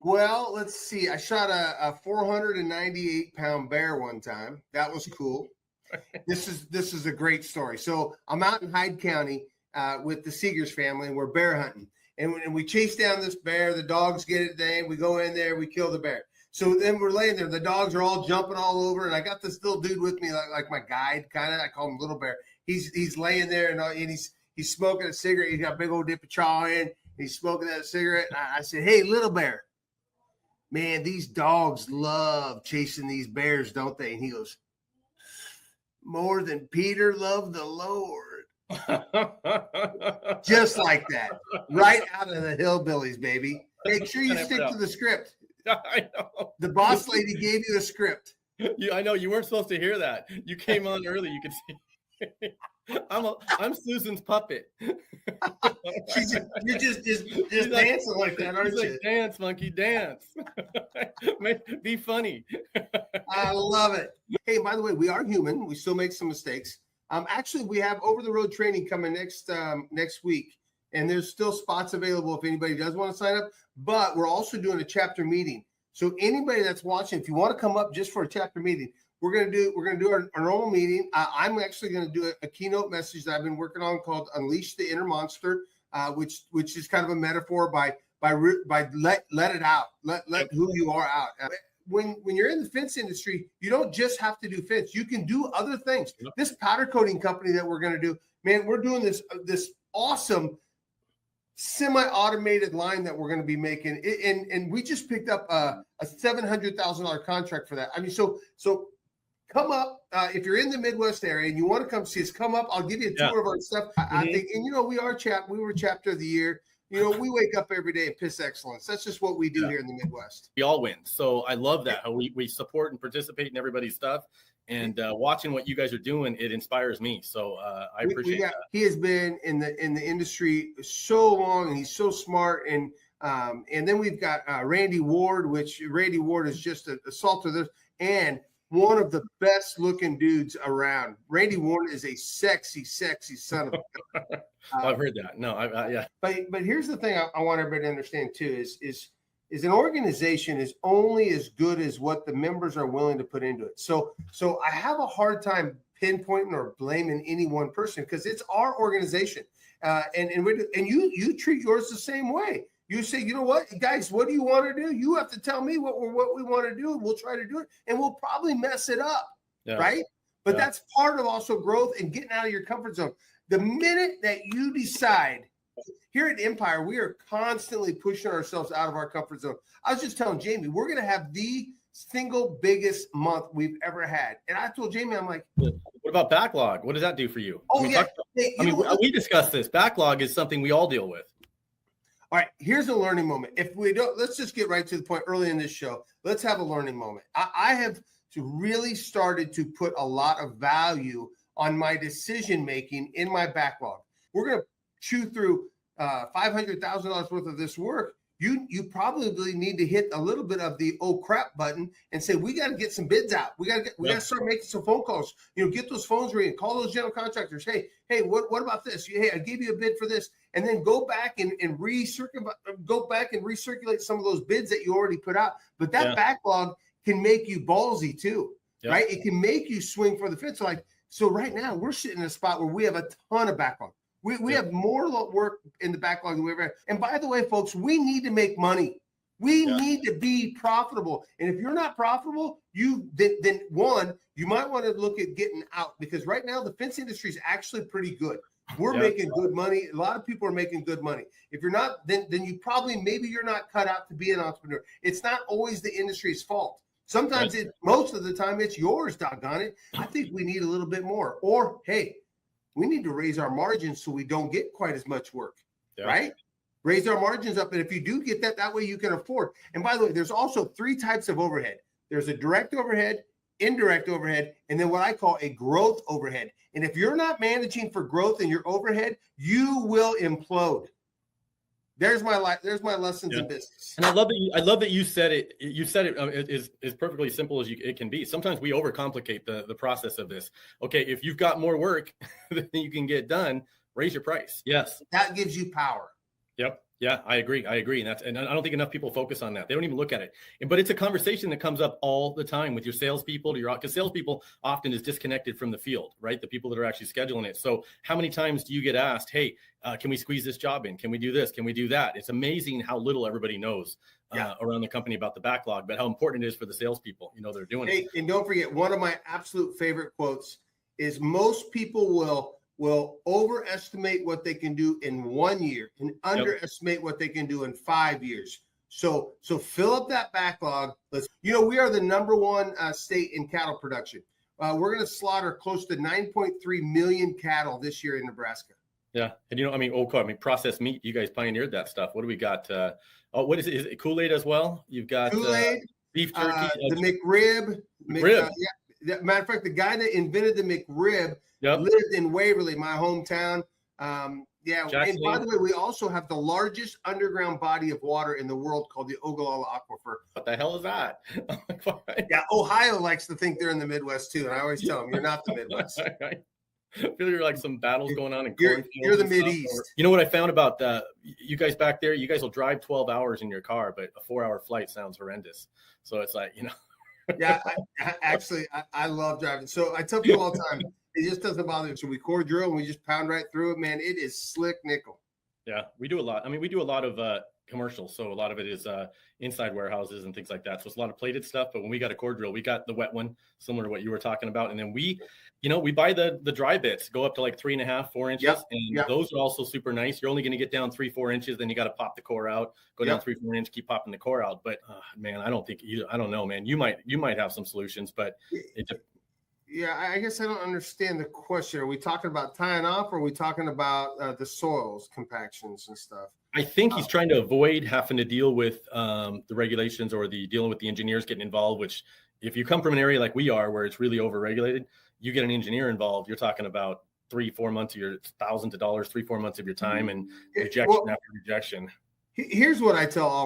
Well, let's see. I shot a 498-pound bear one time. That was cool. This is a great story. So I'm out in Hyde County with the Seegers family, and we're bear hunting. And we chase down this bear. The dogs get it named. We go in there. We kill the bear. So then we're laying there. The dogs are all jumping all over, and I got this little dude with me, like my guide, kind of. I call him Little Bear. He's laying there, and he's smoking a cigarette. He's got a big old dip of chaw in. He's smoking that cigarette. And I said, "Hey, Little Bear, man, these dogs love chasing these bears, don't they?" And he goes, "More than Peter loved the Lord." Just like that, right out of the hillbillies, baby. Make sure you stick to the script. I know. The boss lady gave you a script. I know you weren't supposed to hear that. You came on early. You could see. I'm Susan's puppet. You're just dancing like that, aren't you? Like, dance, monkey, dance. Be funny. I love it. Hey, by the way, we are human. We still make some mistakes. Actually, we have over-the-road training coming next week, and there's still spots available if anybody does want to sign up. But we're also doing a chapter meeting. So anybody that's watching, if you want to come up just for a chapter meeting, we're gonna do our normal meeting. I'm actually gonna do a keynote message that I've been working on called "Unleash the Inner Monster," which is kind of a metaphor by let it out, let who you are out. When you're in the fence industry, you don't just have to do fence. You can do other things. This powder coating company that we're gonna do, man, we're doing this awesome semi-automated line that we're going to be making, and we just picked up a $700,000 contract for that. I mean, so come up if you're in the Midwest area and you want to come see us. Come up. I'll give you a tour of our stuff. I think, and we were chapter of the year. We wake up every day and piss excellence. That's just what we do here in the Midwest. We all win. So I love that how we support and participate in everybody's stuff. And watching what you guys are doing, it inspires me. So I appreciate that. He has been in the industry so long, and he's so smart. And then we've got Randy Ward, which Randy Ward is just a salt of this, and one of the best looking dudes around. Randy Ward is a sexy son of a gun. I've heard that. No, yeah. But here's the thing I want everybody to understand too is an organization is only as good as what the members are willing to put into it. So I have a hard time pinpointing or blaming any one person because it's our organization. And you treat yours the same way. You say, you know what, guys, what do you want to do? You have to tell me what we want to do, and we'll try to do it, and we'll probably mess it up, right? But that's part of also growth and getting out of your comfort zone. The minute that you decide, here at Empire, we are constantly pushing ourselves out of our comfort zone. I was just telling Jamie, we're going to have the single biggest month we've ever had. And I told Jamie, I'm like, what about backlog? What does that do for you? Oh, we discussed this. Backlog is something we all deal with. All right, here's a learning moment. If we don't, let's just get right to the point early in this show. Let's have a learning moment. I have really started to put a lot of value on my decision-making in my backlog. We're going to chew through $500,000 worth of this work. You probably need to hit a little bit of the oh crap button and say, we got to get some bids out. We got to start making some phone calls, get those phones ringing, call those general contractors. Hey, what about this? Hey, I gave you a bid for this. And then go back and recirculate some of those bids that you already put out. But that backlog can make you ballsy too, right? It can make you swing for the fence. So right now we're sitting in a spot where we have a ton of backlog. We have more work in the backlog than we ever had. And by the way, folks, we need to make money. We need to be profitable. And if you're not profitable, then you might want to look at getting out, because right now the fence industry is actually pretty good. We're making good money. A lot of people are making good money. If you're not, then you maybe you're not cut out to be an entrepreneur. It's not always the industry's fault. Sometimes most of the time it's yours, doggone it. I think we need a little bit more. Or, hey, we need to raise our margins so we don't get quite as much work, right? Raise our margins up. And if you do get that way you can afford. And by the way, there's also 3 types of overhead. There's a direct overhead, indirect overhead, and then what I call a growth overhead. And if you're not managing for growth in your overhead, you will implode. There's my lessons in business. And I love that you said it. You said it is perfectly simple as it can be. Sometimes we overcomplicate the process of this. Okay, if you've got more work than you can get done, raise your price. Yes, that gives you power. Yep. Yeah, I agree. And I don't think enough people focus on that. They don't even look at it. But it's a conversation that comes up all the time with your salespeople, because salespeople often is disconnected from the field, right? The people that are actually scheduling it. So how many times do you get asked, hey, can we squeeze this job in? Can we do this? Can we do that? It's amazing how little everybody knows around the company about the backlog, but how important it is for the salespeople. They're doing it. And don't forget, one of my absolute favorite quotes is most people will overestimate what they can do in 1 year and underestimate what they can do in 5 years. So fill up that backlog. We are the number one state in cattle production. We're going to slaughter close to 9.3 million cattle this year in Nebraska. Yeah. And processed meat, you guys pioneered that stuff. What do we got? What is it? Is it Kool-Aid as well? You've got Kool-Aid, beef jerky, the McRib. Matter of fact, the guy that invented the McRib lived in Waverly, my hometown. And by the way, we also have the largest underground body of water in the world called the Ogallala Aquifer. What the hell is that? Yeah, Ohio likes to think they're in the Midwest too, and I always tell them you're not the Midwest. I feel you're like some battles going on in cornfields. You're the Mideast. You know what I found about you guys back there? You guys will drive 12 hours in your car, but a 4-hour flight sounds horrendous. So it's like, Yeah, I love driving. So I tell people all the time, it just doesn't bother me. So we core drill and we just pound right through it, man. It is slick nickel. Yeah, we do a lot. We do a lot of commercials. So a lot of it is inside warehouses and things like that. So it's a lot of plated stuff. But when we got a core drill, we got the wet one, similar to what you were talking about. And then we buy the dry bits, go up to like 3.5, 4 inches. And those are also super nice. You're only going to get down 3-4 inches. Then you got to pop the core out, go down 3-4 inches, keep popping the core out. But man, I don't know, man. You might have some solutions, but I guess I don't understand the question. Are we talking about tying off, or are we talking about the soils, compactions and stuff? I think he's trying to avoid having to deal with the regulations or dealing with the engineers getting involved, which if you come from an area like we are, where it's really over-regulated, you get an engineer involved, you're talking about 3-4 months of your thousands of dollars, 3-4 months of your time, and rejection after rejection. Here's what I tell all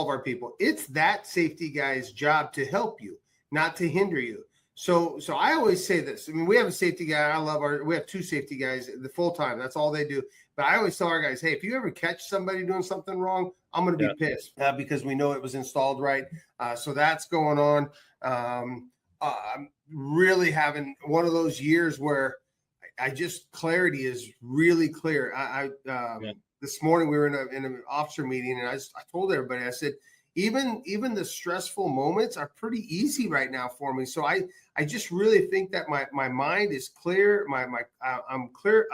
of our people. It's that safety guy's job to help you, not to hinder you. So I always say this. We have a safety guy. We have 2 safety guys the full time. That's all they do. But I always tell our guys, hey, if you ever catch somebody doing something wrong, I'm going to be pissed because we know it was installed right. So that's going on. I'm really having one of those years where clarity is really clear. This morning we were in an officer meeting, and I told everybody, I said, even the stressful moments are pretty easy right now for me. So I just really think that my mind is clear. I'm clear.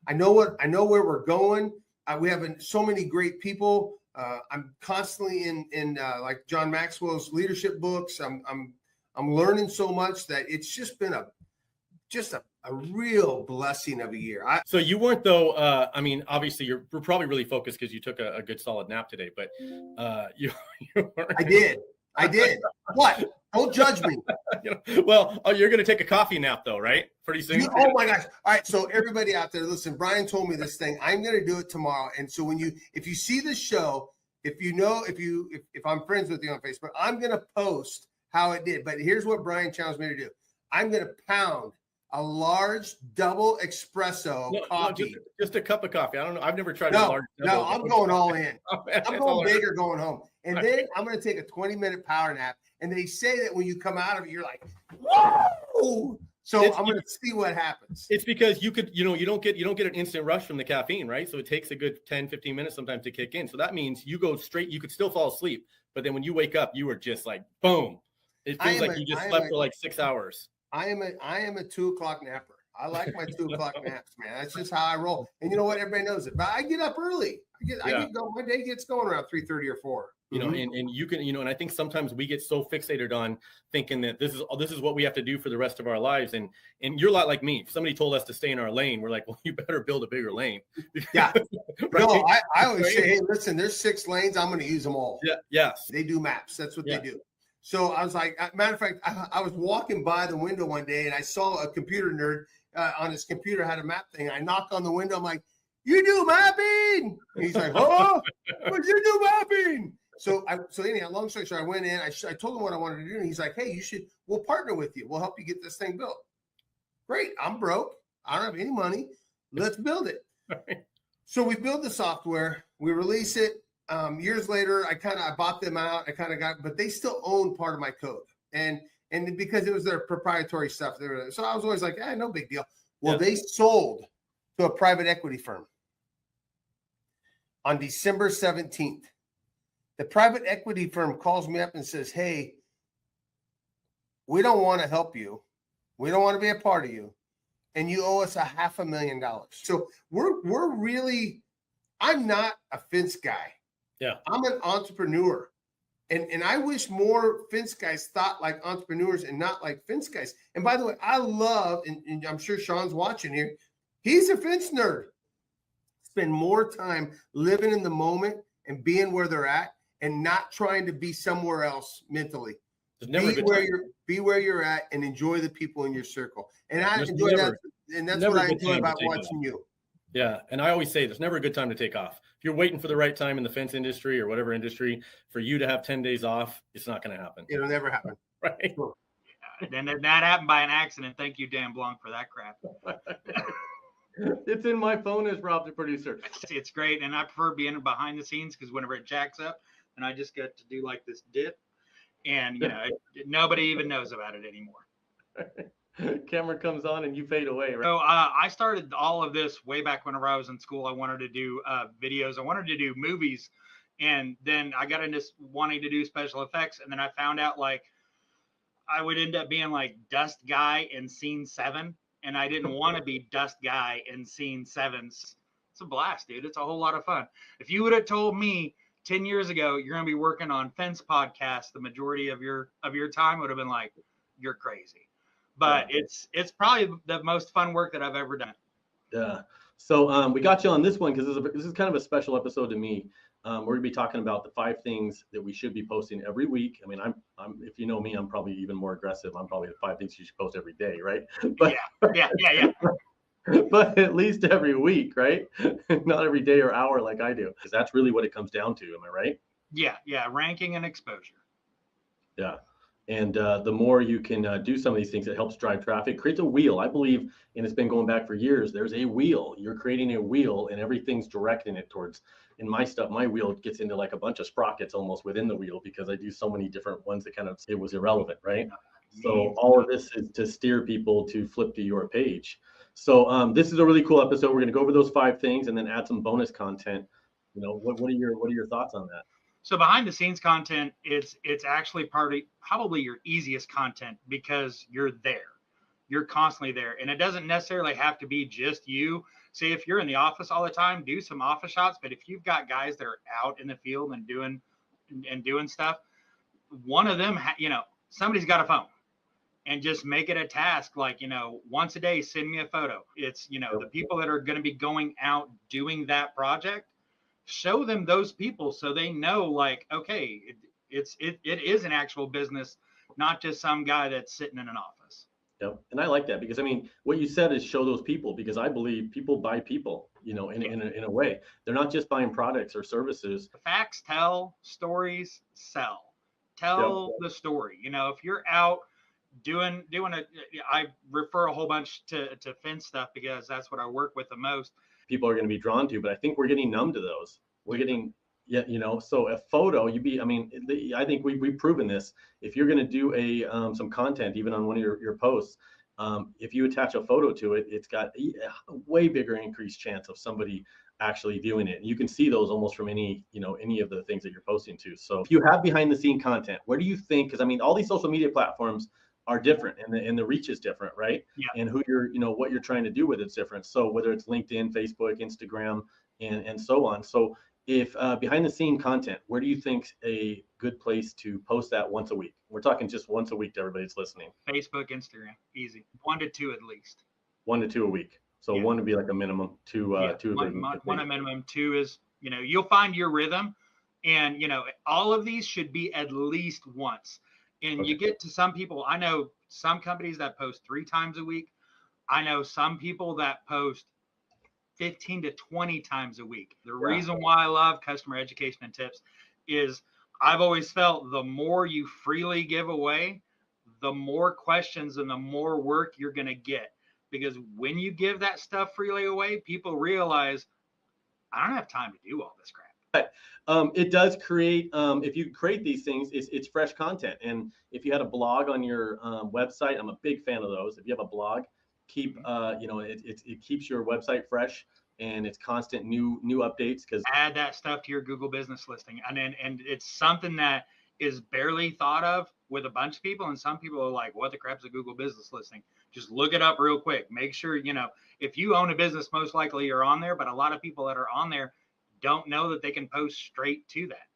I know where we're going. We have so many great people. I'm constantly in like John Maxwell's leadership books. I'm learning so much that it's just been a real blessing of a year. So you weren't though. Obviously you're probably really focused because you took a good solid nap today. But you weren't. I did. What? Don't judge me. Well, you're going to take a coffee nap though, right? Pretty soon. Oh my gosh! All right, so everybody out there, listen. Brian told me this thing. I'm going to do it tomorrow. And so if you see the show, if I'm friends with you on Facebook, I'm going to post how it did. But here's what Brian challenged me to do. I'm going to pound a large double espresso coffee. Just a cup of coffee. I don't know. I've never tried a large double. No, I'm going all in. I'm going big or going home. And then I'm going to take a 20-minute power nap. And they say that when you come out of it, you're like, whoa. So I'm going to see what happens. It's because you don't get an instant rush from the caffeine, right? So it takes a good 10, 15 minutes sometimes to kick in. So that means you go straight, you could still fall asleep. But then when you wake up, you are just like, boom. It feels like you just slept for like 6 hours. I am a 2 o'clock napper. I like my 2 o'clock naps, man. That's just how I roll. And you know what? Everybody knows it. But I get up early. My day gets going around 3:30 or 4. And you can, and I think sometimes we get so fixated on thinking that this is what we have to do for the rest of our lives. And you're a lot like me. If somebody told us to stay in our lane, we're like, well, you better build a bigger lane. Yeah. Right? No, I always say, hey, listen, there's 6 lanes. I'm going to use them all. Yeah. Yes. They do maps. That's what they do. So I was like, matter of fact, I was walking by the window one day and I saw a computer nerd on his computer had a map thing. I knocked on the window. I'm like, you do mapping? And he's like, oh, but you do mapping. So anyhow, long story short, I went in. I told him what I wanted to do, and he's like, "Hey, we'll partner with you. We'll help you get this thing built." Great. I'm broke. I don't have any money. Let's build it. So we build the software. We release it. Years later, I bought them out. But they still own part of my code. And because it was their proprietary stuff. So I was always like, no big deal. Well, they sold to a private equity firm on December 17th. The private equity firm calls me up and says, hey, we don't want to help you. We don't want to be a part of you. And you owe us $500,000. So we're really, I'm not a fence guy. Yeah. I'm an entrepreneur. And I wish more fence guys thought like entrepreneurs and not like fence guys. And by the way, I love, and I'm sure Sean's watching here, he's a fence nerd. Spend more time living in the moment and being where they're at and not trying to be somewhere else mentally. Be where you're at and enjoy the people in your circle. And I enjoy that. And that's what I enjoy about watching you. Yeah. And I always say there's never a good time to take off. If you're waiting for the right time in the fence industry or whatever industry for you to have 10 days off, it's not going to happen. It'll never happen. Right. And that happened by an accident. Thank you, Dan Blanc, for that crap. It's in my phone as Rob, the producer. It's great. And I prefer being behind the scenes because whenever it jacks up and I just get to do like this dip and, nobody even knows about it anymore. Camera comes on and you fade away, right? So I started all of this way back whenever I was in school. I wanted to do videos. I wanted to do movies. And then I got into wanting to do special effects. And then I found out like I would end up being like Dust Guy in Scene 7. And I didn't want to be Dust Guy in Scene 7. It's a blast, dude. It's a whole lot of fun. If you would have told me 10 years ago you're going to be working on Fence podcasts the majority of your time, would have been like, you're crazy. But it's probably the most fun work that I've ever done. Yeah. So we got you on this one because this is kind of a special episode to me. We're going to be talking about the 5 things that we should be posting every week. I mean, I'm if you know me, I'm probably even more aggressive. I'm probably the 5 things you should post every day, right? But, yeah. But at least every week, right? Not every day or hour like I do, because that's really what it comes down to. Am I right? Yeah. Ranking and exposure. Yeah. And the more you can do some of these things, it helps drive traffic, creates a wheel. I believe, and it's been going back for years, there's a wheel. You're creating a wheel and everything's directing it towards, in my stuff, my wheel gets into like a bunch of sprockets almost within the wheel because I do so many different ones that it was irrelevant, right? So all of this is to steer people to flip to your page. So this is a really cool episode. We're going to go over those 5 things and then add some bonus content. What are your thoughts on that? So behind the scenes content, it's actually probably your easiest content because you're there. You're constantly there. And it doesn't necessarily have to be just you. Say if you're in the office all the time, do some office shots. But if you've got guys that are out in the field and doing stuff, one of them, somebody's got a phone. And just make it a task, like, once a day, send me a photo. It's, the people that are going to be going out doing that project, show them those people so they know, like, okay, it is an actual business, not just some guy that's sitting in an office. Yep. And I like that because, I mean, what you said is show those people, because I believe people buy people, in a way. They're not just buying products or services. Facts tell, stories sell. Tell the story. If you're out doing I refer a whole bunch to fence stuff because that's what I work with the most. People are going to be drawn to, but I think we're getting numb to those. We're getting, so a photo, I think we've proven this. If you're going to do some content, even on one of your posts, if you attach a photo to it, it's got a way bigger increased chance of somebody actually doing it. And you can see those almost from any of the things that you're posting to. So if you have behind the scene content, where do you think, because all these social media platforms are different and the reach is different, right? Yeah. And who you're, what you're trying to do with it's different. So whether it's LinkedIn, Facebook, Instagram, and so on. So if behind the scene content, where do you think a good place to post that once a week? We're talking just once a week to everybody that's listening. Facebook, Instagram, easy. 1 to 2 at least. 1 to 2 a week. So 1 would be like a minimum, 2 one a minimum. 2 is, you'll find your rhythm, and all of these should be at least once. And you get to some people, I know some companies that post 3 times a week. I know some people that post 15 to 20 times a week. The reason why I love customer education and tips is I've always felt the more you freely give away, the more questions and the more work you're going to get. Because when you give that stuff freely away, people realize I don't have time to do all this crap. It does create, if you create these things, it's fresh content. And if you had a blog on your website, I'm a big fan of those. If you have a blog, keep, it keeps your website fresh, and it's constant new updates. Because add that stuff to your Google business listing. And it's something that is barely thought of with a bunch of people. And some people are like, what the crap's a Google business listing? Just look it up real quick. Make sure, if you own a business, most likely you're on there, but a lot of people that are on there don't know that they can post straight to that.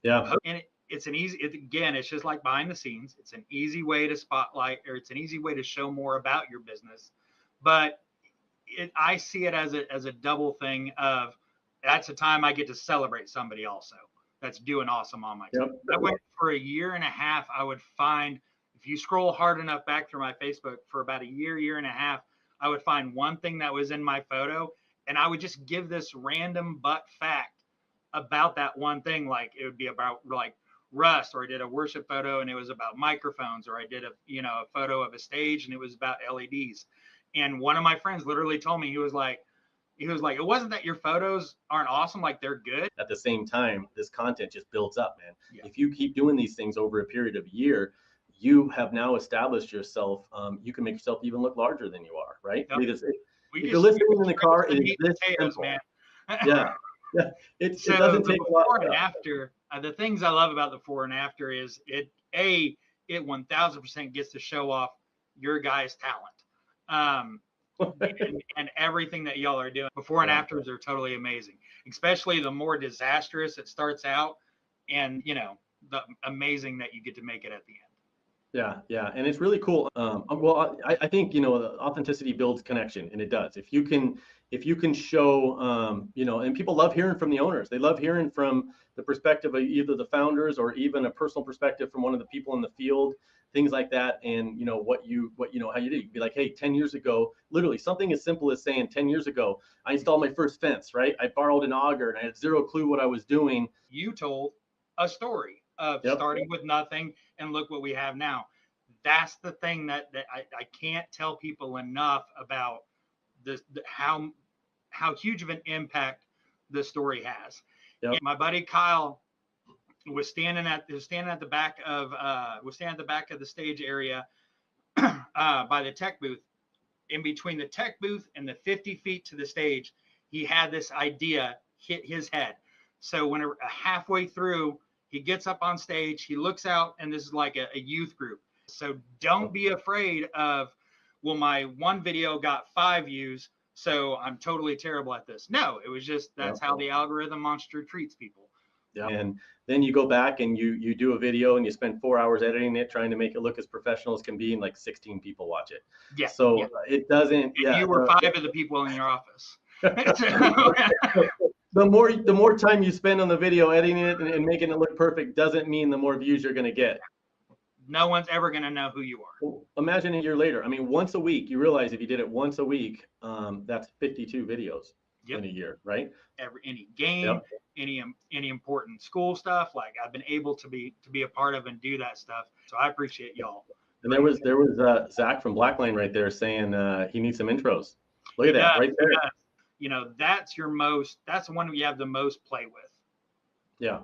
Yeah. And it's an easy, again, it's just like behind the scenes. It's an easy way to spotlight, or it's an easy way to show more about your business. But I see it as a double thing of, that's a time I get to celebrate somebody also that's doing awesome on my team. I went for a year and a half. I would find, if you scroll hard enough back through my Facebook for about a year and a half, I would find one thing that was in my photo, and I would just give this random butt fact about that one thing. Like it would be about like Rust, or I did a worship photo and it was about microphones, or I did a photo of a stage and it was about LEDs. And one of my friends literally told me, he was like, it wasn't that your photos aren't awesome, like they're good. At the same time, this content just builds up, man. Yeah. If you keep doing these things over a period of a year, you have now established yourself. You can make yourself even look larger than you are, right? Yep. If you're listening in the car, it is this potatoes, simple. man. Yeah. It So doesn't the take a lot. before and after, the things I love about the before and after is it 1000% gets to show off your guys' talent. And everything that y'all are doing. Before and afters are totally amazing, especially the more disastrous it starts out, and the amazing that you get to make it at the end. Yeah, and it's really cool. Well, I think authenticity builds connection, and it does. If you can show, and people love hearing from the owners. They love hearing from the perspective of either the founders or even a personal perspective from one of the people in the field, things like that. And how you did. You'd be like, hey, 10 years ago, literally something as simple as saying 10 years ago, I installed my first fence, right? I borrowed an auger and I had zero clue what I was doing. You told a story of starting with nothing and look what we have now. That's the thing that I can't tell people enough about this, how huge of an impact the story has. And my buddy Kyle was standing at the back of the stage area by the tech booth. In between the tech booth and the 50 feet to the stage, he had this idea hit his head. So when halfway through, he gets up on stage, he looks out, and this is like a youth group. So don't be afraid of, well, my one video got 5 views, so I'm totally terrible at this. No, it was just, that's how the algorithm monster treats people. Yeah. And then you go back and you do a video and you spend 4 hours editing it, trying to make it look as professional as can be, and like 16 people watch it. Yeah. So it doesn't. And you were 5 of the people in your office. The more time you spend on the video editing it and making it look perfect doesn't mean the more views you're going to get. No one's ever going to know who you are. Well, imagine a year later. I mean, once a week, you realize if you did it once a week, that's 52 videos in a year, right? Any game, any important school stuff, like I've been able to be a part of and do that stuff. So I appreciate y'all. And there was Zach from Blackline right there saying he needs some intros. Look at that right there. That's the one you have the most play with. Yeah.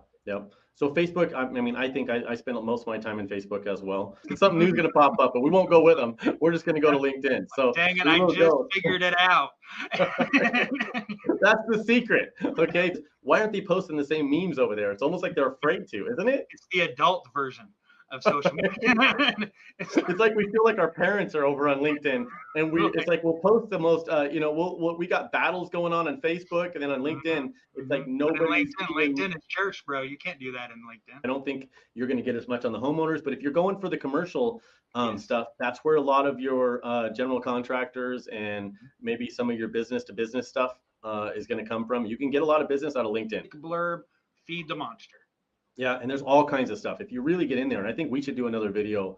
So Facebook, I think I spend most of my time in Facebook as well. Something new is going to pop up, but we won't go with them. We're just going to go to LinkedIn. So dang it, I just figured it out. That's the secret. Okay. Why aren't they posting the same memes over there? It's almost like they're afraid to, isn't it? It's the adult version of social media. It's like we feel like our parents are over on LinkedIn, and it's like we'll post the most. We got battles going on Facebook, and then on LinkedIn, it's like nobody. LinkedIn is church, bro. You can't do that in LinkedIn. I don't think you're going to get as much on the homeowners, but if you're going for the commercial stuff, that's where a lot of your general contractors and maybe some of your business to business stuff is going to come from. You can get a lot of business out of LinkedIn. Blurb, feed the monster. Yeah, and there's all kinds of stuff. If you really get in there, and I think we should do another video.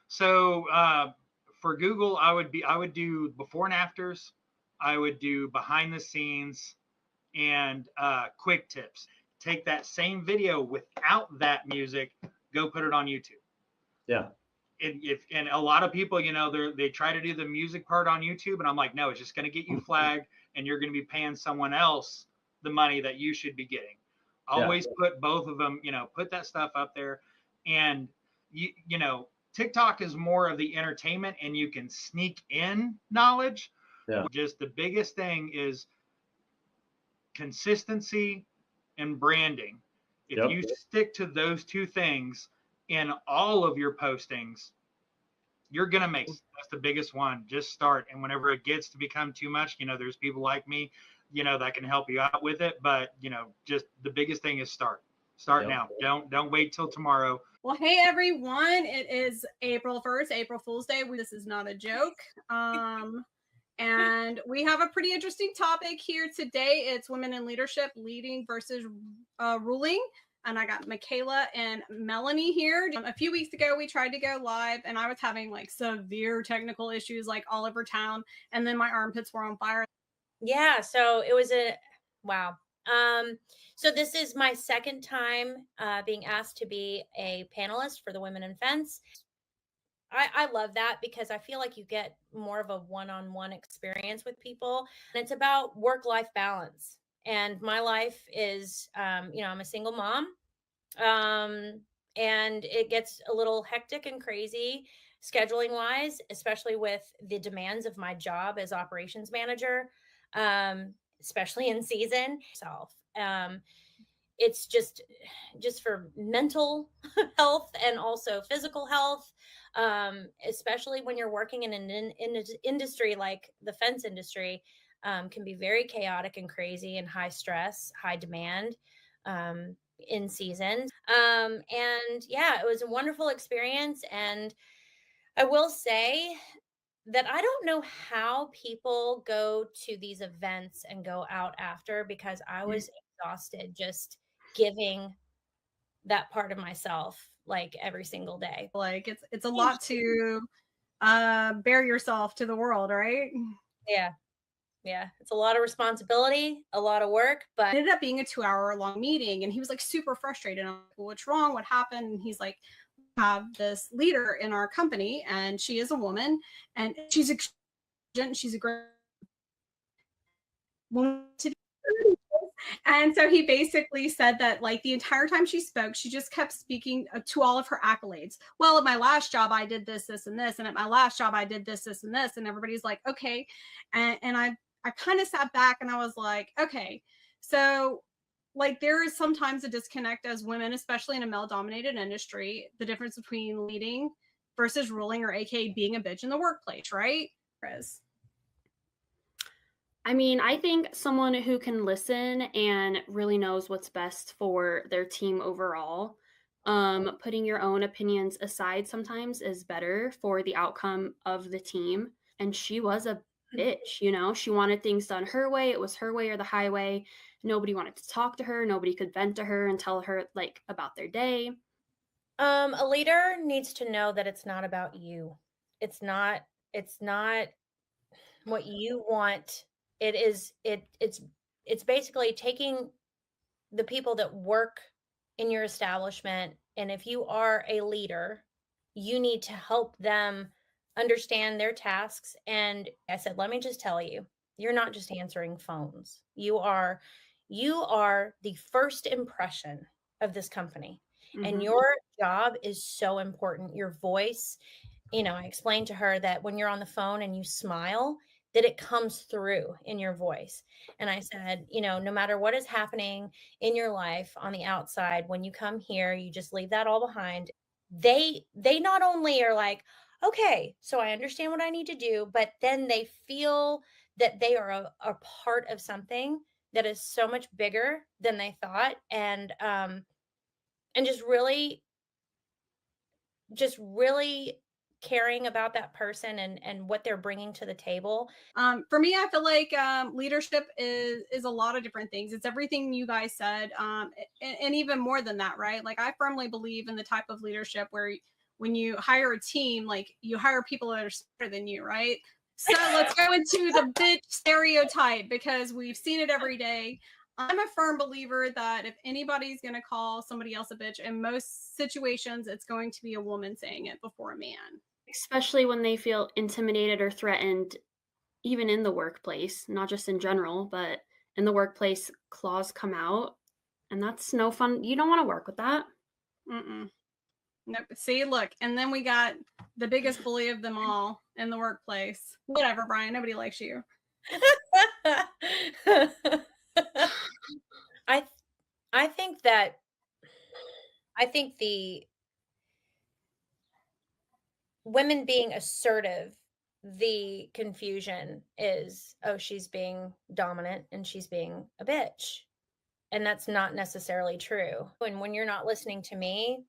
So for Google, I would do before and afters. I would do behind the scenes and quick tips. Take that same video without that music, go put it on YouTube. Yeah. And a lot of people, they try to do the music part on YouTube, and I'm like, no, it's just going to get you flagged, and you're going to be paying someone else the money that you should be getting. Always put both of them, put that stuff up there. And TikTok is more of the entertainment and you can sneak in knowledge. Yeah. Just the biggest thing is consistency and branding. If you stick to those two things in all of your postings, you're going to make, that's the biggest one. Just start. And whenever it gets to become too much, there's people like me, that can help you out with it. But, just the biggest thing is start now. Don't wait till tomorrow. Well, hey, everyone. It is April 1st, April Fool's Day. This is not a joke. And we have a pretty interesting topic here today. It's women in leadership, leading versus ruling. And I got Michaela and Melanie here. A few weeks ago, we tried to go live and I was having like severe technical issues like all over town. And then my armpits were on fire. Yeah, so it was wow. So this is my second time being asked to be a panelist for the Women in Fence. I love that because I feel like you get more of a one-on-one experience with people. And it's about work-life balance. And my life is, I'm a single mom. And it gets a little hectic and crazy scheduling wise, especially with the demands of my job as operations manager, especially in season. It's just for mental health and also physical health, especially when you're working in an industry like the fence industry, can be very chaotic and crazy and high stress, high demand in season. And yeah, it was a wonderful experience. And I will say that I don't know how people go to these events and go out after, because I was exhausted just giving that part of myself like every single day. Like it's a lot to bear yourself to the world, right? Yeah, it's a lot of responsibility, a lot of work, but it ended up being a 2-hour-long meeting. And he was like super frustrated. I'm like, well, what's wrong? What happened? And he's like, we have this leader in our company and she is a woman and she's a great woman to be. And so he basically said that like the entire time she spoke, she just kept speaking to all of her accolades. Well, at my last job, I did this, this, and this. And at my last job, I did this, this, and this. And everybody's like, okay. And I kind of sat back and I was like, okay, so like there is sometimes a disconnect as women, especially in a male dominated industry, the difference between leading versus ruling, or AKA being a bitch in the workplace, right? Chris? I mean, I think someone who can listen and really knows what's best for their team overall, putting your own opinions aside sometimes is better for the outcome of the team. And she was a bitch, she wanted things done her way. It was her way or the highway. Nobody wanted to talk to her. Nobody could vent to her and tell her like about their day. A leader needs to know that it's not about you. It's not what you want. It's basically taking the people that work in your establishment. And if you are a leader, you need to help them understand their tasks. And I said, let me just tell you, you're not just answering phones. You are the first impression of this company. Mm-hmm. And your job is so important. Your voice, I explained to her that when you're on the phone and you smile, that it comes through in your voice. And I said, no matter what is happening in your life on the outside, when you come here, you just leave that all behind. They not only are like, okay, so I understand what I need to do, but then they feel that they are a part of something that is so much bigger than they thought. And just really caring about that person and what they're bringing to the table. For me, I feel like leadership is a lot of different things. It's everything you guys said, and even more than that, right? Like I firmly believe in the type of leadership where when you hire a team, like you hire people that are smarter than you, right? So let's go into the bitch stereotype because we've seen it every day. I'm a firm believer that if anybody's going to call somebody else a bitch, in most situations, it's going to be a woman saying it before a man. Especially when they feel intimidated or threatened, even in the workplace, not just in general, but in the workplace, claws come out. And that's no fun. You don't want to work with that. Mm-mm. Nope. See, look, and then we got the biggest bully of them all in the workplace. Whatever, Brian. Nobody likes you. I think the women being assertive, the confusion is, oh, she's being dominant and she's being a bitch. And that's not necessarily true. And when you're not listening to me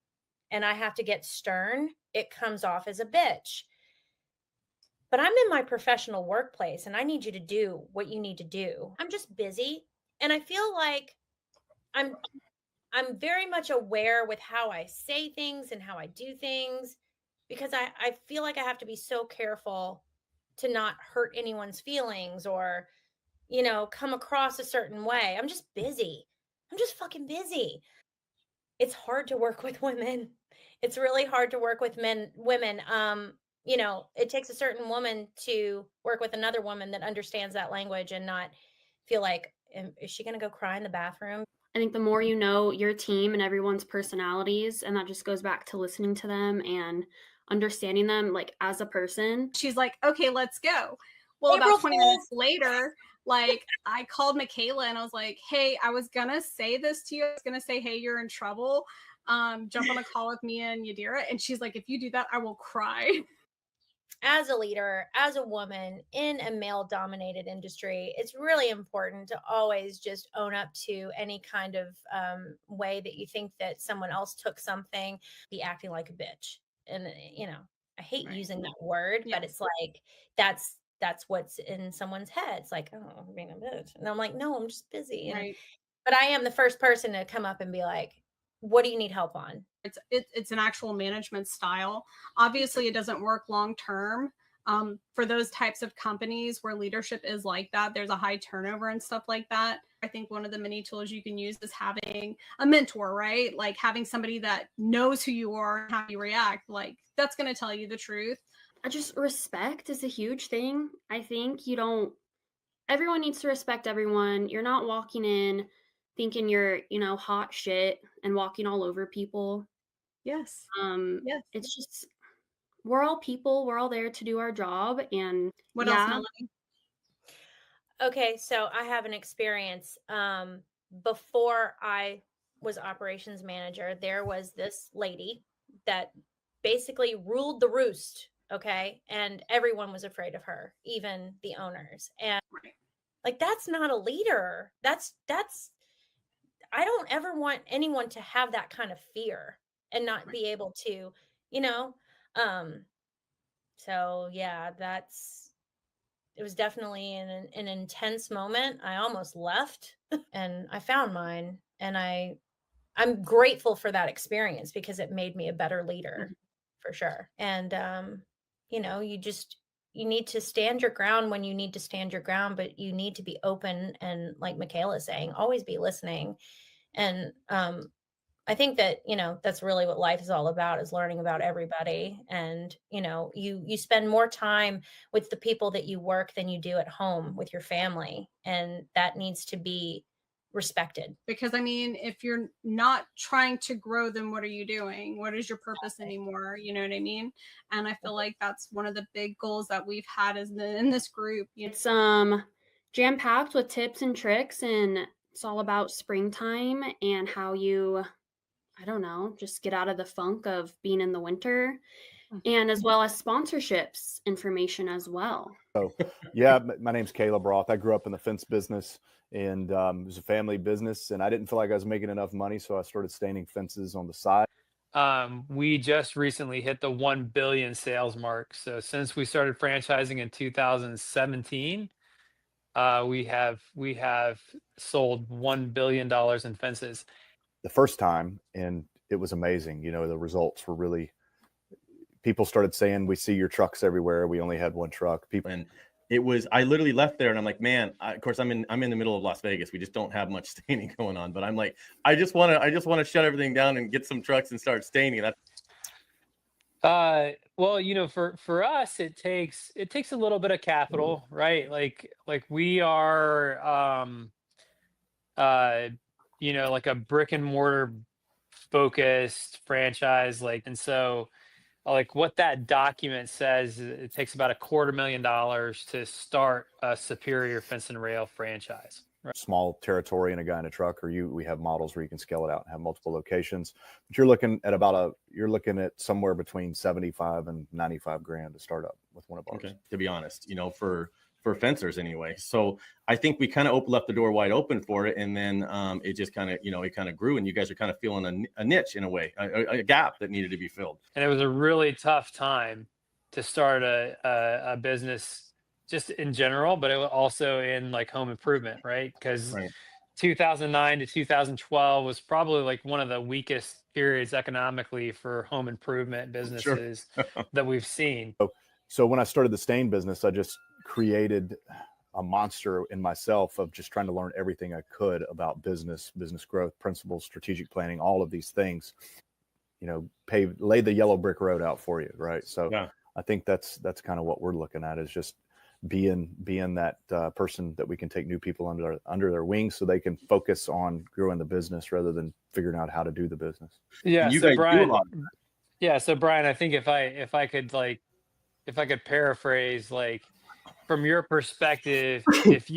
and I have to get stern, it comes off as a bitch. But I'm in my professional workplace and I need you to do what you need to do. I'm just busy. And I feel like I'm very much aware with how I say things and how I do things, because I feel like I have to be so careful to not hurt anyone's feelings or, come across a certain way. I'm just busy. I'm just fucking busy. It's hard to work with women. It's really hard to work with women. It takes a certain woman to work with another woman that understands that language and not feel like, is she going to go cry in the bathroom? I think the more you know your team and everyone's personalities, and that just goes back to listening to them and understanding them like as a person. She's like, okay, let's go. Well, April about 20 Fool. minutes later, like I called Michaela and I was like, hey, I was gonna say this to you. I was gonna say, hey, you're in trouble. Jump on a call with me and Yadira. And she's like, if you do that, I will cry. As a leader, as a woman in a male-dominated industry, it's really important to always just own up to any kind of way that you think that someone else took something, be acting like a bitch. And I hate Right. using that word, Yes. but it's like that's what's in someone's head. It's like, oh, I'm being a bitch, and I'm like, no, I'm just busy. Right. But I am the first person to come up and be like, what do you need help on? It's an actual management style. Obviously, it doesn't work long term. For those types of companies where leadership is like that, there's a high turnover and stuff like that. I think one of the many tools you can use is having a mentor, right? Like having somebody that knows who you are and how you react. Like that's going to tell you the truth. Just respect is a huge thing. I think everyone needs to respect everyone. You're not walking in thinking you're, hot shit and walking all over people. Yes. Yes. It's just, we're all people. We're all there to do our job. And What else, Melanie? Okay, so I have an experience. Before I was operations manager, there was this lady that basically ruled the roost. Okay, and everyone was afraid of her, even the owners. And like, that's not a leader. That's I don't ever want anyone to have that kind of fear and not be able to, so yeah, it was definitely an intense moment. I almost left and I found mine, and I'm grateful for that experience because it made me a better leader for sure. And you need to stand your ground when you need to stand your ground, but you need to be open, and like Michaela is saying, always be listening. And I think that, that's really what life is all about, is learning about everybody. And, you spend more time with the people that you work than you do at home with your family. And that needs to be respected. Because if you're not trying to grow, then what are you doing? What is your purpose anymore? You know what I mean? And I feel like that's one of the big goals that we've had in this group. It's jam-packed with tips and tricks, and it's all about springtime and how you, I don't know, just get out of the funk of being in the winter, and as well as sponsorships information as well. So, yeah, my name's Caleb Roth. I grew up in the fence business, and it was a family business, and I didn't feel like I was making enough money, so I started staining fences on the side. We just recently hit the 1 billion sales mark. So since we started franchising in 2017, we have sold $1 billion in fences. The first time, and it was amazing. The results were really, people started saying, we see your trucks everywhere. We only had one truck. And it was, I literally left there and I'm like, man, of course I'm in the middle of Las Vegas. We just don't have much staining going on, but I'm like, I just want to shut everything down and get some trucks and start staining. Well, for us, it takes a little bit of capital, right? Like we are, you know, like a brick and mortar focused franchise. Like, and so like what that document says, it takes about $250,000 to start a Superior Fence and Rail franchise. Small territory and a guy in a truck, or we have models where you can scale it out and have multiple locations. But you're looking at somewhere between 75 and 95 grand to start up with one of ours. Okay, to be honest, you know, for fencers anyway. So I think we kind of left the door wide open for it, and then it just kind of, you know, it kind of grew, and you guys are kind of feeling a niche in a way, a gap that needed to be filled. And it was a really tough time to start a business just in general, but it was also in like home improvement, right? Because Right. 2009 to 2012 was probably like one of the weakest periods economically for home improvement businesses that we've seen. So when I started the stain business, I just created a monster in myself of just trying to learn everything I could about business growth, principles, strategic planning, all of these things, you know, lay the yellow brick road out for you. Right. So Yeah. I think that's kind of what we're looking at, is just being that person that we can take new people under their wings so they can focus on growing the business rather than figuring out how to do the business. Yeah. You So guys do a Brian, lot. so Brian, I think if I could paraphrase, like, from your perspective, if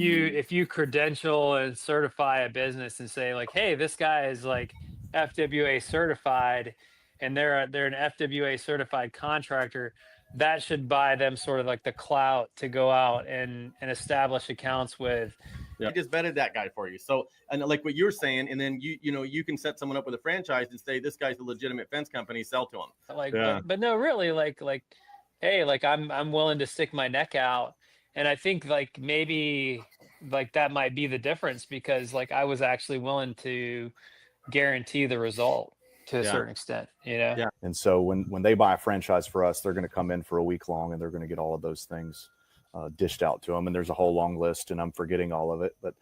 you credential and certify a business and say like, hey, this guy is like FWA certified, and they're an FWA certified contractor, that should buy them sort of like the clout to go out and establish accounts with. I just vetted that guy for you. So, and like what you're saying, and then you know, you can set someone up with a franchise and say, this guy's a legitimate fence company, sell to him. Like, Yeah. but no, really, like, hey, like I'm willing to stick my neck out. And I think like maybe like that might be the difference, because like I was actually willing to guarantee the result to a Yeah. certain extent, you know? Yeah. And so when they buy a franchise for us, they're going to come in for a week long, and they're going to get all of those things dished out to them. And there's a whole long list, and I'm forgetting all of it, but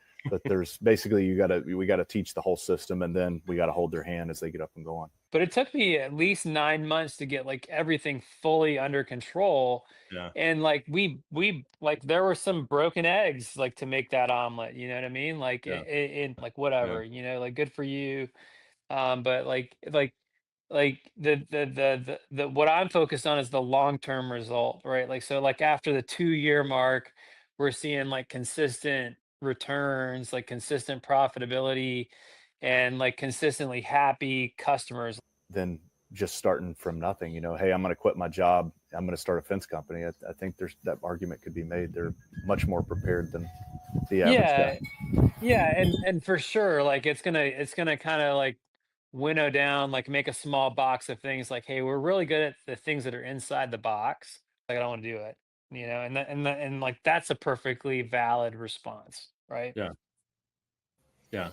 there's basically, we got to teach the whole system, and then we got to hold their hand as they get up and go on. But it took me at least 9 months to get like everything fully under control. Yeah. And like we like there were some broken eggs like to make that omelet, you know what I mean? Like Yeah. in like whatever, you know, like good for you. But like the what I'm focused on is the long-term result, right? Like, so like after the 2-year mark, we're seeing like consistent returns, like consistent profitability, and like consistently happy customers. Then just starting from nothing, you know, hey, I'm going to quit my job, I'm going to start a fence company. I think that argument could be made. They're much more prepared than the average guy. Yeah, and for sure, like it's gonna kind of like winnow down, like make a small box of things. Like, hey, we're really good at the things that are inside the box. Like, I don't want to do it, you know, and like that's a perfectly valid response, right? Yeah. Yeah.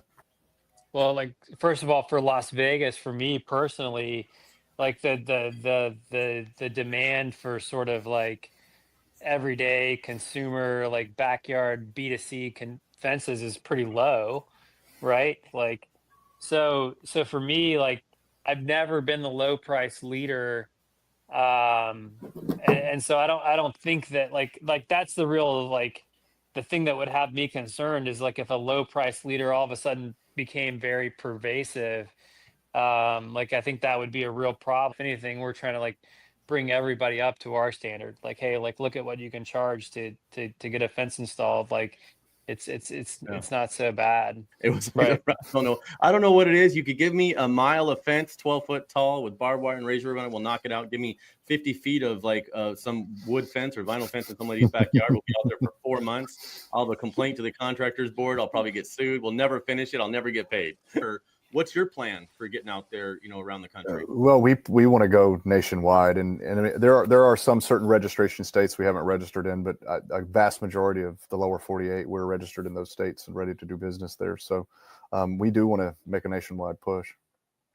Well, like first of all, for Las Vegas, for me personally, like the demand for sort of like everyday consumer, like backyard B2C fences is pretty low, right? Like, so for me, like I've never been the low price leader, and so I don't think that like that's the real like the thing that would have me concerned is like if a low price leader all of a sudden became very pervasive. Like I think that would be a real problem. If anything, we're trying to like bring everybody up to our standard. Like, hey, like look at what you can charge to get a fence installed. Like it's not so bad. It was Right. I don't know what it is. You could give me a mile of fence, 12 foot tall with barbed wire and razor ribbon. We'll knock it out. Give me 50 feet of like some wood fence or vinyl fence in somebody's backyard. We'll be out there for 4 months. I'll have a complaint to the contractors board. I'll probably get sued. We'll never finish it. I'll never get paid. What's your plan for getting out there, you know, around the country? Well, we want to go nationwide, and I mean, there are some certain registration states we haven't registered in, but a vast majority of the lower 48, we're registered in those states and ready to do business there. So we do want to make a nationwide push.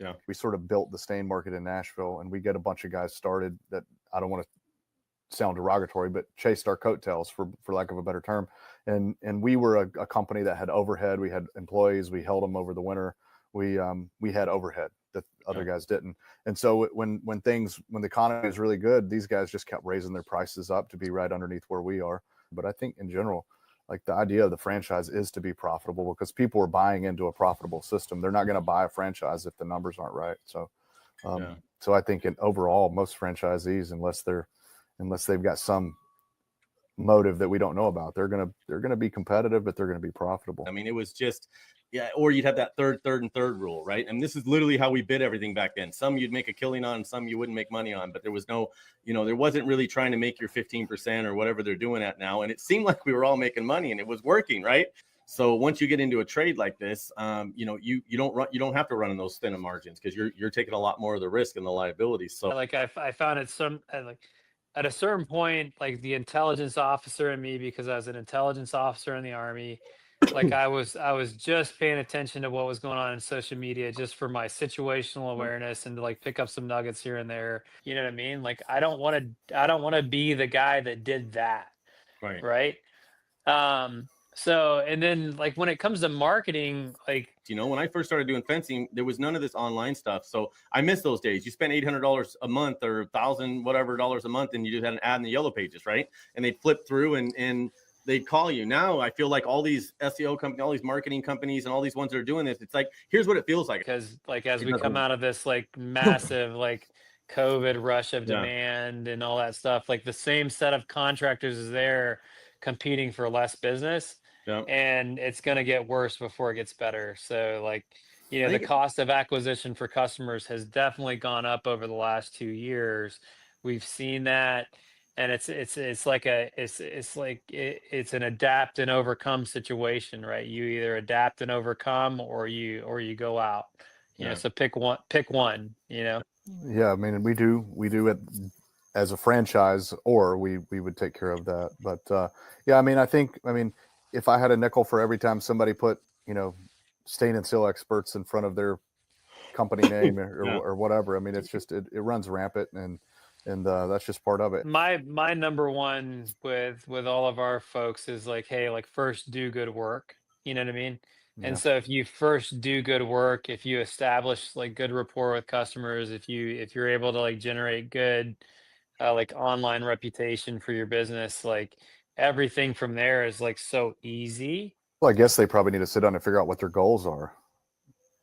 Yeah. We sort of built the stain market in Nashville, and we get a bunch of guys started that, I don't want to sound derogatory, but chased our coattails for lack of a better term. And we were a company that had overhead. We had employees. We held them over the winter. We had overhead that other guys didn't. And so when the economy is really good, these guys just kept raising their prices up to be right underneath where we are. But I think in general, Like the idea of the franchise is to be profitable because people are buying into a profitable system. They're not going to buy a franchise if the numbers aren't right. So, so I think overall, most franchisees, unless they've got some motive that we don't know about, they're gonna be competitive, but they're gonna be profitable. I mean, it was just, yeah, or you'd have that third rule, right? And this is literally how we bid everything back then. Some you'd make a killing on, some you wouldn't make money on, but there was no, there wasn't really trying to make your 15% or whatever they're doing at now. And it seemed like we were all making money and it was working, right? So once you get into a trade like this, you don't have to run in those thin margins because you're taking a lot more of the risk and the liabilities. So like I found it at a certain point, like the intelligence officer in me, because I was an intelligence officer in the Army, like I was just paying attention to what was going on in social media just for my situational awareness and to like pick up some nuggets here and there. You know what I mean? Like I don't want to be the guy that did that. Right. So, and then like when it comes to marketing, like, when I first started doing fencing, there was none of this online stuff. So I miss those days. You spent $800 a month or $1,000 whatever dollars a month, and you just had an ad in the yellow pages, right? And they'd flip through and they'd call you. Now I feel like all these SEO companies, all these marketing companies, and all these ones that are doing this, it's like, here's what it feels like. Because like as we come out of this like massive like COVID rush of demand and all that stuff, like the same set of contractors is there competing for less business. And it's going to get worse before it gets better. So like, the cost of acquisition for customers has definitely gone up over the last 2 years. We've seen that. And it's an adapt and overcome situation, right? You either adapt and overcome or you go out, so pick one. Yeah. I mean, we do it as a franchise, or we would take care of that. But I mean, if I had a nickel for every time somebody put, stain and seal experts in front of their company name or whatever, I mean, it's just, it runs rampant and that's just part of it. My number one with all of our folks is like, hey, like first do good work. You know what I mean? Yeah. And so if you first do good work, if you establish like good rapport with customers, if you're able to like generate good like online reputation for your business, like everything from there is like so easy. Well, I guess they probably need to sit down and figure out what their goals are.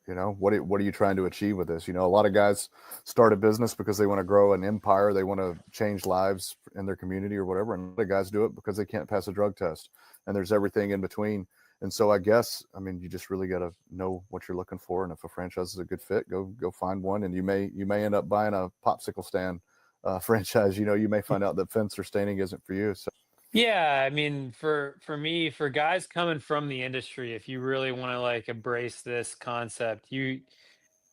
What are you trying to achieve with this? A lot of guys start a business because they want to grow an empire. They want to change lives in their community or whatever. And other guys do it because they can't pass a drug test. And there's everything in between. And so I guess, I mean, you just really got to know what you're looking for. And if a franchise is a good fit, go find one. And you may end up buying a popsicle stand franchise. You may find out that fence or staining isn't for you. So. Yeah, I mean, for me, for guys coming from the industry, if you really want to like embrace this concept,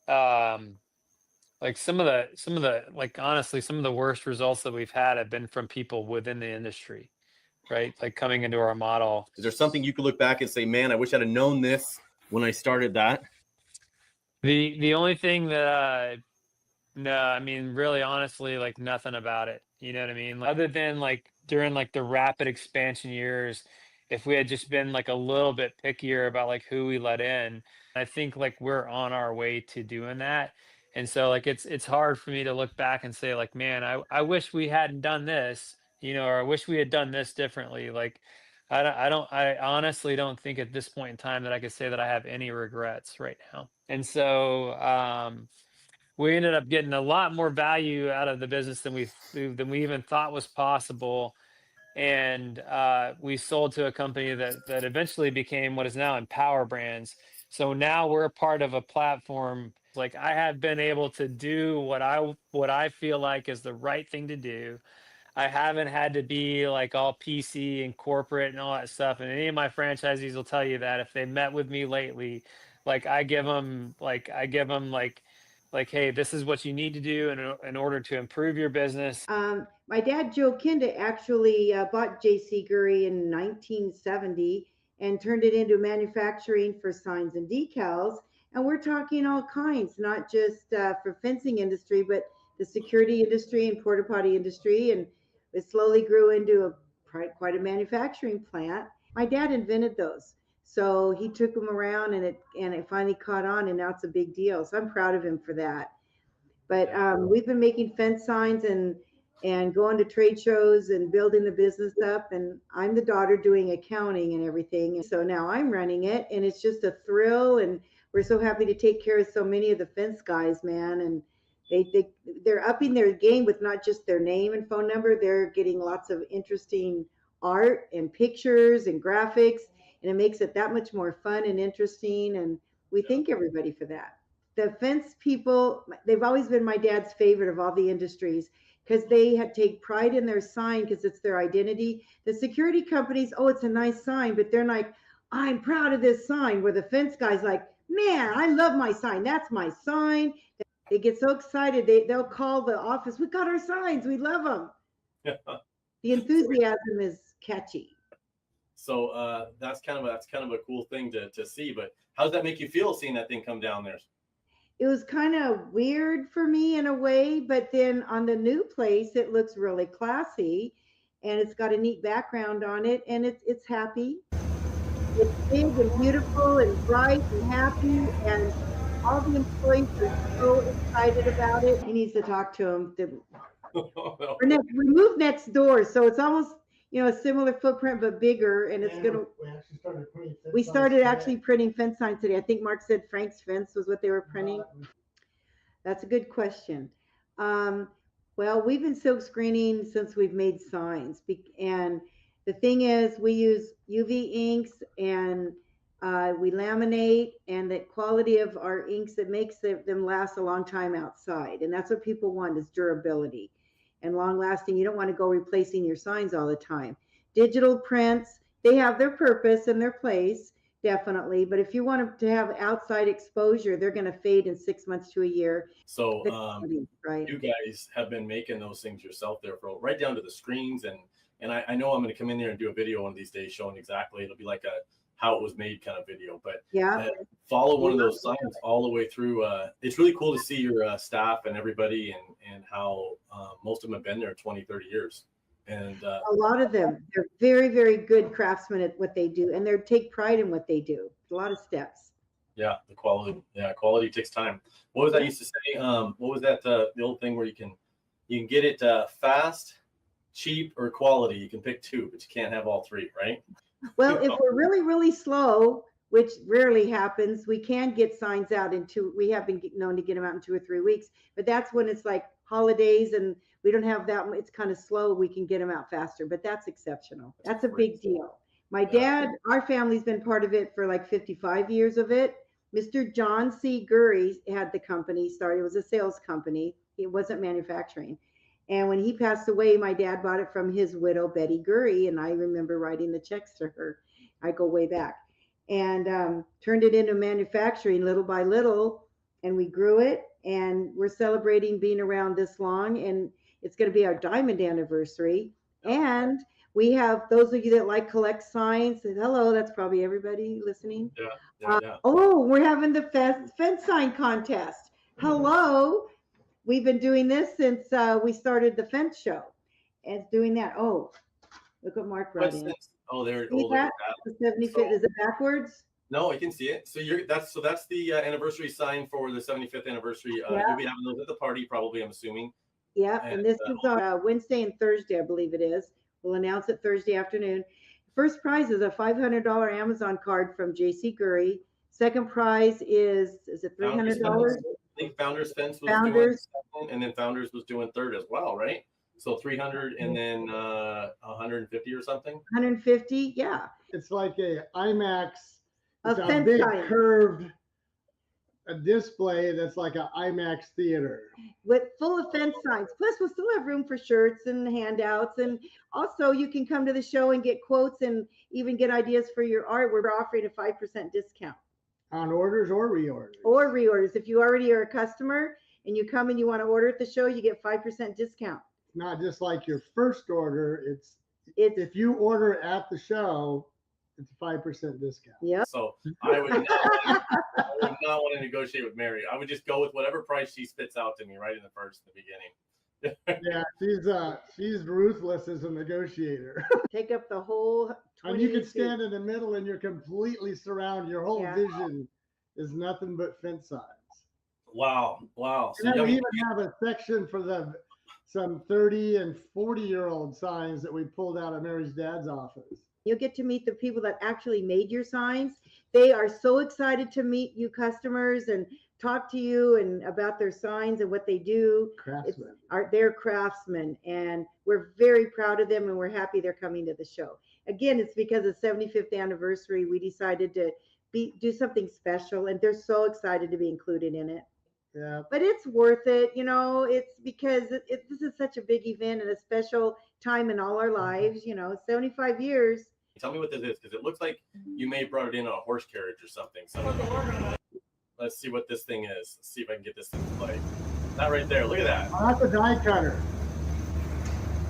like some of the like honestly, some of the worst results that we've had have been from people within the industry, right? Like coming into our model. Is there something you could look back and say, man, I wish I'd have known this when I started that? The only thing that no, I mean, really honestly, like nothing about it. You know what I mean? Like, other than like during like the rapid expansion years, if we had just been like a little bit pickier about like who we let in, I think like we're on our way to doing that. And so like it's hard for me to look back and say like, man, I wish we hadn't done this, or I wish we had done this differently. Like I honestly don't think at this point in time that I could say that I have any regrets right now. And so we ended up getting a lot more value out of the business than we even thought was possible. And we sold to a company that eventually became what is now Empower Brands. So now we're a part of a platform. Like I have been able to do what I feel like is the right thing to do. I haven't had to be like all PC and corporate and all that stuff. And any of my franchisees will tell you that if they met with me lately, like I give them like hey, this is what you need to do in order to improve your business. My dad, Joe Kinda, actually bought J.C. Gurry in 1970 and turned it into manufacturing for signs and decals. And we're talking all kinds, not just for fencing industry, but the security industry and porta potty industry. And it slowly grew into quite a manufacturing plant. My dad invented those. So he took them around and it finally caught on, and now it's a big deal. So I'm proud of him for that. But we've been making fence signs and and going to trade shows and building the business up. And I'm the daughter doing accounting and everything. And so now I'm running it, and it's just a thrill. And we're so happy to take care of so many of the fence guys, man. And they're upping their game with not just their name and phone number. They're getting lots of interesting art and pictures and graphics, and it makes it that much more fun and interesting. And we thank everybody for that. The fence people, they've always been my dad's favorite of all the industries, because they had take pride in their sign because it's their identity. The security companies, oh, it's a nice sign, but they're like, I'm proud of this sign. Where the fence guy's like, man, I love my sign. That's my sign. They get so excited. They'll call the office. We got our signs. We love them. The enthusiasm is catchy. So that's kind of a cool thing to see. But how does that make you feel seeing that thing come down there? It was kind of weird for me in a way, but then on the new place, it looks really classy, and it's got a neat background on it, and it's happy. It's big and beautiful and bright and happy, and all the employees are so excited about it. He needs to talk to him. We moved next door, so it's almost, a similar footprint but bigger, and it's gonna. We started actually printing fence signs today. I think Mark said Frank's Fence was what they were printing. That's a good question. Well, we've been silk screening since we've made signs, and the thing is, we use UV inks, and we laminate, and the quality of our inks that makes them last a long time outside. And that's what people want, is durability and long lasting. You don't want to go replacing your signs all the time. Digital prints, they have their purpose and their place, definitely. But if you want to have outside exposure, they're going to fade in 6 months to a year. So right. You guys have been making those things yourself there, right down to the screens. And I know I'm going to come in there and do a video one of these days showing exactly. It'll be like a how it was made kind of video, but yeah, follow one of those signs all the way through. It's really cool to see your staff and everybody, and how most of them have been there 20, 30 years. And a lot of them, they're very, very good craftsmen at what they do, and they take pride in what they do. A lot of steps. Yeah, the quality. Yeah, quality takes time. What was I used to say? What was that? The old thing where you can get it fast, cheap, or quality. You can pick two, but you can't have all three, right? Well, if we're really, really slow, which rarely happens, we can get signs out in we have been known to get them out in 2 or 3 weeks, but that's when it's like holidays and we don't have that, it's kind of slow. We can get them out faster, but that's exceptional. That's a big deal. My dad, our family's been part of it for like 55 years of it. Mr. John C. Gurry had the company started. It was a sales company. It wasn't manufacturing. And when he passed away, my dad bought it from his widow, Betty Gurry, and I remember writing the checks to her. I go way back. And turned it into manufacturing little by little, and we grew it, and we're celebrating being around this long, and it's going to be our diamond anniversary. And we have those of you that like collect signs. Hello, that's probably everybody listening. Yeah. Oh, we're having the fence sign contest. Hello. We've been doing this since we started the fence show, and doing that. Oh, look what Mark brought in. Oh, there. See that? The 75th. Is it backwards? No, I can see it. So that's the anniversary sign for the 75th anniversary. You'll be having those at the party, probably. I'm assuming. Yeah, and this is on Wednesday and Thursday, I believe it is. We'll announce it Thursday afternoon. First prize is a $500 Amazon card from J.C. Gurry. Second prize is it $300? I think Founders Fence was doing second, and then Founders was doing third as well, right? So 300 and then 150 or something. 150, yeah. It's like a IMAX. It's a big curved display that's like an IMAX theater. With full of fence signs. Plus, we'll still have room for shirts and handouts. And also, you can come to the show and get quotes and even get ideas for your art. We're offering a 5% discount. On orders or reorders? Or reorders. If you already are a customer and you come and you want to order at the show, you get 5% discount. Not just like your first order. It's if you order at the show, it's a 5% discount. Yeah. So I would not want to negotiate with Mary. I would just go with whatever price she spits out to me right in the beginning. Yeah, she's ruthless as a negotiator. Take up the whole 20 and you can stand in the middle and you're completely surrounded. Your whole vision is nothing but fence signs. Wow. So and we even have a section for the some 30 and 40-year-old signs that we pulled out of Mary's dad's office. You'll get to meet the people that actually made your signs. They are so excited to meet you customers and talk to you and about their signs and what they do. Craftsmen. They're craftsmen, and we're very proud of them, and we're happy they're coming to the show. Again, it's because of the 75th anniversary, we decided to do something special, and they're so excited to be included in it. Yeah. But it's worth it, you know, it's because this is such a big event and a special time in all our lives, you know, 75 years. Tell me what this is, because it looks like you may have brought it in on a horse carriage or something. So let's see what this thing is. Let's see if I can get this thing to play. That right there. Look at that. Oh, that's a die cutter.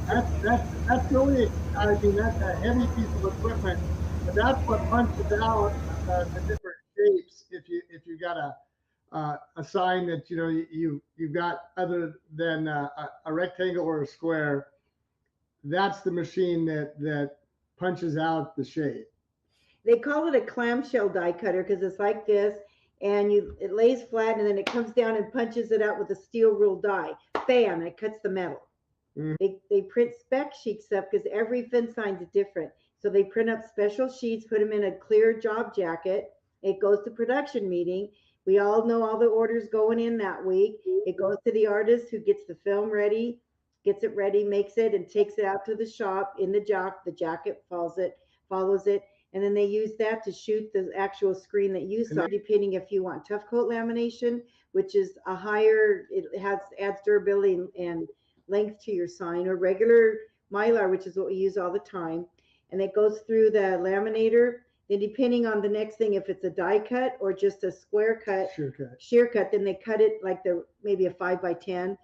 That's really, I mean, that's a heavy piece of equipment, but that's what punches out the different shapes. If you got a sign that you know you've got other than a rectangle or a square, that's the machine that punches out the shape. They call it a clamshell die cutter because it's like this, and it lays flat, and then it comes down and punches it out with a steel rule die. Bam! It cuts the metal. They print spec sheets up because every fin sign is different. So they print up special sheets, put them in a clear job jacket. It goes to production meeting. We all know all the orders going in that week. It goes to the artist who gets the film ready, gets it ready, makes it, and takes it out to the shop in the jacket follows it. And then they use that to shoot the actual screen that you saw, depending if you want tough coat lamination, which is a higher, adds durability and length to your sign, or regular Mylar, which is what we use all the time. And it goes through the laminator. Then depending on the next thing, if it's a die cut or just a square cut, shear cut, then they cut it like maybe a 5x10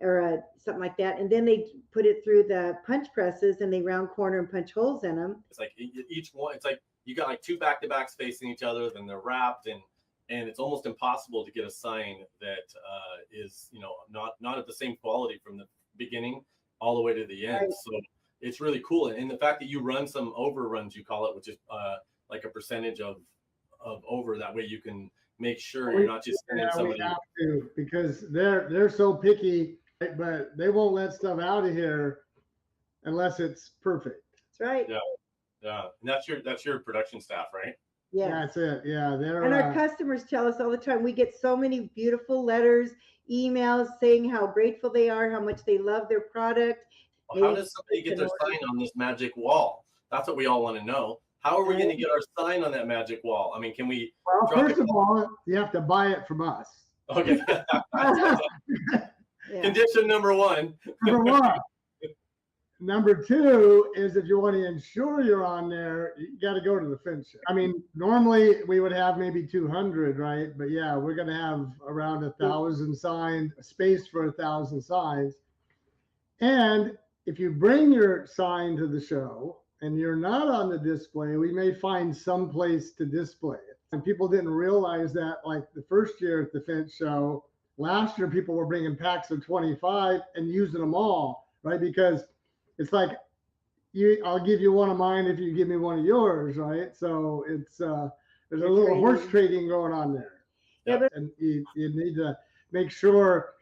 or something like that. And then they put it through the punch presses and they round corner and punch holes in them. It's like each one, it's like you got like two back-to-backs facing each other, then they're wrapped, and it's almost impossible to get a sign that is, you know, not at the same quality from the beginning all the way to the end. Right. So it's really cool. And the fact that you run some overruns, you call it, which is like a percentage of over, that way you can make sure you're not just sending somebody. We have to, because they're so picky, but they won't let stuff out of here unless it's perfect. That's right. Yeah. And that's your production staff, right? Yeah, that's it. Yeah, and our customers tell us all the time. We get so many beautiful letters, emails saying how grateful they are, how much they love their product. Well, how does somebody get their sign on this magic wall? That's what we all want to know. How are we going to get our sign on that magic wall? I mean, can we? Well, first of all, you have to buy it from us. Okay. Condition number one. Number two is, if you want to ensure you're on there, you got to go to the fin shop. I mean, normally we would have maybe 200, right? But yeah, we're going to have around 1,000 signs, space for 1,000 signs. And if you bring your sign to the show and you're not on the display, we may find some place to display it. And people didn't realize that, like the first year at the Fence Show, last year people were bringing packs of 25 and using them all, right? Because it's like, I'll give you one of mine if you give me one of yours, right? So it's there's a little horse trading going on there. Yeah, but and you need to make sure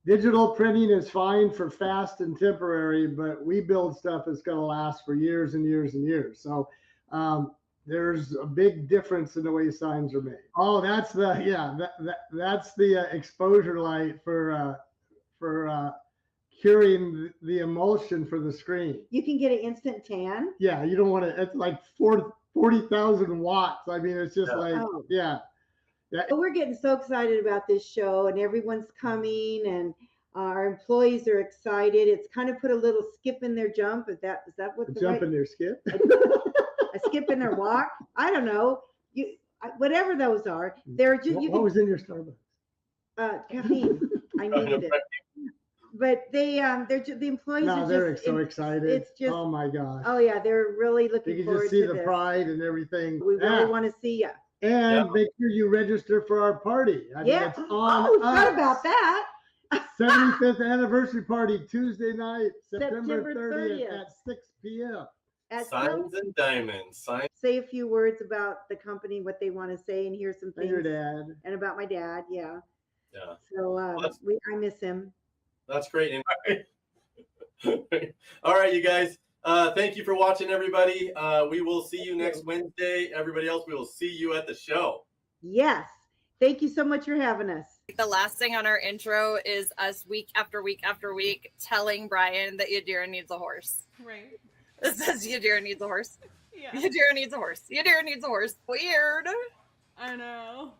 digital printing is fine for fast and temporary, but we build stuff that's going to last for years and years and years. So there's a big difference in the way signs are made. Oh, that's that's the exposure light for curing the emulsion for the screen. You can get an instant tan. Yeah, you don't want to. It's like 40,000 watts. I mean, it's just yeah. But we're getting so excited about this show, and everyone's coming, and our employees are excited. It's kind of put a little skip in their jump. Is that what the jump in their skip? A skip in their walk? I don't know. Whatever those are, they're just. What was in your Starbucks? Caffeine. I needed it. But they're the employees. No, they're so excited. It's just, oh my gosh. Oh yeah, they're really looking forward to this. You can just see the pride and everything. We really want to see you. And make sure you register for our party. I mean, it's on forgot about that. 75th anniversary party, Tuesday night, September 30th at 6 p.m. Signs and Diamonds. Say a few words about the company, what they want to say, and hear some things. Your dad. And about my dad, yeah. Yeah. So I miss him. That's great. And All right, you guys. Thank you for watching, everybody. We will see you next Wednesday. Everybody else, we will see you at the show. Yes. Thank you so much for having us. The last thing on our intro is us week after week after week telling Brian that Yadira needs a horse. Right. It says Yadira needs a horse. Yeah. Yadira needs a horse. Yadira needs a horse. Weird. I know.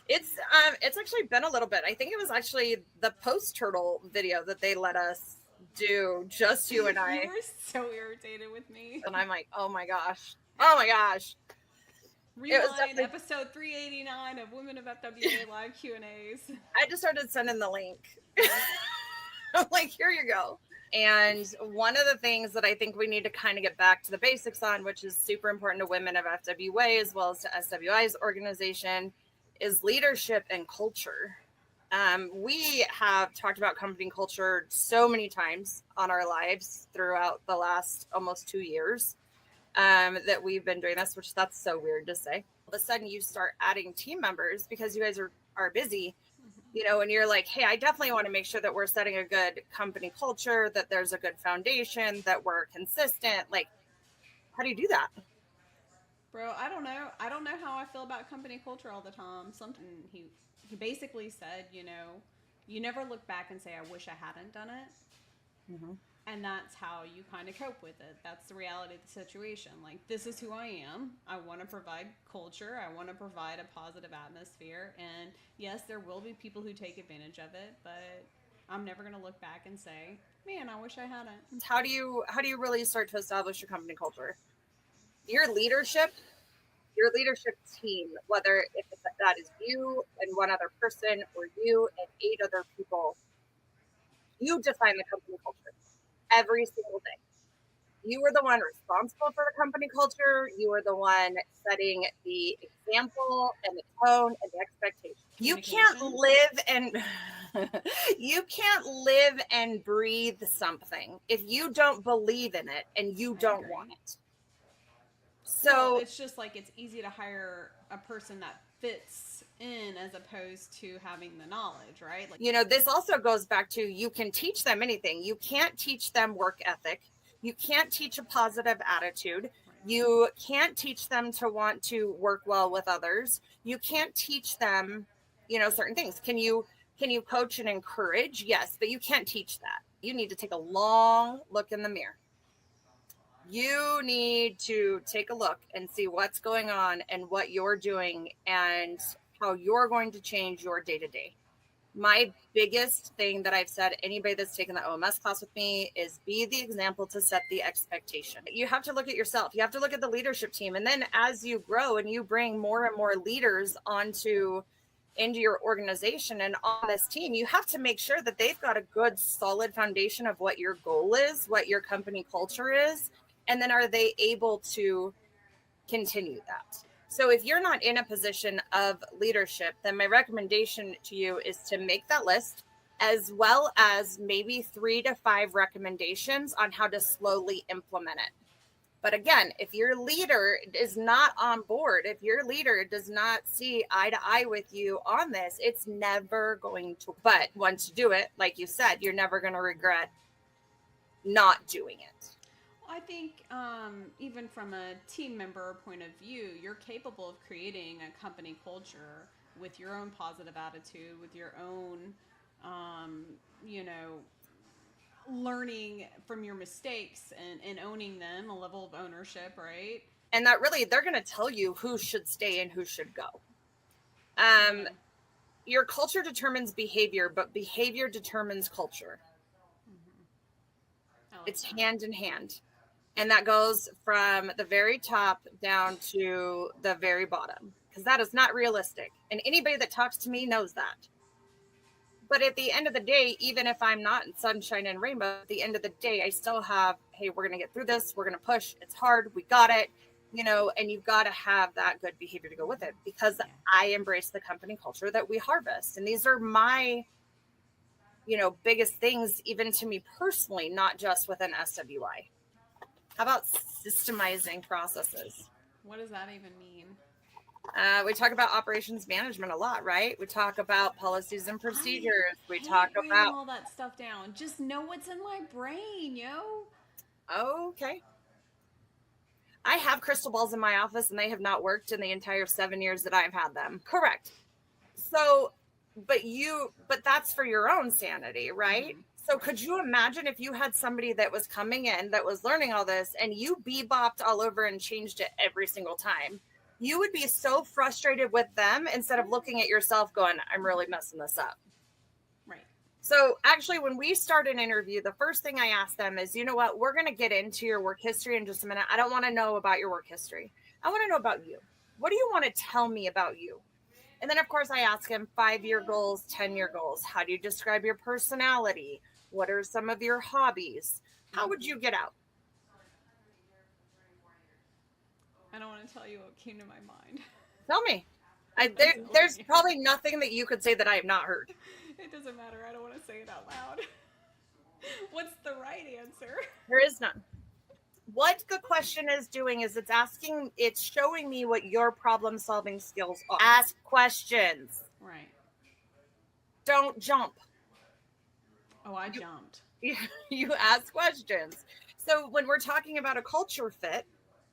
It's actually been a little bit. I think it was actually the post turtle video that they let us do, just you and I. You were so irritated with me. And I'm like, oh my gosh. Oh my gosh. Rewind definitely- episode 389 of Women of FWA live Q&As. I just started sending the link. I'm like, here you go. And one of the things that I think we need to kind of get back to the basics on, which is super important to women of FWA as well as to SWI's organization, is leadership and culture. We have talked about company culture so many times on our lives throughout the last almost 2 years that we've been doing this, which that's so weird to say. All of a sudden you start adding team members because you guys are busy, you know, and you're like, hey, I definitely want to make sure that we're setting a good company culture, that there's a good foundation, that we're consistent. Like, how do you do that? Bro, I don't know. I don't know how I feel about company culture all the time. Something he basically said, you know, you never look back and say, I wish I hadn't done it. Mm-hmm. And that's how you kind of cope with it. That's the reality of the situation. Like, this is who I am. I want to provide culture. I want to provide a positive atmosphere. And yes, there will be people who take advantage of it, but I'm never going to look back and say, man, I wish I hadn't. How do you really start to establish your company culture? Your leadership team, whether if that is you and one other person or you and 8 other people, you define the company culture every single day. You are the one responsible for the company culture. You are the one setting the example and the tone and the expectation. You can't live and breathe something if you don't believe in it and you don't want it. So it's just like it's easy to hire a person that fits in as opposed to having the knowledge, right? Like, you know, this also goes back to, you can teach them anything. You can't teach them work ethic. You can't teach a positive attitude. You can't teach them to want to work well with others. You can't teach them, you know, certain things. Can you coach and encourage? Yes, but you can't teach that. You need to take a long look in the mirror. You need to take a look and see what's going on and what you're doing and how you're going to change your day-to-day. My biggest thing that I've said, anybody that's taken the OMS class with me, is be the example to set the expectation. You have to look at yourself. You have to look at the leadership team. And then as you grow and you bring more and more leaders into your organization and on this team, you have to make sure that they've got a good, solid foundation of what your goal is, what your company culture is. And then are they able to continue that? So if you're not in a position of leadership, then my recommendation to you is to make that list, as well as maybe 3 to 5 recommendations on how to slowly implement it. But again, if your leader is not on board, if your leader does not see eye to eye with you on this, it's never going to. But once you do it, like you said, you're never going to regret not doing it. I think even from a team member point of view, you're capable of creating a company culture with your own positive attitude, with your own, you know, learning from your mistakes and owning them, a level of ownership, right? And that really, they're going to tell you who should stay and who should go. Your culture determines behavior, but behavior determines culture. It's hand in hand. And that goes from the very top down to the very bottom, because that is not realistic. And anybody that talks to me knows that. But at the end of the day, even if I'm not in sunshine and rainbow, at the end of the day, I still have, hey, we're going to get through this. We're going to push. It's hard. We got it. You know, and you've got to have that good behavior to go with it, because I embrace the company culture that we harvest. And these are my, you know, biggest things, even to me personally, not just within SWI. How about systemizing processes? What does that even mean? We talk about operations management a lot, right? We talk about policies and procedures. We talk writing about. all that stuff down. Just know what's in my brain, yo. Okay. I have crystal balls in my office and they have not worked in the entire 7 years that I've had them. Correct. So, but that's for your own sanity, right? So could you imagine if you had somebody that was coming in that was learning all this and you bebopped all over and changed it every single time? You would be so frustrated with them instead of looking at yourself going, I'm really messing this up. Right. So actually, when we start an interview, the first thing I ask them is, you know what, we're going to get into your work history in just a minute. I don't want to know about your work history. I want to know about you. What do you want to tell me about you? And then, of course, I ask them 5-year goals, 10-year goals. How do you describe your personality? What are some of your hobbies? How would you get out? I don't want to tell you what came to my mind. Tell me. There's probably nothing that you could say that I have not heard. It doesn't matter. I don't want to say it out loud. What's the right answer? There is none. What the question is doing is it's showing me what your problem solving skills are. Ask questions. Right. Don't jump. Oh, I jumped. You ask questions. So when we're talking about a culture fit,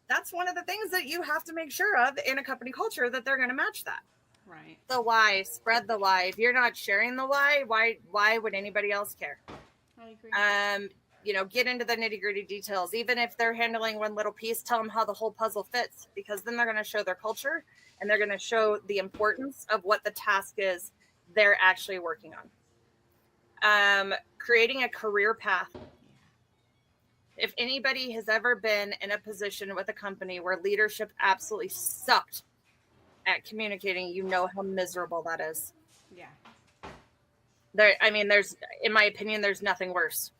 that's one of the things that you have to make sure of in a company culture, that they're going to match that. Right. The why, spread the why. If you're not sharing the why would anybody else care? I agree. Get into the nitty-gritty details. Even if they're handling one little piece, tell them how the whole puzzle fits, because then they're going to show their culture and they're going to show the importance of what the task is they're actually working on. Creating a career path. If anybody has ever been in a position with a company where leadership absolutely sucked at communicating, you know how miserable that is. Yeah. There's, in my opinion, there's nothing worse.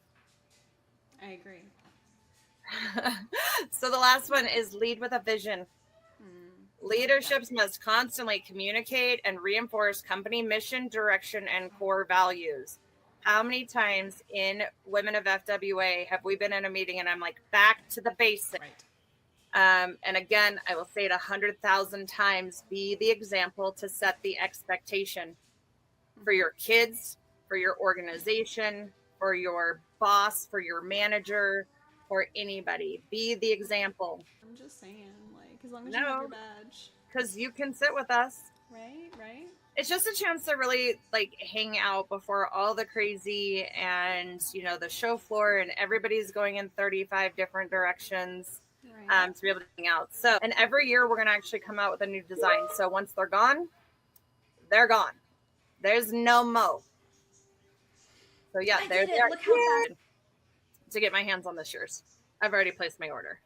I agree. So the last one is lead with a vision. Leaderships must constantly communicate and reinforce company mission, direction, and core values. How many times in Women of FWA have we been in a meeting and I'm like, back to the basics? Right. And again, I will say it 100,000 times, be the example to set the expectation for your kids, for your organization, for your boss, for your manager, for anybody. Be the example. I'm just saying, as long as you have your badge. Because you can sit with us. Right. It's just a chance to really hang out before all the crazy and, the show floor and everybody's going in 35 different directions. Right. To be able to hang out. So, and every year we're going to actually come out with a new design. So once they're gone, they're gone. There's no mo. So yeah, there they are. Look how fast. To get my hands on this yours. I've already placed my order.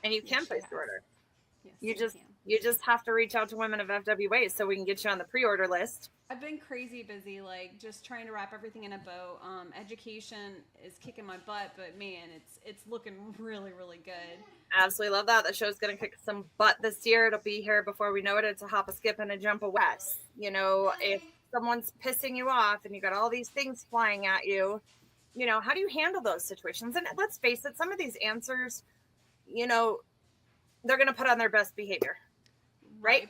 And you can place your order. Yes, You just have to reach out to Women of FWA so we can get you on the pre-order list. I've been crazy busy, just trying to wrap everything in a bow. Education is kicking my butt, but man, it's looking really, really good. Absolutely love that. The show's going to kick some butt this year. It'll be here before we know it. It's a hop, a skip, and a jump away. If someone's pissing you off and you got all these things flying at you, how do you handle those situations? And let's face it, some of these answers, they're going to put on their best behavior, right?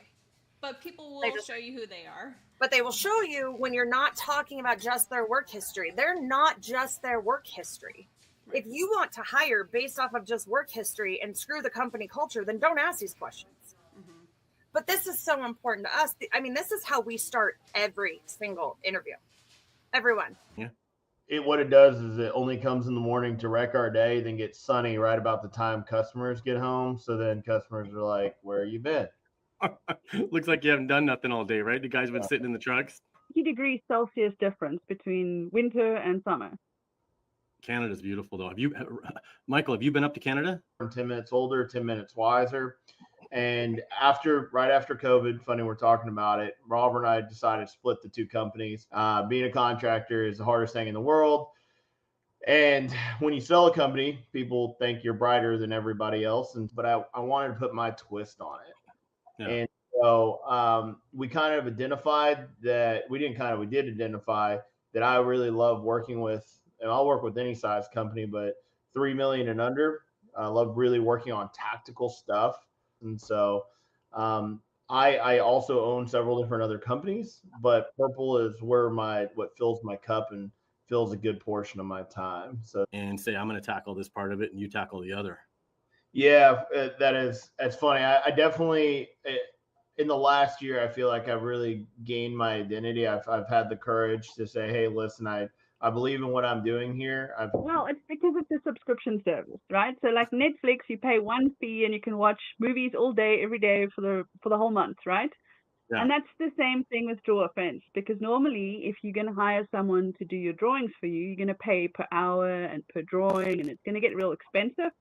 But people will show you who they are. But they will show you when you're not talking about just their work history. They're not just their work history. Right. If you want to hire based off of just work history and screw the company culture, then don't ask these questions. Mm-hmm. But this is so important to us. This is how we start every single interview. Everyone. Yeah. What it does is it only comes in the morning to wreck our day, then gets sunny right about the time customers get home. So then customers are like, where you been? Looks like you haven't done nothing all day, right? The guys been sitting in the trucks. 50 degrees Celsius difference between winter and summer. Canada's beautiful, though. Michael, have you been up to Canada? I'm 10 minutes older, 10 minutes wiser. And right after COVID, funny we're talking about it, Robert and I decided to split the two companies. Being a contractor is the hardest thing in the world. And when you sell a company, people think you're brighter than everybody else. But I wanted to put my twist on it. Yeah. And so we kind of identified that we did identify that I really love working with, and I'll work with any size company, but 3 million and under. I love really working on tactical stuff. And so I also own several different other companies, but Purple is where what fills my cup and fills a good portion of my time. So, and say, I'm going to tackle this part of it and you tackle the other. yeah, that's funny. I definitely, in the last year, I feel like I've really gained my identity. I've had the courage to say, hey, listen, I believe in what I'm doing here. Well, it's because it's a subscription service, right? So like Netflix, you pay one fee and you can watch movies all day, every day for the whole month, right? Yeah. And that's the same thing with Draw a Fence, because normally if you're going to hire someone to do your drawings for you, you're going to pay per hour and per drawing, and it's going to get real expensive.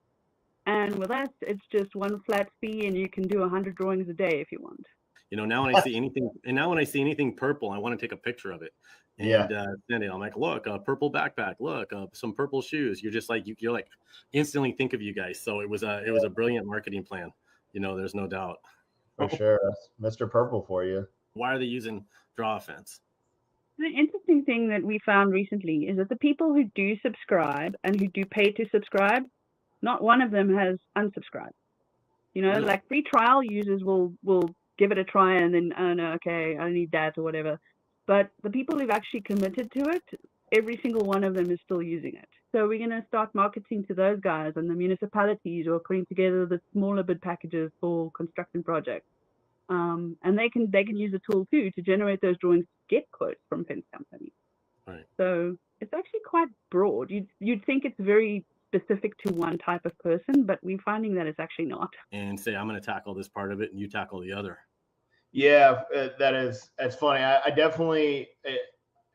And with us, it's just one flat fee, and you can do 100 drawings a day if you want. You know, now when I see anything purple, I want to take a picture of it and send it. I'm like, look, a purple backpack, look, some purple shoes. You're just like, you're like instantly think of you guys. So it was a brilliant marketing plan. You know, there's no doubt. For sure. That's Mr. Purple for you. Why are they using Draw a Fence? The interesting thing that we found recently is that the people who do subscribe and who do pay to subscribe, not one of them has unsubscribed. You know, Really? like free trial users will give it a try and then, oh no, okay, I need that or whatever. But the people who've actually committed to it, every single one of them is still using it. So we're going to start marketing to those guys, and the municipalities who are putting together the smaller bid packages for construction projects. And they can use the tool too to generate those drawings, get quotes from fence companies. Right. So it's actually quite broad. You'd think it's very specific to one type of person, but we're finding that it's actually not. And say, I'm going to tackle this part of it and you tackle the other. Yeah, that's funny. I definitely,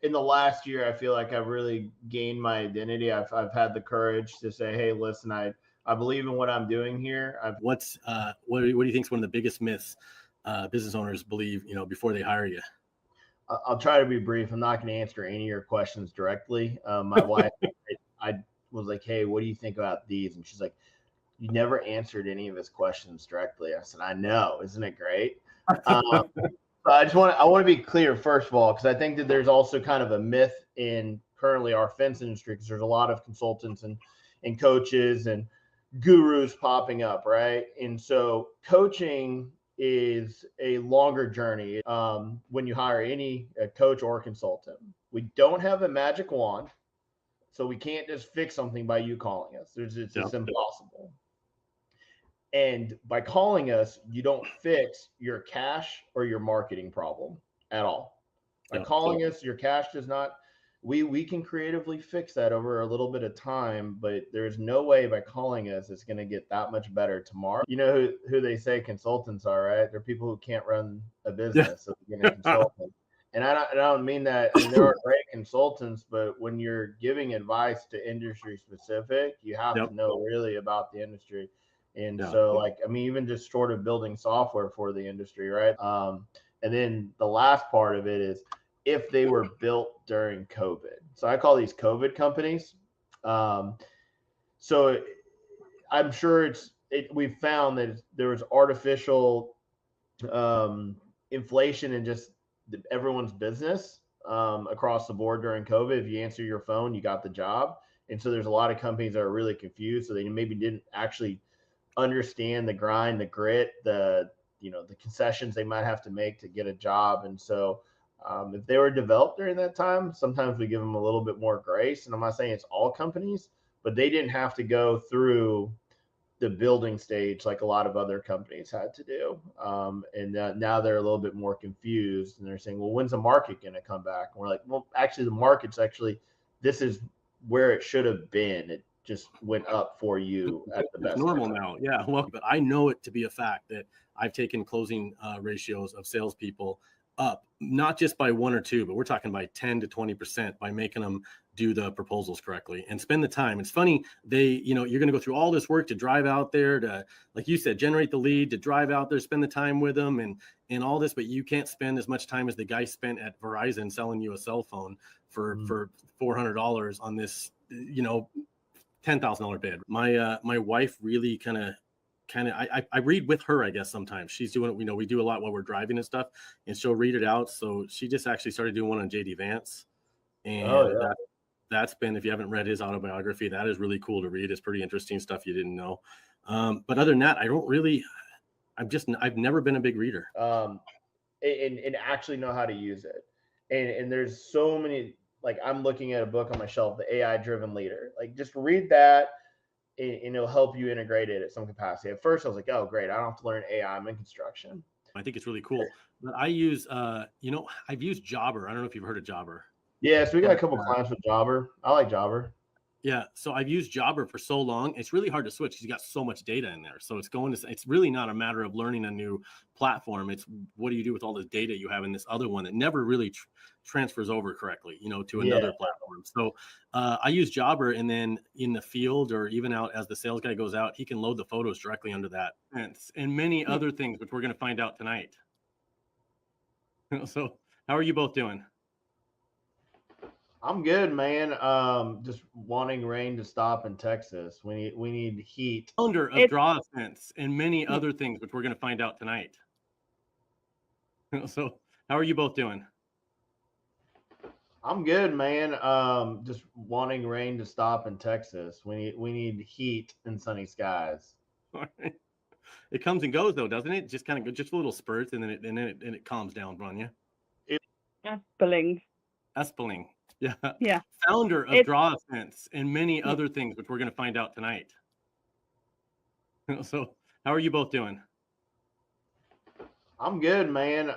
in the last year, I feel like I've really gained my identity. I've had the courage to say, hey, listen, I believe in what I'm doing here. What do you think is one of the biggest myths business owners believe, you know, before they hire you? I'll try to be brief. I'm not going to answer any of your questions directly. My wife, I was like, hey, what do you think about these? And she's like, you never answered any of his questions directly. I said, I know, isn't it great? So I want to be clear, first of all, because I think that there's also kind of a myth in currently our fence industry, because there's a lot of consultants and coaches and gurus popping up, right? And so coaching is a longer journey when you hire any coach or consultant. We don't have a magic wand, so we can't just fix something by you calling us. It's impossible. And by calling us, you don't fix your cash or your marketing problem at all. By calling us, your cash does not. We can creatively fix that over a little bit of time, but there's no way by calling us it's going to get that much better tomorrow. You know who they say consultants are, right? They're people who can't run a business, so they're getting a consultant. And I don't mean that. I mean, there are great consultants, but when you're giving advice to industry specific, you have to know really about the industry. And so, like, I mean, even just sort of building software for the industry, right? And then the last part of it is if they were built during COVID. So I call these COVID companies. So I'm sure we've found that there was artificial inflation in just everyone's business across the board during COVID. If you answer your phone, you got the job. And so there's a lot of companies that are really confused. So they maybe didn't actually understand the grind, the grit, the concessions they might have to make to get a job. And so if they were developed during that time, sometimes we give them a little bit more grace. And I'm not saying it's all companies, but they didn't have to go through the building stage like a lot of other companies had to do. And now they're a little bit more confused, and they're saying, well, when's the market going to come back? And we're like, well, actually the market's this is where it should have been. It just went up for you at the best. It's normal now. Yeah. Well, but I know it to be a fact that I've taken closing ratios of salespeople up, not just by 1 or 2, but we're talking by 10 to 20% by making them do the proposals correctly and spend the time. It's funny, you're going to go through all this work to drive out there to, like you said, generate the lead, to drive out there, spend the time with them and all this, but you can't spend as much time as the guy spent at Verizon selling you a cell phone for $400 on this, $10,000 bid. My wife really kind of I read with her, I guess. Sometimes she's doing it. We do a lot while we're driving and stuff, and she'll read it out. So she just actually started doing one on JD Vance, and that's been, if you haven't read his autobiography, that is really cool to read. It's pretty interesting stuff you didn't know. But other than that, I don't really I've never been a big reader. And actually know how to use it. And there's so many, like I'm looking at a book on my shelf, The AI Driven Leader. Like just read that and it'll help you integrate it at some capacity. At first I was like, oh great, I don't have to learn AI, I'm in construction. I think it's really cool. But I use, I've used Jobber. I don't know if you've heard of Jobber. Yeah, so we got a couple clients with Jobber. I like Jobber. Yeah, so I've used Jobber for so long. It's really hard to switch because you got so much data in there. So it's really not a matter of learning a new platform. It's what do you do with all the data you have in this other one that never really transfers over correctly, to another platform. So I use Jobber, and then in the field or even out as the sales guy goes out, he can load the photos directly under that and many other things, which we're going to find out tonight. So how are you both doing? I'm good, man. Just wanting rain to stop in Texas. We need heat. Founder of Draw Sense and many other things, which we're going to find out tonight. So how are you both doing? I'm good, man. Just wanting rain to stop in Texas. We need heat and sunny skies. All right. It comes and goes though, doesn't it? Just kind of just little spurts, and then it calms down, Bronya. Espeling. Yeah. Yeah. Founder of Draw Sense and many other things, which we're going to find out tonight. So how are you both doing? I'm good, man.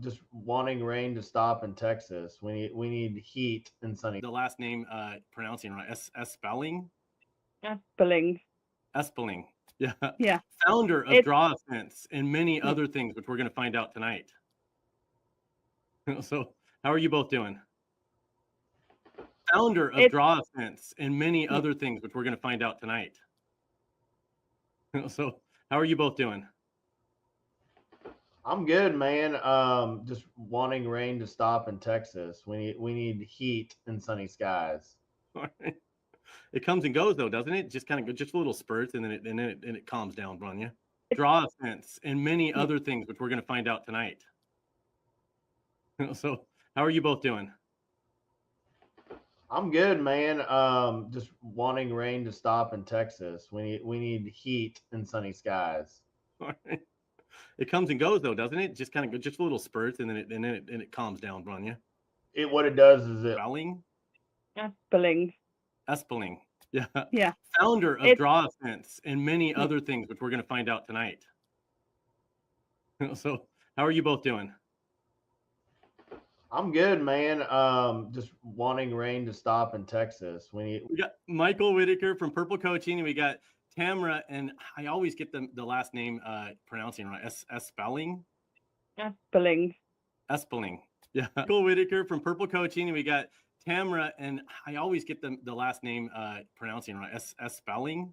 Just wanting rain to stop in Texas. We need heat and sunny. The last name pronouncing right. Espeling. Espeling. Yeah. Yeah. Founder of Draw Sense and many other things, which we're going to find out tonight. So how are you both doing? Founder of Draw Sense and many other things, which we're going to find out tonight. So how are you both doing? I'm good, man. Just wanting rain to stop in Texas. We need heat and sunny skies. All right. It comes and goes though, doesn't it? Just kind of just little spurts, and then it calms down, Bronya. Draw Sense and many other things, which we're going to find out tonight. So how are you both doing? I'm good, man. Just wanting rain to stop in Texas. We need heat and sunny skies. All right. It comes and goes though, doesn't it? Just kind of just little spurts, and then it calms down, Bronya. What it does is it. Espeling. Yeah. Yeah. Founder of Draw Sense and many other things, which we're going to find out tonight. So how are you both doing? I'm good, man. Just wanting rain to stop in Texas. We got Michael Whitaker from Purple Coaching, and we got Tamra, and I always get the last name pronouncing right. Espeling. Espeling. Yeah. Michael Whitaker from Purple Coaching, and we got Tamra, and I always get the last name pronouncing right. Espeling.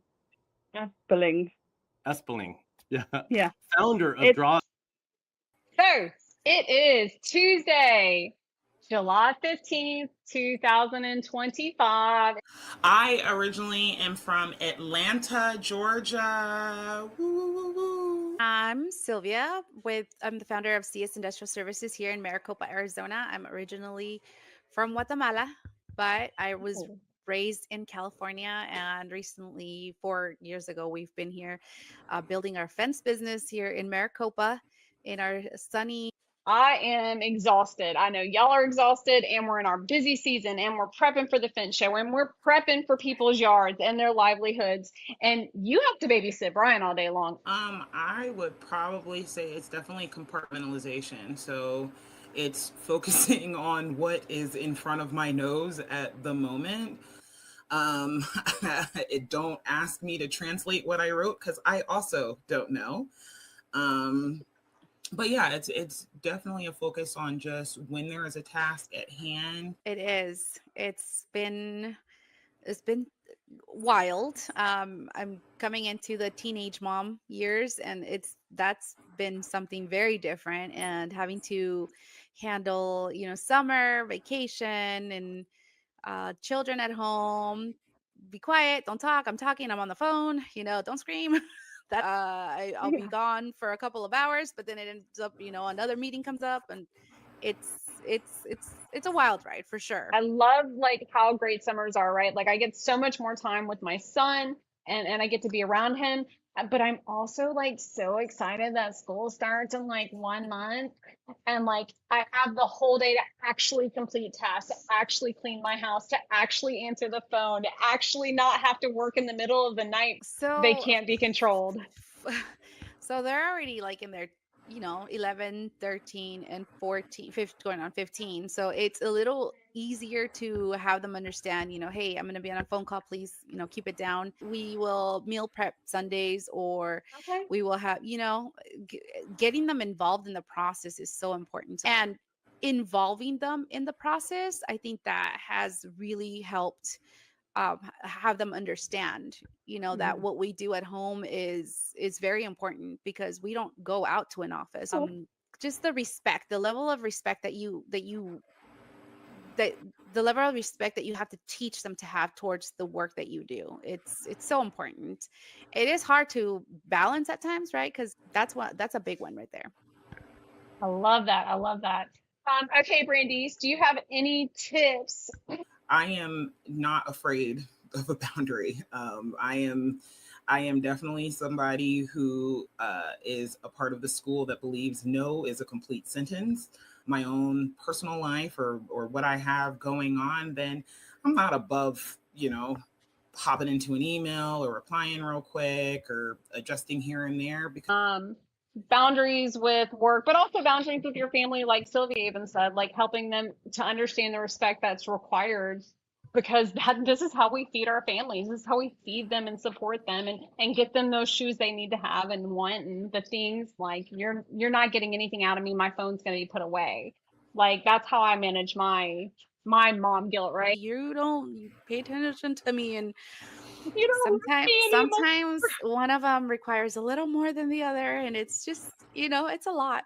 Espeling. Yeah. Yeah. Founder of Draw. So it is Tuesday, July 15th, 2025. I originally am from Atlanta, Georgia. Woo, woo, woo. I'm Sylvia I'm the founder of CS Industrial Services here in Maricopa, Arizona. I'm originally from Guatemala, but I was raised in California, and recently 4 years ago we've been here building our fence business here in Maricopa in our sunny. I am exhausted. I know y'all are exhausted, and we're in our busy season, and we're prepping for the fence show, and we're prepping for people's yards and their livelihoods. And you have to babysit Brian all day long. I would probably say it's definitely compartmentalization. So it's focusing on what is in front of my nose at the moment. Don't ask me to translate what I wrote, because I also don't know. But yeah, it's definitely a focus on just when there is a task at hand. It is. It's been wild. I'm coming into the teenage mom years, and that's been something very different, and having to handle, summer vacation and children at home. Be quiet, don't talk. I'm talking, I'm on the phone, don't scream. That I'll be gone for a couple of hours, but then it ends up, another meeting comes up, and it's a wild ride for sure. I love how great summers are, right? I get so much more time with my son, and I get to be around him. But I'm also like so excited that school starts in like 1 month. And like I have the whole day to actually complete tasks, to actually clean my house, to actually answer the phone, to actually not have to work in the middle of the night. They So can't be controlled. so they're already like in their 11, 13, and 14, 15, going on 15. So it's a little easier to have them understand, hey, I'm going to be on a phone call, please, keep it down. We will meal prep Sundays, or Okay. we will have, getting them involved in the process is so important. And involving them in the process, I think that has really helped have them understand that what we do at home is very important, because we don't go out to an office. Just the respect, the level of respect that the level of respect that you have to teach them to have towards the work that you do, it's so important. It is hard to balance at times, right? Because that's a big one right there. I love that. I love that. Okay, Brandice, do you have any tips? I am not afraid of a boundary. I am definitely somebody who is a part of the school that believes no is a complete sentence. My own personal life or what I have going on, then I'm not above, hopping into an email or replying real quick or adjusting here and there. Because boundaries with work, but also boundaries with your family, like Sylvia even said, like helping them to understand the respect that's required, because this is how we feed our families. This is how we feed them and support them and get them those shoes they need to have and want, and the things like you're not getting anything out of me. My phone's going to be put away. Like that's how I manage my mom guilt, right? You pay attention to me, and you don't sometimes one of them requires a little more than the other, and it's just it's a lot.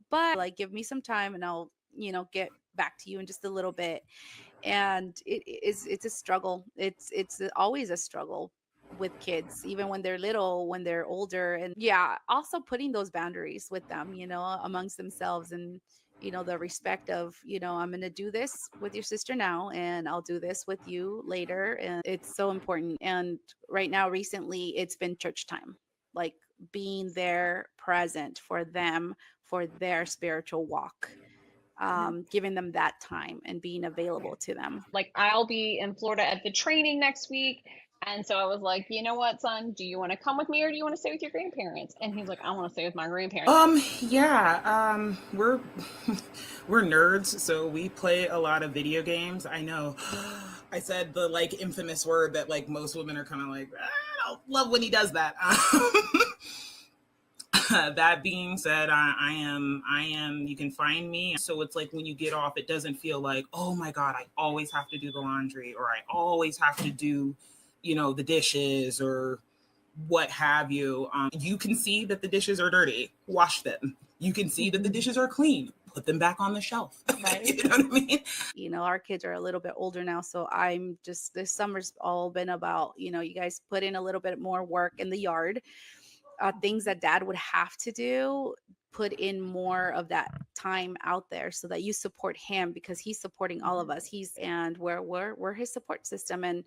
But like, give me some time and I'll get back to you in just a little bit. And it's a struggle. It's always a struggle with kids, even when they're little, when they're older. And also putting those boundaries with them, amongst themselves, and the respect of, I'm going to do this with your sister now, and I'll do this with you later. And it's so important. And right now, recently, it's been church time, like being there present for them, for their spiritual walk. Giving them that time and being available to them. Like I'll be in Florida at the training next week. And so I was like, you know what, son, do you want to come with me or do you want to stay with your grandparents? And he's like, I want to stay with my grandparents. We're nerds, so we play a lot of video games. I know I said the like infamous word that like most women are kind of like, I don't love when he does that. That being said, I am, you can find me. So it's like when you get off, it doesn't feel like, oh my God, I always have to do the laundry, or I always have to do, the dishes or what have you. You can see that the dishes are dirty, wash them. You can see that the dishes are clean, put them back on the shelf. Right. You know what I mean? Our kids are a little bit older now. So I'm just, this summer's all been about, you guys put in a little bit more work in the yard. Things that dad would have to do, put in more of that time out there so that you support him, because he's supporting all of us. We're his support system. And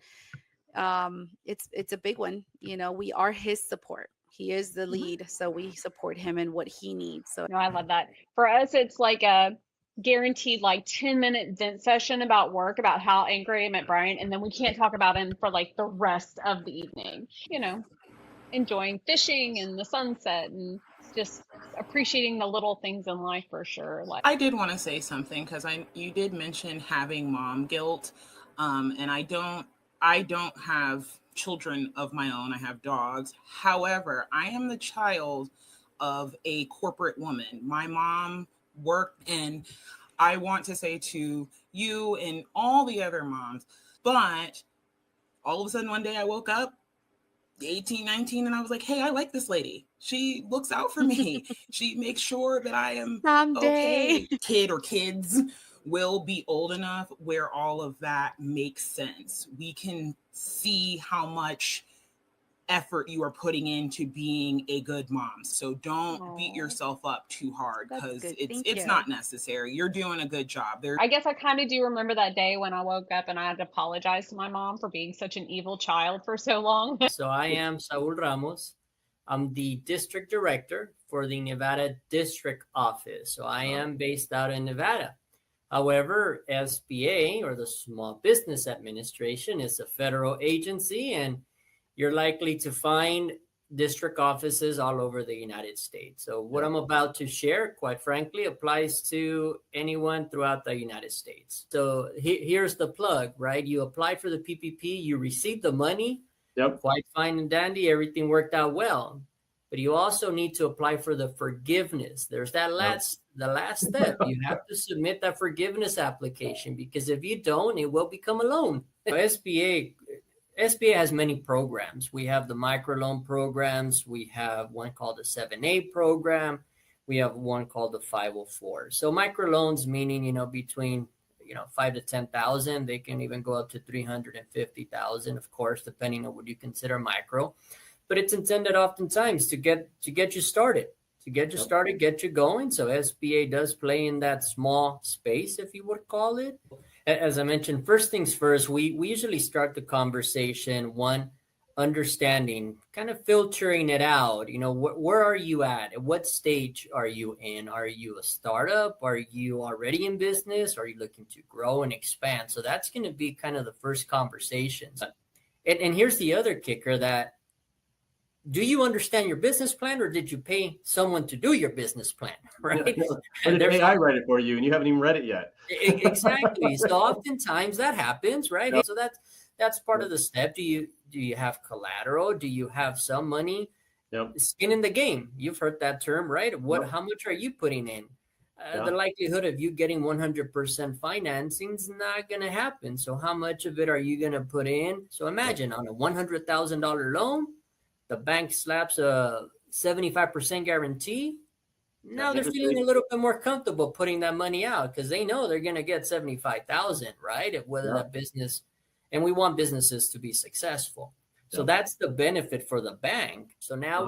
it's a big one. We are his support. He is the lead. So we support him in what he needs. So no, I love that. For us, it's like a guaranteed like 10-minute vent session about work, about how angry I am at Brian. And then we can't talk about him for like the rest of the evening, enjoying fishing and the sunset and just appreciating the little things in life for sure. Like I did want to say something, because you did mention having mom guilt. And I don't have children of my own. I have dogs. However, I am the child of a corporate woman. My mom worked, and I want to say to you and all the other moms, but all of a sudden one day I woke up 18, 19, and I was like, hey, I like this lady. She looks out for me. She makes sure that I am okay. Kid or kids will be old enough where all of that makes sense. We can see how much effort you are putting into being a good mom. So don't beat yourself up too hard, because it's not necessary. You're doing a good job. I guess I kind of do remember that day when I woke up and I had to apologize to my mom for being such an evil child for so long. So I am Saul Ramos. I'm the district director for the Nevada district office. So I am based out in Nevada. However, SBA, or the Small Business Administration, is a federal agency, and you're likely to find district offices all over the United States. So what I'm about to share, quite frankly, applies to anyone throughout the United States. So here's the plug, right? You apply for the PPP, you receive the money, quite fine and dandy, everything worked out well. But you also need to apply for the forgiveness. There's that the last step. You have to submit that forgiveness application, because if you don't, it will become a loan. SBA has many programs. We have the microloan programs. We have one called the 7A program. We have one called the 504. So microloans, meaning, between, 5 to 10,000, they can even go up to 350,000, of course, depending on what you consider micro. But it's intended oftentimes to get you started, get you going. So SBA does play in that small space, if you would call it. As I mentioned, first things first, we usually start the conversation, one, understanding, kind of filtering it out. Where are you at what stage are you in? Are you a startup? Are you already in business? Are you looking to grow and expand? So that's going to be kind of the first conversations. And here's the other kicker, that do you understand your business plan, or did you pay someone to do your business plan? Right? Or did AI write it for you and you haven't even read it yet? Exactly. So oftentimes that happens, right? So that's part of the step. Do you have collateral? Do you have some money? Skin in the game. You've heard that term, right? How much are you putting in? The likelihood of you getting 100% financing is not going to happen. So how much of it are you going to put in? So imagine on a $100,000 loan, the bank slaps a 75% guarantee. Now they're feeling a little bit more comfortable putting that money out, because they know they're going to get 75,000, right? Whether that business, and we want businesses to be successful. So that's the benefit for the bank. So now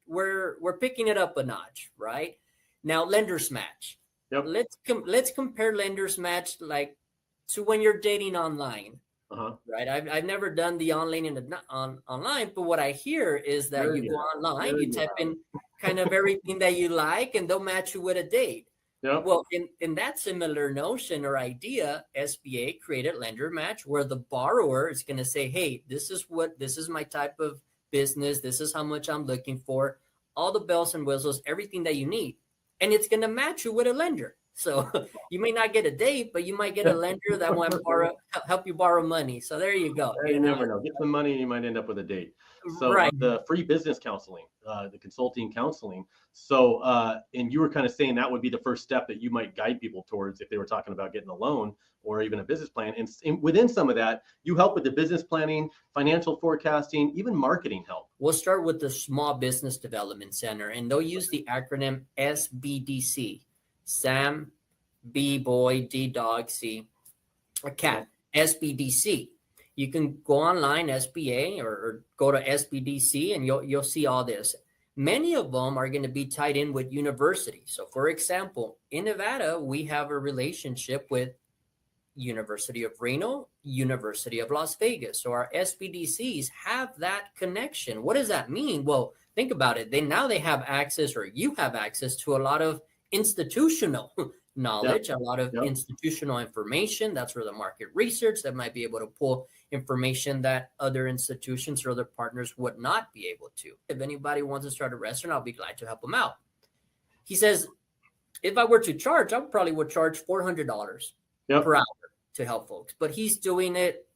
we're picking it up a notch, right? Now Lenders Match. Let's compare Lenders Match like to when you're dating online. Right. I've never done the online, but what I hear is that you go online, you type in kind of everything that you like, and they'll match you with a date. Well, in that similar notion or idea, SBA created Lender Match, where the borrower is going to say, hey, this is my type of business. This is how much I'm looking for, all the bells and whistles, everything that you need. And it's going to match you with a lender. So you may not get a date, but you might get a lender that will help you borrow money. So there you go. You never know. Get some money and you might end up with a date. So the free business counseling, the consulting counseling. So, and you were kind of saying that would be the first step that you might guide people towards if they were talking about getting a loan or even a business plan. And within some of that, you help with the business planning, financial forecasting, even marketing help. We'll start with the Small Business Development Center, and they'll use the acronym SBDC. Sam, B, boy, D, dog, C, a cat, SBDC. You can go online, SBA, or go to SBDC, and you'll see all this. Many of them are going to be tied in with universities. So, for example, in Nevada, we have a relationship with University of Reno, University of Las Vegas. So our SBDCs have that connection. What does that mean? Well, think about it. They have access, or you have access to a lot of institutional knowledge, a lot of institutional information. That's where the market research that might be able to pull information that other institutions or other partners would not be able to. If anybody wants to start a restaurant, I'll be glad to help them out. He says, if I were to charge, I probably would charge $400 per hour to help folks. But he's doing it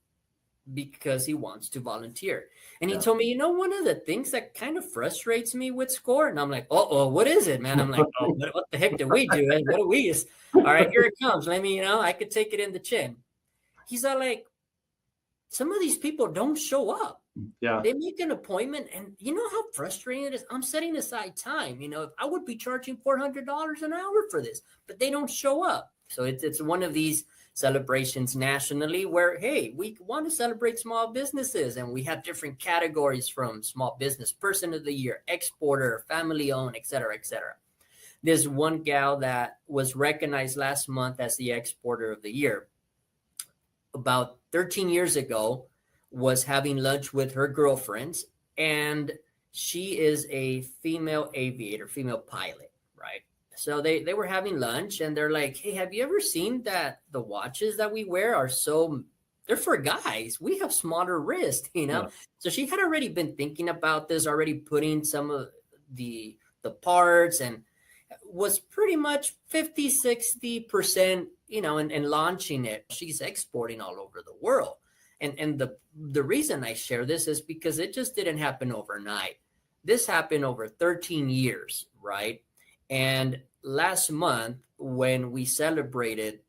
because he wants to volunteer. And he told me, one of the things that kind of frustrates me with SCORE, and I'm like, what is it, man? I'm like, what the heck did we do? What do we use? All right, here it comes. Let me, I could take it in the chin. He's all like, some of these people don't show up. They make an appointment, and you know how frustrating it is? I'm setting aside time. If I would be charging $400 an hour for this, but they don't show up. So it's one of these celebrations nationally where, hey, we want to celebrate small businesses, and we have different categories from small business person of the year, exporter, family owned, et cetera, et cetera. There's one gal that was recognized last month as the exporter of the year. About 13 years ago, was having lunch with her girlfriends, and She is a female aviator, female pilot, right? So they were having lunch and they're like, hey, have you ever seen that the watches that we wear are they're for guys. We have smaller wrists, you know? Yeah. So she had already been thinking about this, already putting some of the parts, and was pretty much 50, 60%, you know, and launching it. She's exporting all over the world. And the reason I share this is because it just didn't happen overnight. This happened over 13 years, right? And last month, when we celebrated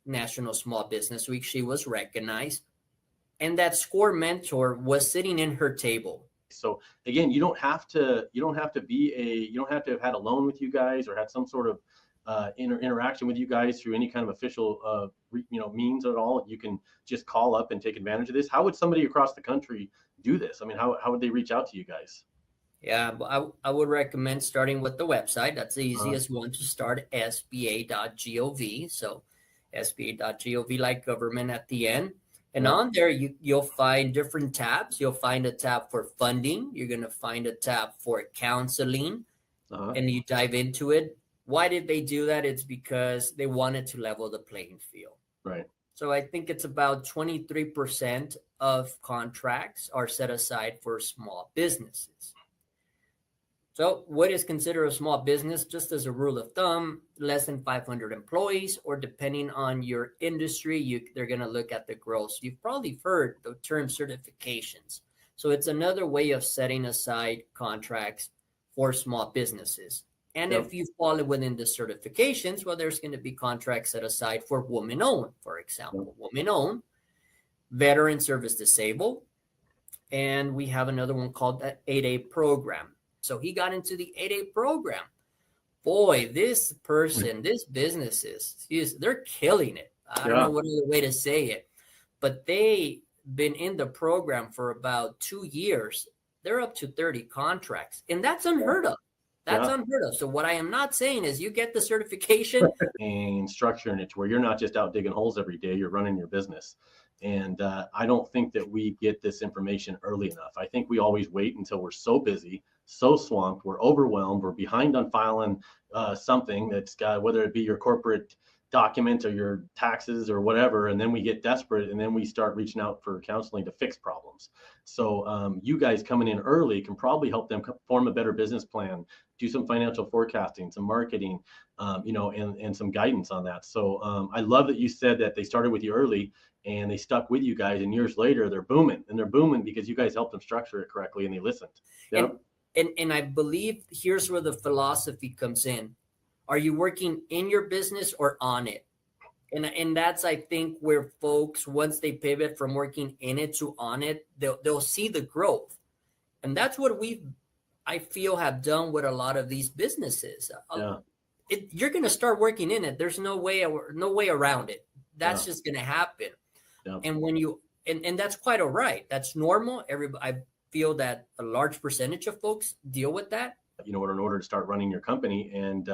National Small Business Week, she was recognized, and that SCORE mentor was sitting in her table. So again, you don't have to have had a loan with you guys or had some sort of interaction with you guys through any kind of official means at all. You can just call up and take advantage of this. How would somebody across the country do this? I mean, how would they reach out to you guys? Yeah, I would recommend starting with the website. That's the easiest one to start, sba.gov. So sba.gov, like government at the end. And on there, you'll find different tabs. You'll find a tab for funding. You're going to find a tab for counseling, and you dive into it. Why did they do that? It's because they wanted to level the playing field. Right. So I think it's about 23% of contracts are set aside for small businesses. So what is considered a small business? Just as a rule of thumb, less than 500 employees, or depending on your industry, they're going to look at the gross. You've probably heard the term certifications. So it's another way of setting aside contracts for small businesses. And if you fall within the certifications, well, there's going to be contracts set aside for women-owned, for example, women-owned, veteran service disabled, and we have another one called the 8A program. So he got into the 8A program. Boy, this businesses, they're killing it. I don't know what other way to say it, but they've been in the program for about 2 years. They're up to 30 contracts, and that's unheard of. That's unheard of. So what I am not saying is you get the certification and structuring it to where you're not just out digging holes every day, you're running your business. And I don't think that we get this information early enough. I think we always wait until we're so busy, so swamped, we're overwhelmed, we're behind on filing something that's got, whether it be your corporate document or your taxes or whatever, and then we get desperate and then we start reaching out for counseling to fix problems. So you guys coming in early can probably help them form a better business plan, do some financial forecasting, some marketing, and some guidance on that. So I love that you said that they started with you early and they stuck with you guys, and years later they're booming, and they're booming because you guys helped them structure it correctly and they listened. Yep. And I believe here's where the philosophy comes in. Are you working in your business or on it? And that's, I think, where folks, once they pivot from working in it to on it, they'll see the growth. And that's what I feel, have done with a lot of these businesses. You're going to start working in it. There's no way around it. That's just going to happen. Yeah. And when and that's quite all right. That's normal. I feel that a large percentage of folks deal with that. In order to start running your company, and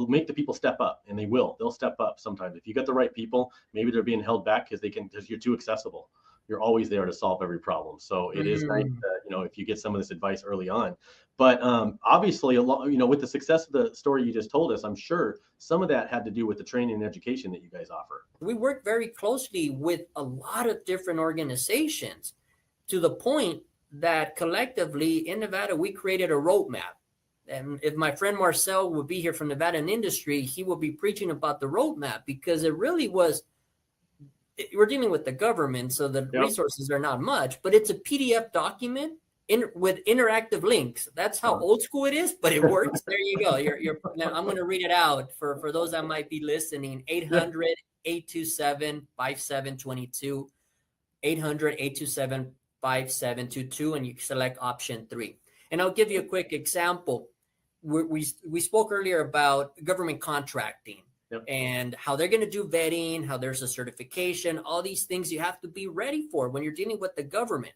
make the people step up, and they'll step up sometimes. If you got the right people, maybe they're being held back because you're too accessible. You're always there to solve every problem. So it is nice, if you get some of this advice early on. But obviously, with the success of the story you just told us, I'm sure some of that had to do with the training and education that you guys offer. We work very closely with a lot of different organizations, to the point that collectively in Nevada, we created a roadmap. And if my friend Marcel would be here from Nevada Industry, he will be preaching about the roadmap, because it really was, we're dealing with the government, so the resources are not much, but it's a PDF document with interactive links. That's how old school it is, but it works. There you go. Now I'm going to read it out for those that might be listening. 800-827-5722, 800-827-5722, and you select option 3. And I'll give you a quick example. We spoke earlier about government contracting and how they're going to do vetting, how there's a certification, all these things you have to be ready for when you're dealing with the government.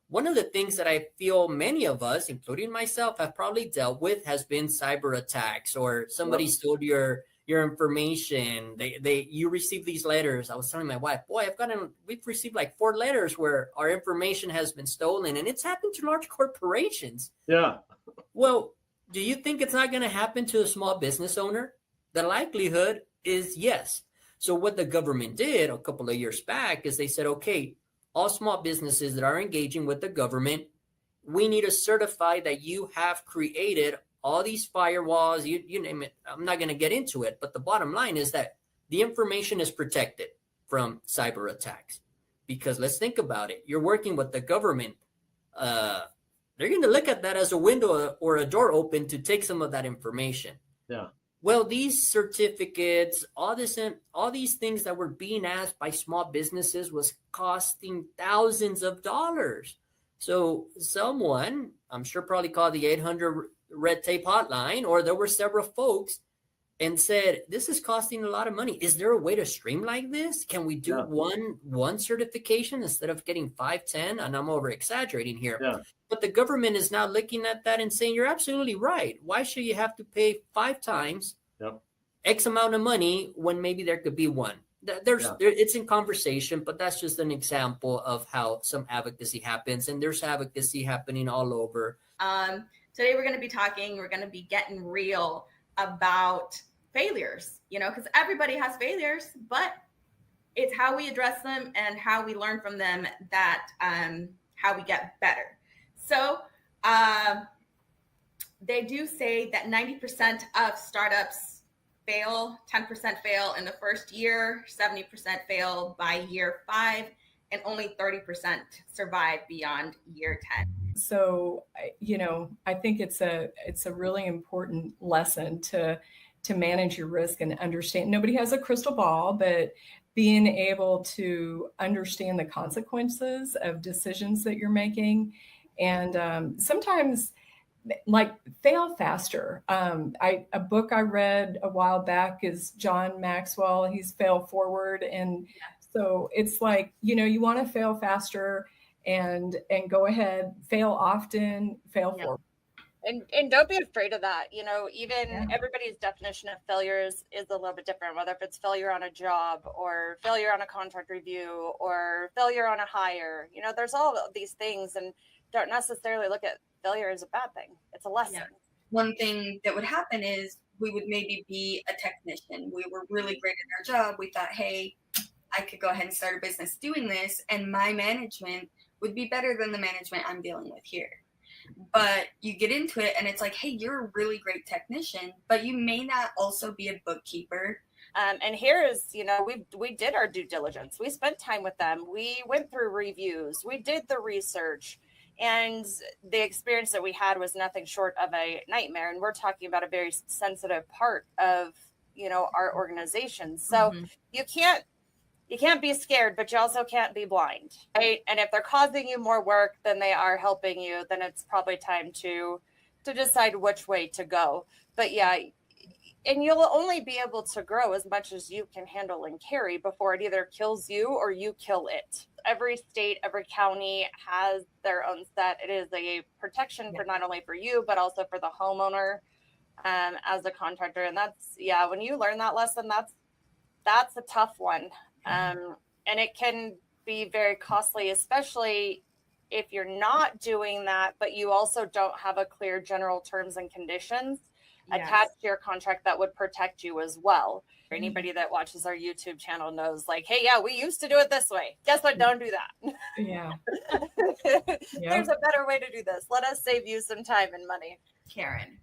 One of the things that I feel many of us, including myself, have probably dealt with has been cyber attacks, or somebody stole your your information. You receive these letters. I was telling my wife, boy, we've received like 4 letters where our information has been stolen, and it's happened to large corporations. Yeah. Well, do you think it's not going to happen to a small business owner? The likelihood is yes. So what the government did a couple of years back is they said, okay, all small businesses that are engaging with the government, we need to certify that you have created all these firewalls, you name it. I'm not going to get into it, but the bottom line is that the information is protected from cyber attacks. Because let's think about it. You're working with the government. They're going to look at that as a window or a door open to take some of that information. Yeah. Well, these certificates, all these things that were being asked by small businesses was costing thousands of dollars. So someone, I'm sure probably called the 800 red tape hotline, or there were several folks and said, this is costing a lot of money. Is there a way to streamline this? Can we do one certification instead of getting 5, 10? And I'm over exaggerating here. Yeah. But the government is now looking at that and saying, you're absolutely right. Why should you have to pay 5 times X amount of money when maybe there could be one? It's in conversation, but that's just an example of how some advocacy happens. And there's advocacy happening all over. Today we're going to be getting real about failures, because everybody has failures, but it's how we address them and how we learn from them that how we get better. So they do say that 90% of startups fail, 10% fail in the first year, 70% fail by year 5, and only 30% survive beyond year 10. So, I think it's a really important lesson to manage your risk and understand. Nobody has a crystal ball, but being able to understand the consequences of decisions that you're making, and sometimes like fail faster. A book I read a while back is John Maxwell. He's Fail Forward, and so it's like you want to fail faster. And go ahead, fail often, fail forward. And don't be afraid of that. Even everybody's definition of failure is a little bit different, whether if it's failure on a job or failure on a contract review or failure on a hire. There's all of these things, and don't necessarily look at failure as a bad thing. It's a lesson. Yeah. One thing that would happen is we would maybe be a technician. We were really great at our job. We thought, hey, I could go ahead and start a business doing this, and my management would be better than the management I'm dealing with here. But you get into it and it's like, hey, you're a really great technician, but you may not also be a bookkeeper. And here is, we did our due diligence. We spent time with them. We went through reviews. We did the research. And the experience that we had was nothing short of a nightmare. And we're talking about a very sensitive part of, our organization. So you can't be scared, but you also can't be blind, right? And if they're causing you more work than they are helping you, then it's probably time to decide which way to go. But yeah, and you'll only be able to grow as much as you can handle and carry before it either kills you or you kill it. Every state, every county has their own set. It is a protection for not only for you, but also for the homeowner as a contractor. And that's, when you learn that lesson, that's a tough one. And it can be very costly, especially if you're not doing that, but you also don't have a clear general terms and conditions attached to your contract that would protect you as well. Anybody that watches our YouTube channel knows, like, hey, we used to do it this way. Guess what? Don't do that. Yeah. There's a better way to do this. Let us save you some time and money. Karen.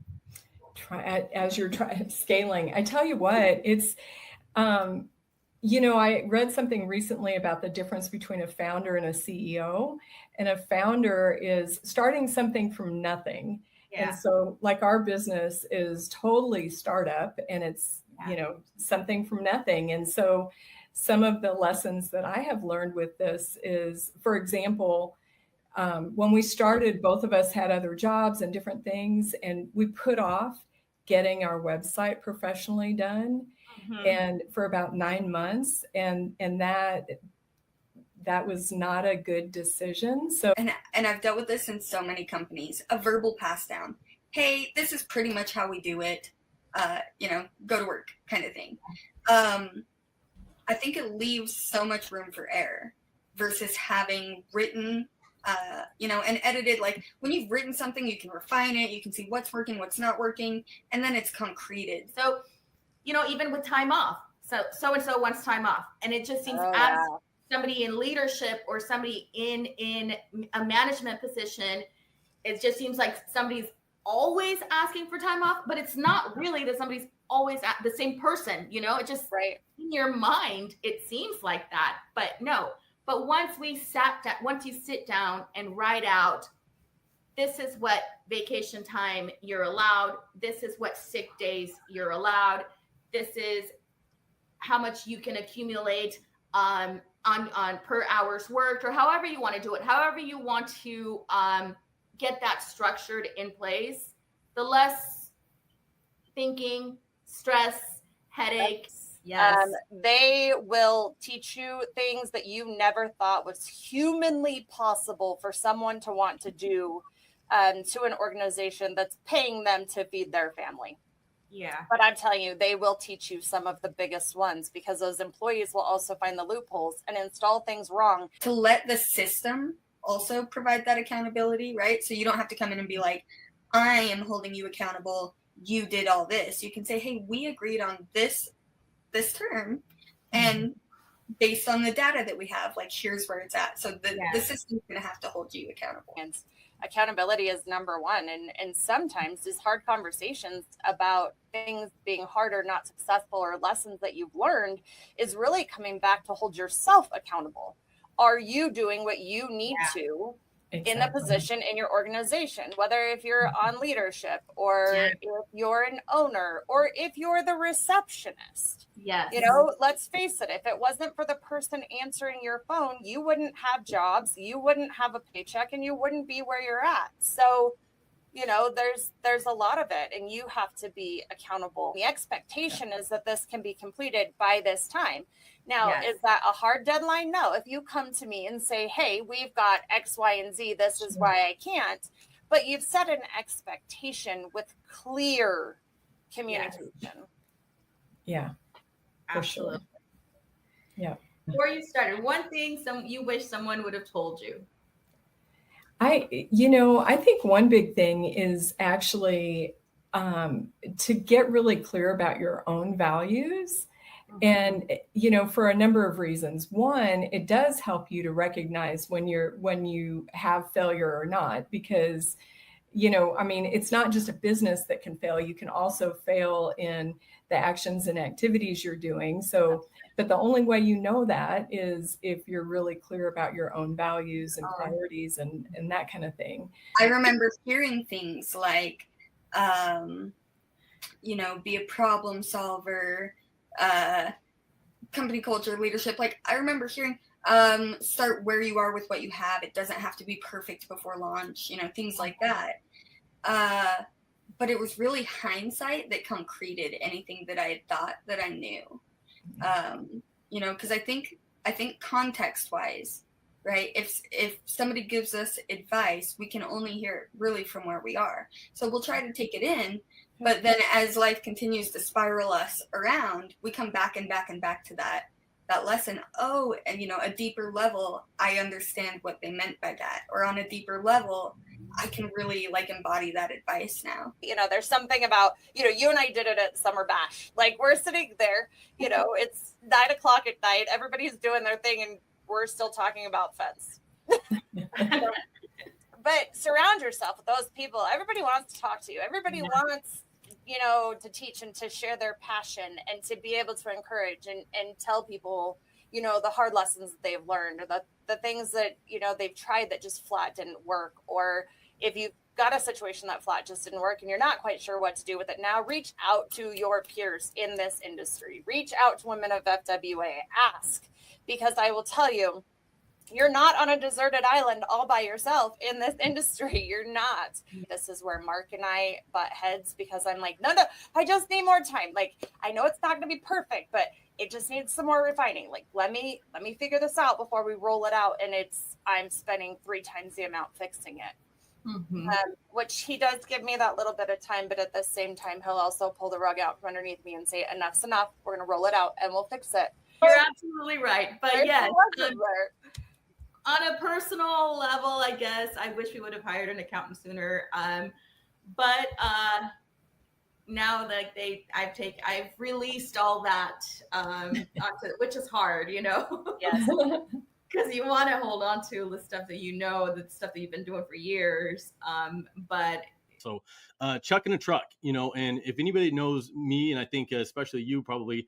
As you're scaling, I tell you what, it's, I read something recently about the difference between a founder and a CEO, and a founder is starting something from nothing. Yeah. And so like our business is totally startup, and it's, something from nothing. And so some of the lessons that I have learned with this is, for example, when we started, both of us had other jobs and different things, and we put off getting our website professionally done. And for about 9 months, and that was not a good decision. So and I've dealt with this in so many companies, a verbal pass down. Hey, this is pretty much how we do it. go to work kind of thing. I think it leaves so much room for error versus having written, and edited. Like when you've written something, you can refine it, you can see what's working, what's not working, and then it's concreted. So, even with time off, so-and-so wants time off. And it just seems somebody in leadership or somebody in a management position, it just seems like somebody's always asking for time off, but it's not really that somebody's always the same person, it just in your mind, it seems like that, but no. But once you sit down and write out, this is what vacation time you're allowed, this is what sick days you're allowed, this is how much you can accumulate on per hours worked, or however you want to do it, however you want to get that structured in place, the less thinking, stress, headaches. Yes. They will teach you things that you never thought was humanly possible for someone to want to do to an organization that's paying them to feed their family. Yeah. But I'm telling you, they will teach you some of the biggest ones, because those employees will also find the loopholes and install things wrong. To let the system also provide that accountability, right? So you don't have to come in and be like, I am holding you accountable, you did all this. You can say, hey, we agreed on this term, and based on the data that we have, like, here's where it's at. So the system's going to have to hold you accountable. And accountability is number one. And sometimes these hard conversations about things being hard or not successful, or lessons that you've learned, is really coming back to hold yourself accountable. Are you doing what you need to in the position in your organization, whether if you're on leadership, or if you're an owner, or if you're the receptionist? Yes. Let's face it, if it wasn't for the person answering your phone, you wouldn't have jobs, you wouldn't have a paycheck, and you wouldn't be where you're at. So, there's a lot of it, and you have to be accountable. The expectation is that this can be completed by this time. Now, is that a hard deadline? No. If you come to me and say, hey, we've got X, Y, and Z, this is why I can't, but you've set an expectation with clear communication. Yeah, for sure. Absolutely. Yeah. Before you started, one thing you wish someone would have told you. I think one big thing is actually to get really clear about your own values. And, for a number of reasons. One, it does help you to recognize when you have failure or not, because, it's not just a business that can fail. You can also fail in the actions and activities you're doing. So, but the only way you know that is if you're really clear about your own values and priorities and that kind of thing. I remember hearing things like, be a problem solver, company culture, leadership. Like, I remember hearing, start where you are with what you have. It doesn't have to be perfect before launch, things like that. But it was really hindsight that concreted anything that I had thought that I knew. Because I think context wise, right? If somebody gives us advice, we can only hear it really from where we are. So we'll try to take it in, but then as life continues to spiral us around, we come back and back and back to that lesson. Oh, and a deeper level, I understand what they meant by that. Or on a deeper level, I can really embody that advice now. There's something about, you and I did it at Summer Bash. Like, we're sitting there, it's 9:00 at night, everybody's doing their thing, and we're still talking about fence. But surround yourself with those people. Everybody wants to talk to you. Everybody wants, to teach and to share their passion and to be able to encourage and tell people, the hard lessons that they've learned, or the things that, they've tried that just flat didn't work. Or if you've got a situation that flat just didn't work and you're not quite sure what to do with it now, reach out to your peers in this industry. Reach out to Women of FWA. Ask, because I will tell you, you're not on a deserted island all by yourself in this industry. You're not. This is where Mark and I butt heads, because I'm like, no, I just need more time. Like, I know it's not going to be perfect, but it just needs some more refining. Like, let me figure this out before we roll it out. And I'm spending 3 times the amount fixing it. Which he does give me that little bit of time, but at the same time, he'll also pull the rug out from underneath me and say, enough's enough. We're going to roll it out and we'll fix it. You're absolutely right. But yes, on a personal level, I guess I wish we would have hired an accountant sooner. But now that I've released all that, which is hard, you know. Yes. Because you want to hold on to the stuff that you know, the stuff that you've been doing for years. But so chucking a truck, you know, and if anybody knows me, and I think especially you probably,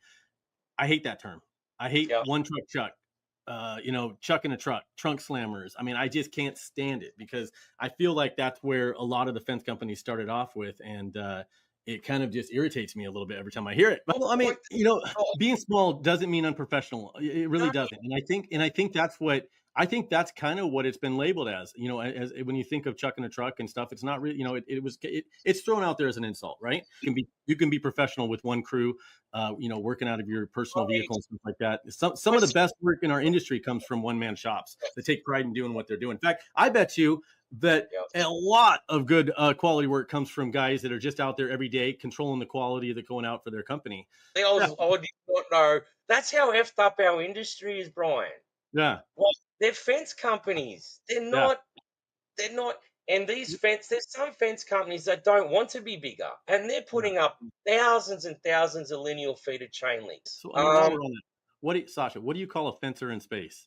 I hate that term. I hate one truck chuck, you know, chucking a truck, trunk slammers. I mean, I just can't stand it because I feel like that's where a lot of the fence companies started off with. And it kind of just irritates me a little bit every time I hear it. But I mean, you know, being small doesn't mean unprofessional. It really doesn't. And I think that's kind of what it's been labeled as, you know, as when you think of chucking a truck and stuff, it's not really, you know, it's thrown out there as an insult, right? You can be professional with one crew, you know, working out of your personal vehicle and stuff like that. Some of the best work in our industry comes from one-man shops that take pride in doing what they're doing. In fact, I bet you that a lot of good quality work comes from guys that are just out there every day controlling the quality that's going out for their company. I did not know. That's how effed up our industry is, Brian. Yeah. Like, they're fence companies. They're not. And there's some fence companies that don't want to be bigger, and they're putting up thousands and thousands of lineal feet of chain links. So, Sasha, what do you call a fencer in space?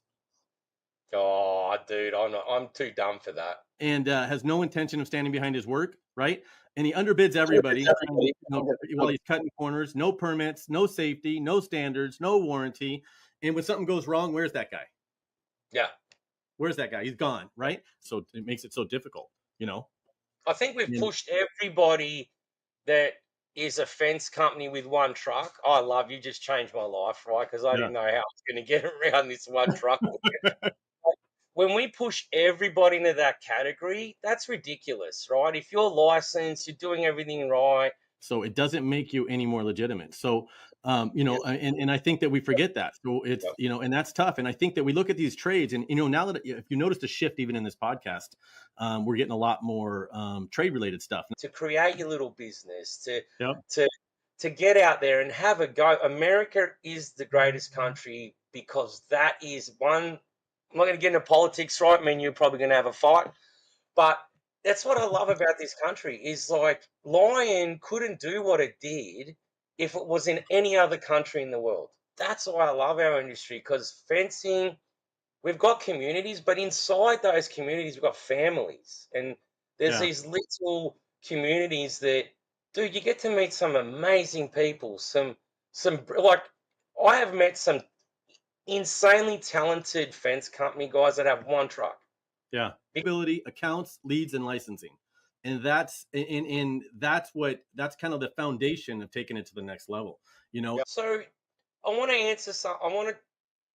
Oh, dude, I'm too dumb for that. And has no intention of standing behind his work, right? And he underbids everybody while he's cutting corners. No permits, no safety, no standards, no warranty. And when something goes wrong, where's that guy? Yeah. Where's that guy? He's gone, right? So it makes it so difficult, you know? I think we've pushed everybody that is a fence company with one truck. I love you. Just changed my life, right? Because I didn't know how I was going to get around this one truck. When we push everybody into that category, that's ridiculous, right? If you're licensed, you're doing everything right. So it doesn't make you any more legitimate. So, you know, and I think that we forget that. So it's, you know, and that's tough. And I think that we look at these trades and, you know, now that if you noticed a shift, even in this podcast, we're getting a lot more trade related stuff. To create your little business, to get out there and have a go. America is the greatest country because that is one. I'm not going to get into politics, right? I mean, you're probably going to have a fight, but that's what I love about this country is like Lion couldn't do what it did if it was in any other country in the world. That's why I love our industry because fencing, we've got communities, but inside those communities, we've got families. And there's these little communities that, dude, you get to meet some amazing people. Like I have met some insanely talented fence company guys that have one truck. Yeah. Ability, accounts, leads, and licensing. And that's that's kind of the foundation of taking it to the next level, you know? So I want to answer some, I want to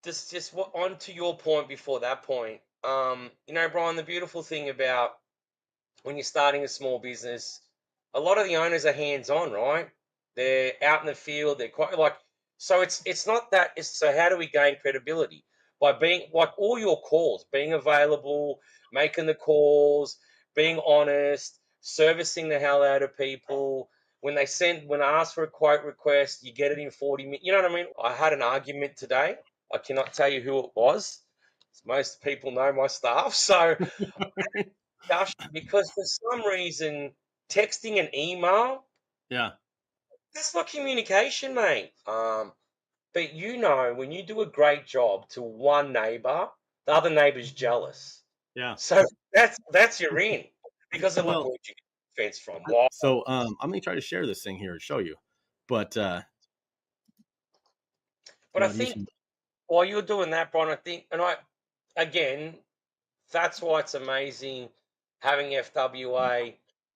just on to your point before that point. You know, Brian, the beautiful thing about when you're starting a small business, a lot of the owners are hands-on, right? They're out in the field. They're quite like, so it's not that. So how do we gain credibility? By being like all your calls, being available, making the calls, being honest, servicing the hell out of people. When I ask for a quote request, you get it in 40 minutes. You know what I mean? I had an argument today. I cannot tell you who it was. Most people know my staff. So because for some reason, texting and email, that's not communication, mate. But you know, when you do a great job to one neighbor, the other neighbor's jealous. Yeah. So that's your in because of where you get the fence from. Wow. So I'm gonna try to share this thing here and show you, but I think while you're doing that, Brian, again, that's why it's amazing having FWA.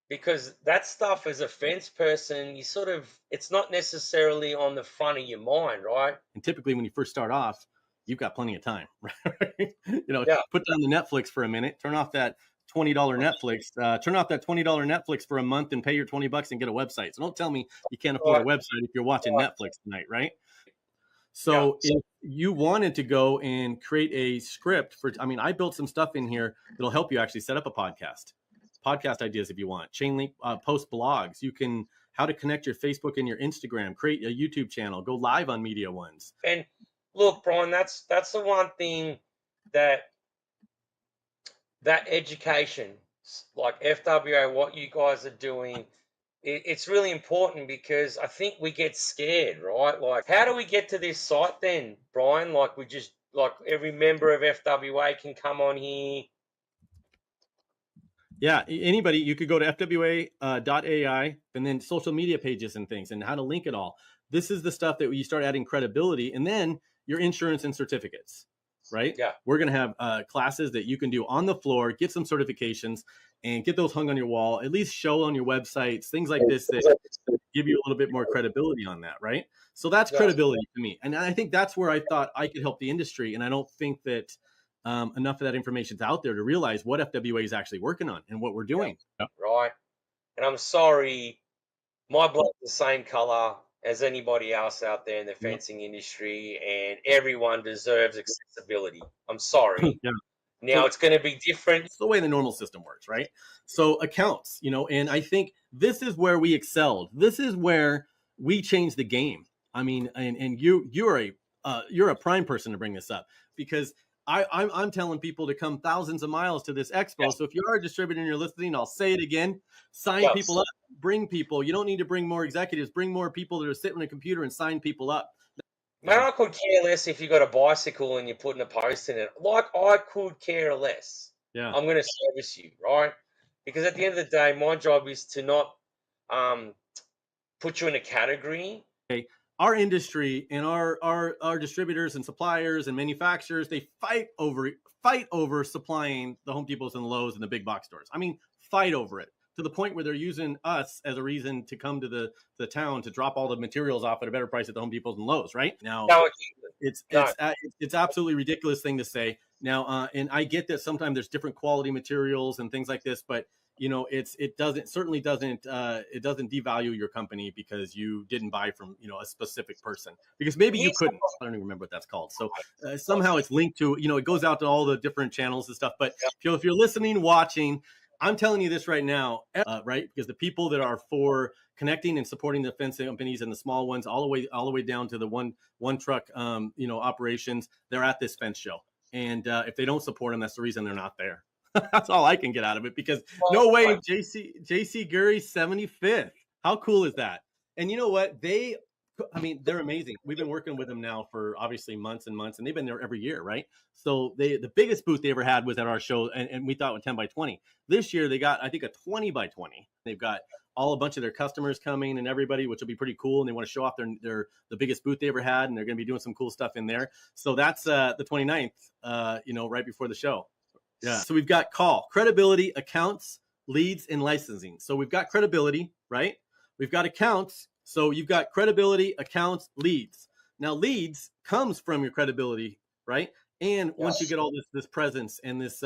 Because that stuff as a fence person, it's not necessarily on the front of your mind, right? And typically when you first start off, you've got plenty of time, right? You know, put down the Netflix for a minute, turn off that $20 Netflix, turn off that $20 Netflix for a month and pay your $20 and get a website. So don't tell me you can't afford a website if you're watching Netflix tonight, right? So if you wanted to go and create a script I built some stuff in here that'll help you actually set up a podcast. podcast ideas if you want, chain link, post blogs. You can, how to connect your Facebook and your Instagram, create a YouTube channel, go live on Media Ones. And look, Brian, that's the one thing that education, like FWA, what you guys are doing, it's really important, because I think we get scared, right? Like, how do we get to this site then, Brian? Like, we just, like, every member of FWA can come on here. Yeah, anybody, you could go to fwa.ai and then social media pages and things and how to link it all. This is the stuff that you start adding credibility, and then your insurance and certificates, right? Yeah. We're going to have classes that you can do on the floor, get some certifications, and get those hung on your wall, at least show on your websites, things like this that give you a little bit more credibility on that, right? So that's credibility to me. And I think that's where I thought I could help the industry. And I don't think that enough of that information is out there to realize what FWA is actually working on and what we're doing. Yeah. Right. And I'm sorry, my blood's the same color as anybody else out there in the fencing industry, and everyone deserves accessibility. I'm sorry. Yeah. Now it's going to be different. It's the way the normal system works, right? So accounts, and I think this is where we excelled. This is where we changed the game. I mean, and you're a prime person to bring this up, because I'm telling people to come thousands of miles to this expo. Yes. So if you are a distributor and you're listening, I'll say it again: sign people up, bring people. You don't need to bring more executives. Bring more people that are sitting on a computer and sign people up. Man, I could care less if you got a bicycle and you're putting a post in it. Like, I could care less. Yeah. I'm going to service you, right? Because at the end of the day, my job is to not put you in a category. Okay. Our industry and our distributors and suppliers and manufacturers, they fight over supplying the Home Depots and Lowe's and the big box stores. I mean, fight over it, to the point where they're using us as a reason to come to the town to drop all the materials off at a better price at the Home Depots and Lowe's, right? Now, it's absolutely ridiculous thing to say. Now, and I get that sometimes there's different quality materials and things like this, but it doesn't devalue your company because you didn't buy from a specific person, because maybe you couldn't. I don't even remember what that's called. So somehow it's linked to it goes out to all the different channels and stuff. But if you're listening, watching, I'm telling you this right now, right? Because the people that are for connecting and supporting the fence companies and the small ones, all the way down to the one truck, operations, they're at this fence show. And if they don't support them, that's the reason they're not there. That's all I can get out of it, because no way, JC Gurry 75th. How cool is that? And you know what? They're amazing. We've been working with them now for obviously months and months, and they've been there every year, right? So the biggest booth they ever had was at our show, and we thought it was 10 by 20. This year they got, I think, a 20 by 20. They've got a bunch of their customers coming and everybody, which will be pretty cool. And they want to show off the biggest booth they ever had, and they're going to be doing some cool stuff in there. So that's the 29th, right before the show. Yeah. So we've got call, credibility, accounts, leads, and licensing. So we've got credibility, right? We've got accounts. So you've got credibility, accounts, leads. Now leads comes from your credibility, right? And once you get all this presence and this,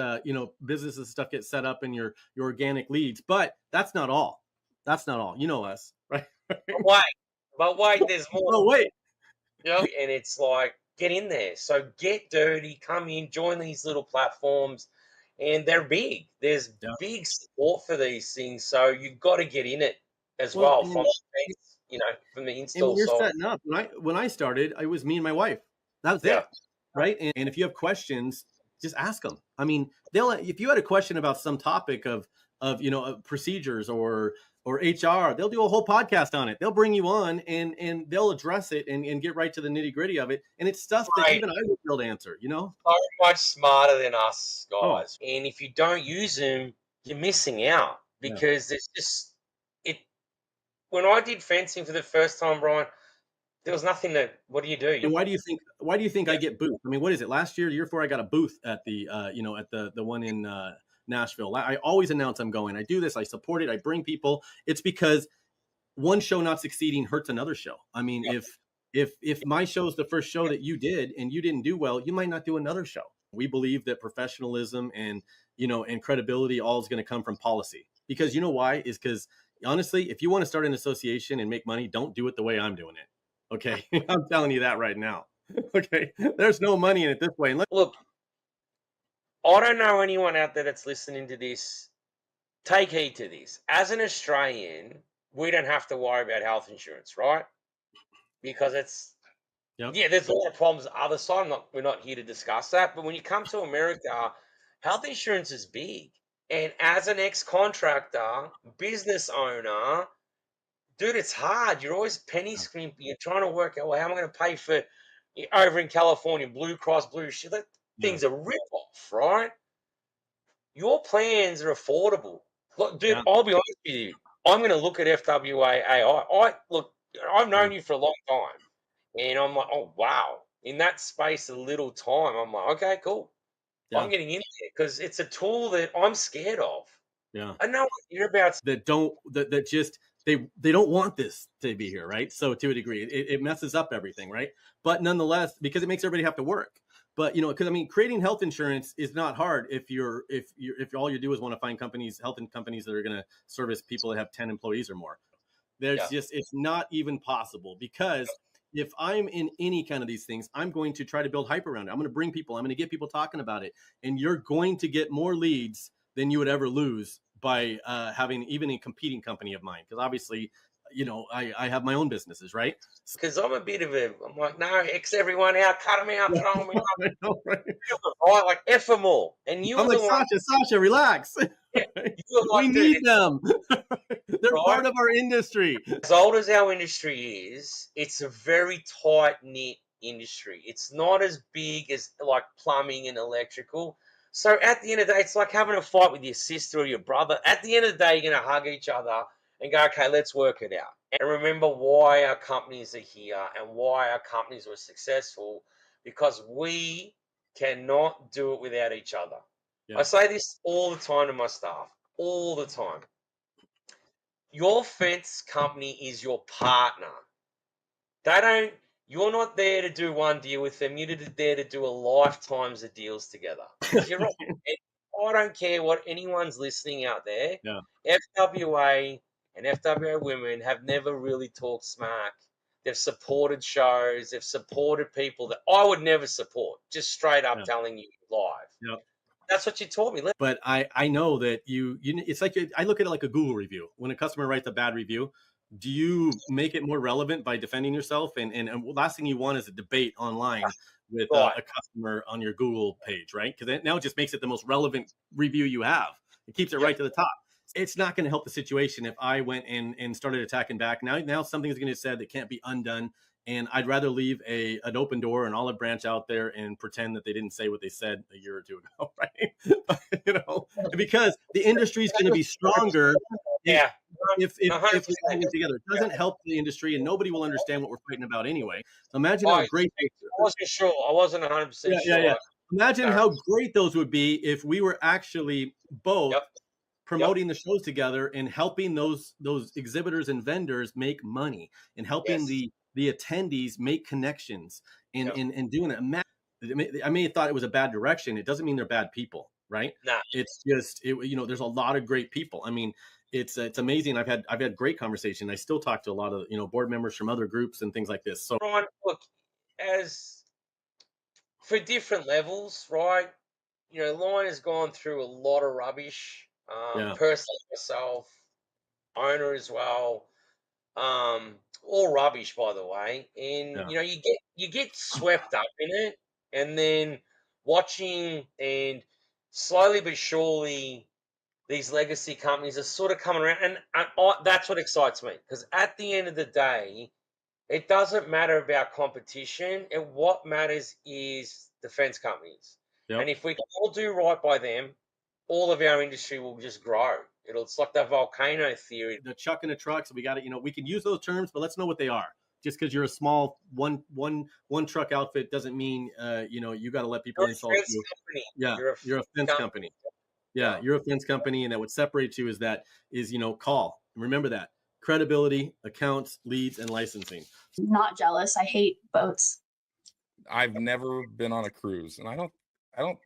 business and stuff get set up in your organic leads, but that's not all. That's not all. You know us, right? But wait, there's more. Oh, wait. And it's like, get in there. So get dirty, come in, join these little platforms. And they're big. There's big support for these things. So you've got to get in it as well from the install. And you're setting up. When I started, it was me and my wife. That was it, right? And if you have questions, just ask them. I mean, if you had a question about some topic of procedures or HR, they'll do a whole podcast on it. They'll bring you on and they'll address it and get right to the nitty gritty of it. And it's stuff that even I would be able to answer, So much smarter than us guys. Oh. And if you don't use them, you're missing out, because there's just when I did fencing for the first time, Brian, there was nothing what do you do? And why do you think I get booth? I mean, what is it? Last year, the year before, I got a booth at the, at the one in, Nashville. I always announce I'm going. I do this. I support it. I bring people. It's because one show not succeeding hurts another show. I mean, if my show is the first show that you did and you didn't do well, you might not do another show. We believe that professionalism and credibility all is going to come from policy. Because you know why? Is because honestly, if you want to start an association and make money, don't do it the way I'm doing it. Okay, I'm telling you that right now. Okay, there's no money in it this way. Look. I don't know anyone out there that's listening to this take heed to this. As an Australian, we don't have to worry about health insurance, right? Because yeah, there's a lot of problems on the other side. We're not here to discuss that. But when you come to America, health insurance is big. And as an ex-contractor, business owner, dude, it's hard. You're always penny scrimping. You're trying to work out, well, how am I going to pay for over in California, Blue Cross Blue Shield? That thing's a rip-off, right? Your plans are affordable. Look, dude, I'll be honest with you. I'm going to look at FWA AI. I've known you for a long time. And I'm like, oh, wow. In that space, a little time, I'm like, okay, cool. Yeah. I'm getting in there because it's a tool that I'm scared of. Yeah. I know what you're about. That just they don't want this to be here, right? So to a degree, it messes up everything, right? But nonetheless, because it makes everybody have to work. But because I mean, creating health insurance is not hard if all you do is want to find health companies that are going to service people that have 10 employees or more. It's not even possible, because if I'm in any kind of these things, I'm going to try to build hype around it. I'm going to bring people. I'm going to get people talking about it, and you're going to get more leads than you would ever lose by having even a competing company of mine. Because obviously, I have my own businesses, right? Because I'm like, no, X everyone out, cut them out, throw them out. I know, right? Like, F them all. And I'm like, Sasha, relax. We need them. They're part of our industry. As old as our industry is, it's a very tight-knit industry. It's not as big as like plumbing and electrical. So at the end of the day, it's like having a fight with your sister or your brother. At the end of the day, you're going to hug each other and go, okay, let's work it out. And remember why our companies are here and why our companies were successful, because we cannot do it without each other. Yeah. I say this all the time to my staff, all the time. Your fence company is your partner. You're not there to do one deal with them. You're there to do a lifetimes of deals together. You're right. I don't care what anyone's listening out there. Yeah. FWA and FWA women have never really talked smack. They've supported shows. They've supported people that I would never support. Just straight up telling you live. Yeah. That's what you taught me. But I know that it's like, I look at it like a Google review. When a customer writes a bad review, do you make it more relevant by defending yourself? And last thing you want is a debate online with a customer on your Google page, right? Because now it just makes it the most relevant review you have. It keeps it right to the top. It's not going to help the situation if I went and started attacking back. Now something is going to be said that can't be undone. And I'd rather leave an open door, an olive branch out there, and pretend that they didn't say what they said a year or two ago, right? Because the industry is going to be stronger. Yeah. If we hang together, it doesn't help the industry, and nobody will understand what we're fighting about anyway. So imagine how great. I wasn't sure. I wasn't 100% sure. Yeah. Imagine how great those would be if we were actually both promoting the shows together and helping those exhibitors and vendors make money, and helping the attendees make connections and doing it. I may have thought it was a bad direction. It doesn't mean they're bad people, right? Nah. It's just there's a lot of great people. I mean, it's amazing. I've had great conversation. I still talk to a lot of board members from other groups and things like this. So Ron, look, as for different levels, right? Lion has gone through a lot of rubbish. Personally, myself, owner as well. All rubbish, by the way. And you get swept up in it, and then watching, and slowly but surely these legacy companies are sort of coming around, and that's what excites me, because at the end of the day, it doesn't matter about competition. What matters is defense companies. And if we can all do right by them, all of our industry will just grow. It's like that volcano theory. The chuck in the trucks, we got it. We can use those terms, but let's know what they are. Just because you're a small one truck outfit doesn't mean you got to let people insult you. Yeah, you're a fence company. Yeah, you're a fence company, and that what separates you is call. And remember that credibility, accounts, leads, and licensing. Not jealous. I hate boats. I've never been on a cruise, and I don't.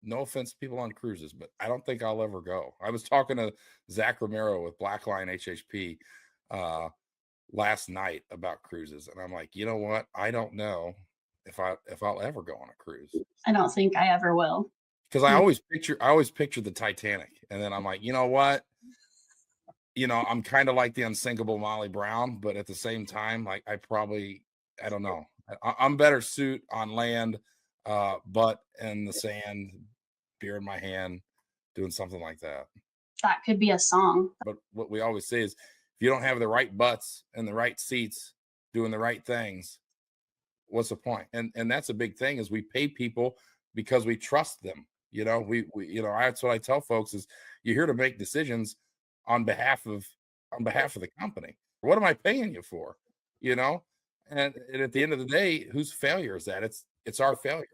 No offense to people on cruises, but I don't think I'll ever go. I was talking to Zach Romero with Blackline HHP last night about cruises, and I'm like, you know what? I don't know if I'll ever go on a cruise. I don't think I ever will. Because I always picture the Titanic, and then I'm like, you know what? you know, I'm kind of like the unsinkable Molly Brown, but at the same time, like I don't know. I'm better suit on land, butt in the sand, beer in my hand, doing something like that. That could be a song. But what we always say is, if you don't have the right butts and the right seats doing the right things, what's the point? And that's a big thing, is we pay people because we trust them. You know, we you know, that's what I tell folks is, you're here to make decisions on behalf of the company. What am I paying you for? You know, and at the end of the day, whose failure is that? It's our failure.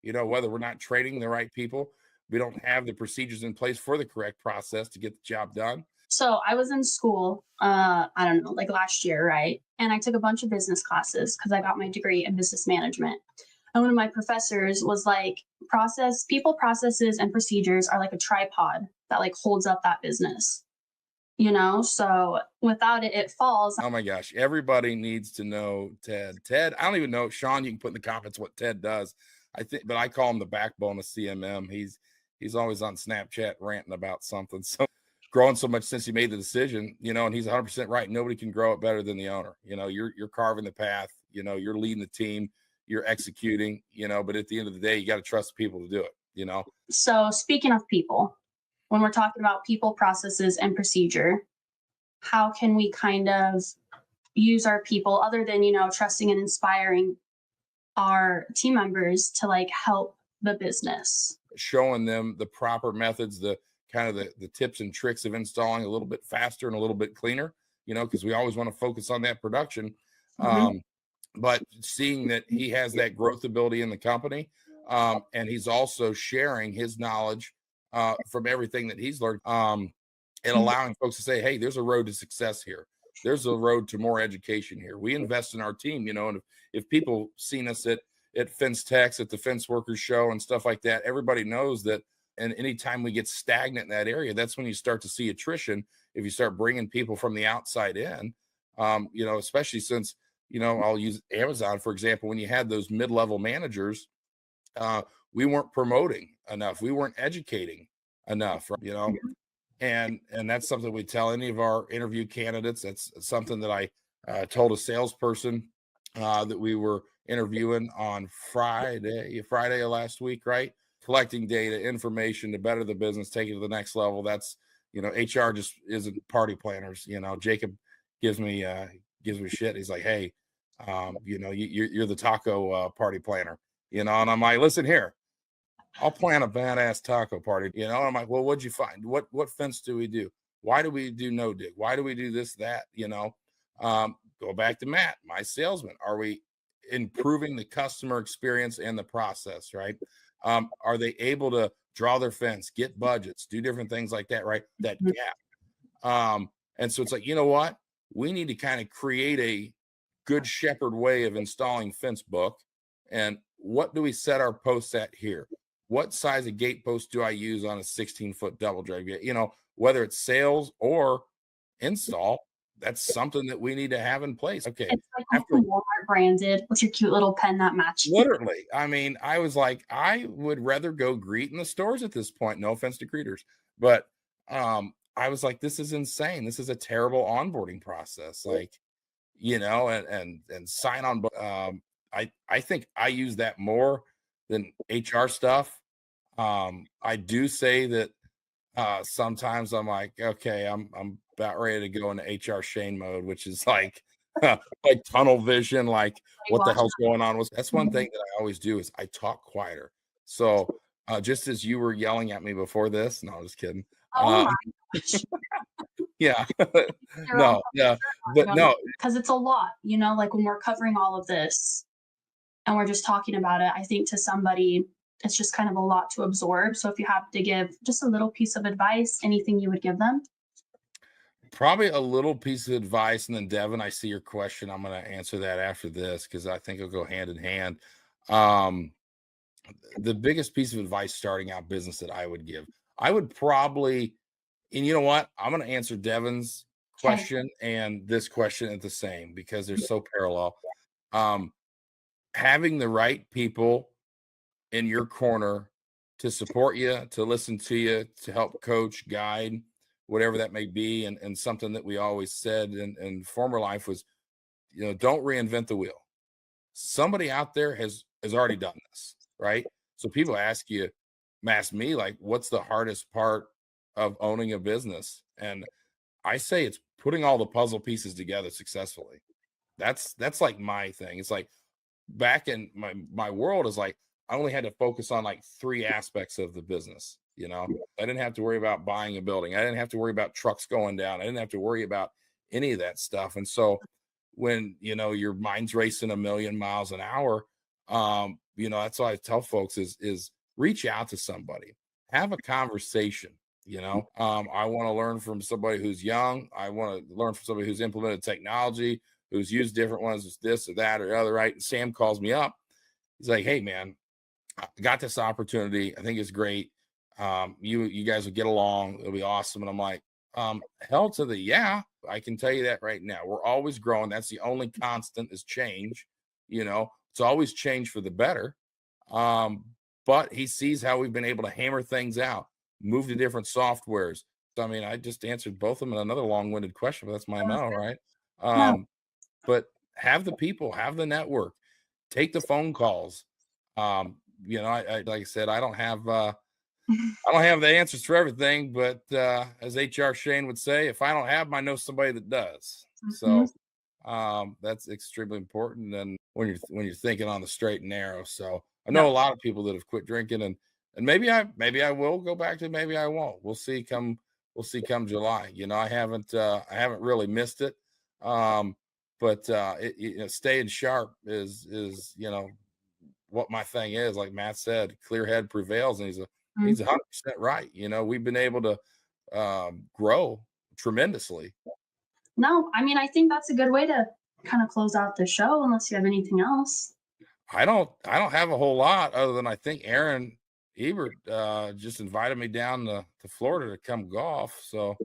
You know, whether we're not training the right people, we don't have the procedures in place for the correct process to get the job done. So I was in school, I don't know, like last year, right? And I took a bunch of business classes because I got my degree in business management. And one of my professors was like, people, processes, and procedures are like a tripod that like holds up that business. You know, so without it, it falls. Oh my gosh, everybody needs to know Ted. Ted, I don't even know, Sean, you can put in the comments what Ted does. I think, but I call him the backbone of CMM. He's always on Snapchat ranting about something. So growing so much since he made the decision, you know, and he's 100% right. Nobody can grow it better than the owner. You know, you're carving the path, you know, you're leading the team, you're executing, you know, but at the end of the day, you got to trust the people to do it, you know? So speaking of people, when we're talking about people, processes, and procedure, how can we kind of use our people, other than, you know, trusting and inspiring our team members to like help the business? Showing them the proper methods, the kind of the tips and tricks of installing a little bit faster and a little bit cleaner, you know, because we always want to focus on that production. But seeing that he has that growth ability in the company, and he's also sharing his knowledge from everything that he's learned, and allowing folks to say, hey, there's a road to success here. There's a road to more education here. We invest in our team, you know, and if people seen us at Fence Techs, at the Fence Workers Show and stuff like that, everybody knows that. And anytime we get stagnant in that area, that's when you start to see attrition. If you start bringing people from the outside in, you know, especially since, you know, I'll use Amazon, for example, when you had those mid-level managers, we weren't promoting enough. We weren't educating enough, you know, and that's something we tell any of our interview candidates. That's something that I told a salesperson that we were interviewing on Friday of last week, right? Collecting data, information to better the business, take it to the next level. That's, you know, HR just isn't party planners. You know, Jacob gives me shit. He's like, hey, you know, you're the taco party planner, you know, and I'm like, listen here, I'll plan a badass taco party, you know. And I'm like, well, what'd you find? What fence do we do? Why do we do no dig? Why do we do this, that, you know? Go back to Matt, my salesman. Are we improving the customer experience and the process, right? Are they able to draw their fence, get budgets, do different things like that, right? That gap. And so it's like, you know what? We need to kind of create a good shepherd way of installing fence book. And what do we set our posts at here? What size of gate post do I use on a 16-foot double drive gate? You know, whether it's sales or install, that's something that we need to have in place. Okay. It's like after Walmart branded with your cute little pen that matches. Literally. I mean, I was like, I would rather go greet in the stores at this point. No offense to greeters, but I was like, this is insane. This is a terrible onboarding process. Like, you know, and sign on. I think I use that more than HR stuff. I do say that sometimes I'm like, okay, I'm about ready to go into HR Shane mode, which is like like tunnel vision, like what the hell's going on. That's one thing that I always do is I talk quieter. So just as you were yelling at me before this, no, I'm just kidding. Yeah. No, yeah, but no, because it's a lot, you know, like when we're covering all of this and we're just talking about it, I think to somebody it's just kind of a lot to absorb. So if you have to give just a little piece of advice, anything you would give them? probably a little piece of advice. And then Devin, I see your question. I'm going to answer that after this because I think it'll go hand in hand. The biggest piece of advice starting out business that I would give, I would probably, and you know what, I'm going to answer Devin's question and this question at the same because they're so parallel. Having the right people in your corner to support you, to listen to you, to help coach, guide, whatever that may be. And something that we always said in former life was, don't reinvent the wheel. Somebody out there has already done this, right? So people ask me, like, what's the hardest part of owning a business? And I say it's putting all the puzzle pieces together successfully. That's like my thing. It's like back in my world is like, I only had to focus on like 3 aspects of the business. I didn't have to worry about buying a building. I didn't have to worry about trucks going down. I didn't have to worry about any of that stuff. And so when, your mind's racing 1,000,000 miles an hour, that's why I tell folks is reach out to somebody, have a conversation. I want to learn from somebody who's young. I want to learn from somebody who's implemented technology, who's used different ones, this or that or the other, right? And Sam calls me up. He's like, hey, man, I got this opportunity. I think it's great. You guys will get along. It'll be awesome. And I'm like, hell to the yeah. I can tell you that right now. We're always growing. That's the only constant is change. It's always change for the better. But he sees how we've been able to hammer things out, move to different softwares. So, I mean, I just answered both of them in another long-winded question, but that's my MO, right? But have the people, have the network, take the phone calls. I like I said, I don't have the answers for everything, but as HR Shane would say, if I don't have them, I know somebody that does. So that's extremely important. And when you're thinking on the straight and narrow. So I know a lot of people that have quit drinking, and maybe I will go back to, maybe I won't. We'll see come July. I haven't really missed it. But staying sharp is what my thing is. Like Matt said, clear head prevails, and he's 100% right. We've been able to grow tremendously. No, I mean, I think that's a good way to kind of close out the show, unless you have anything else. I don't have a whole lot other than I think Aaron Ebert just invited me down to Florida to come golf. So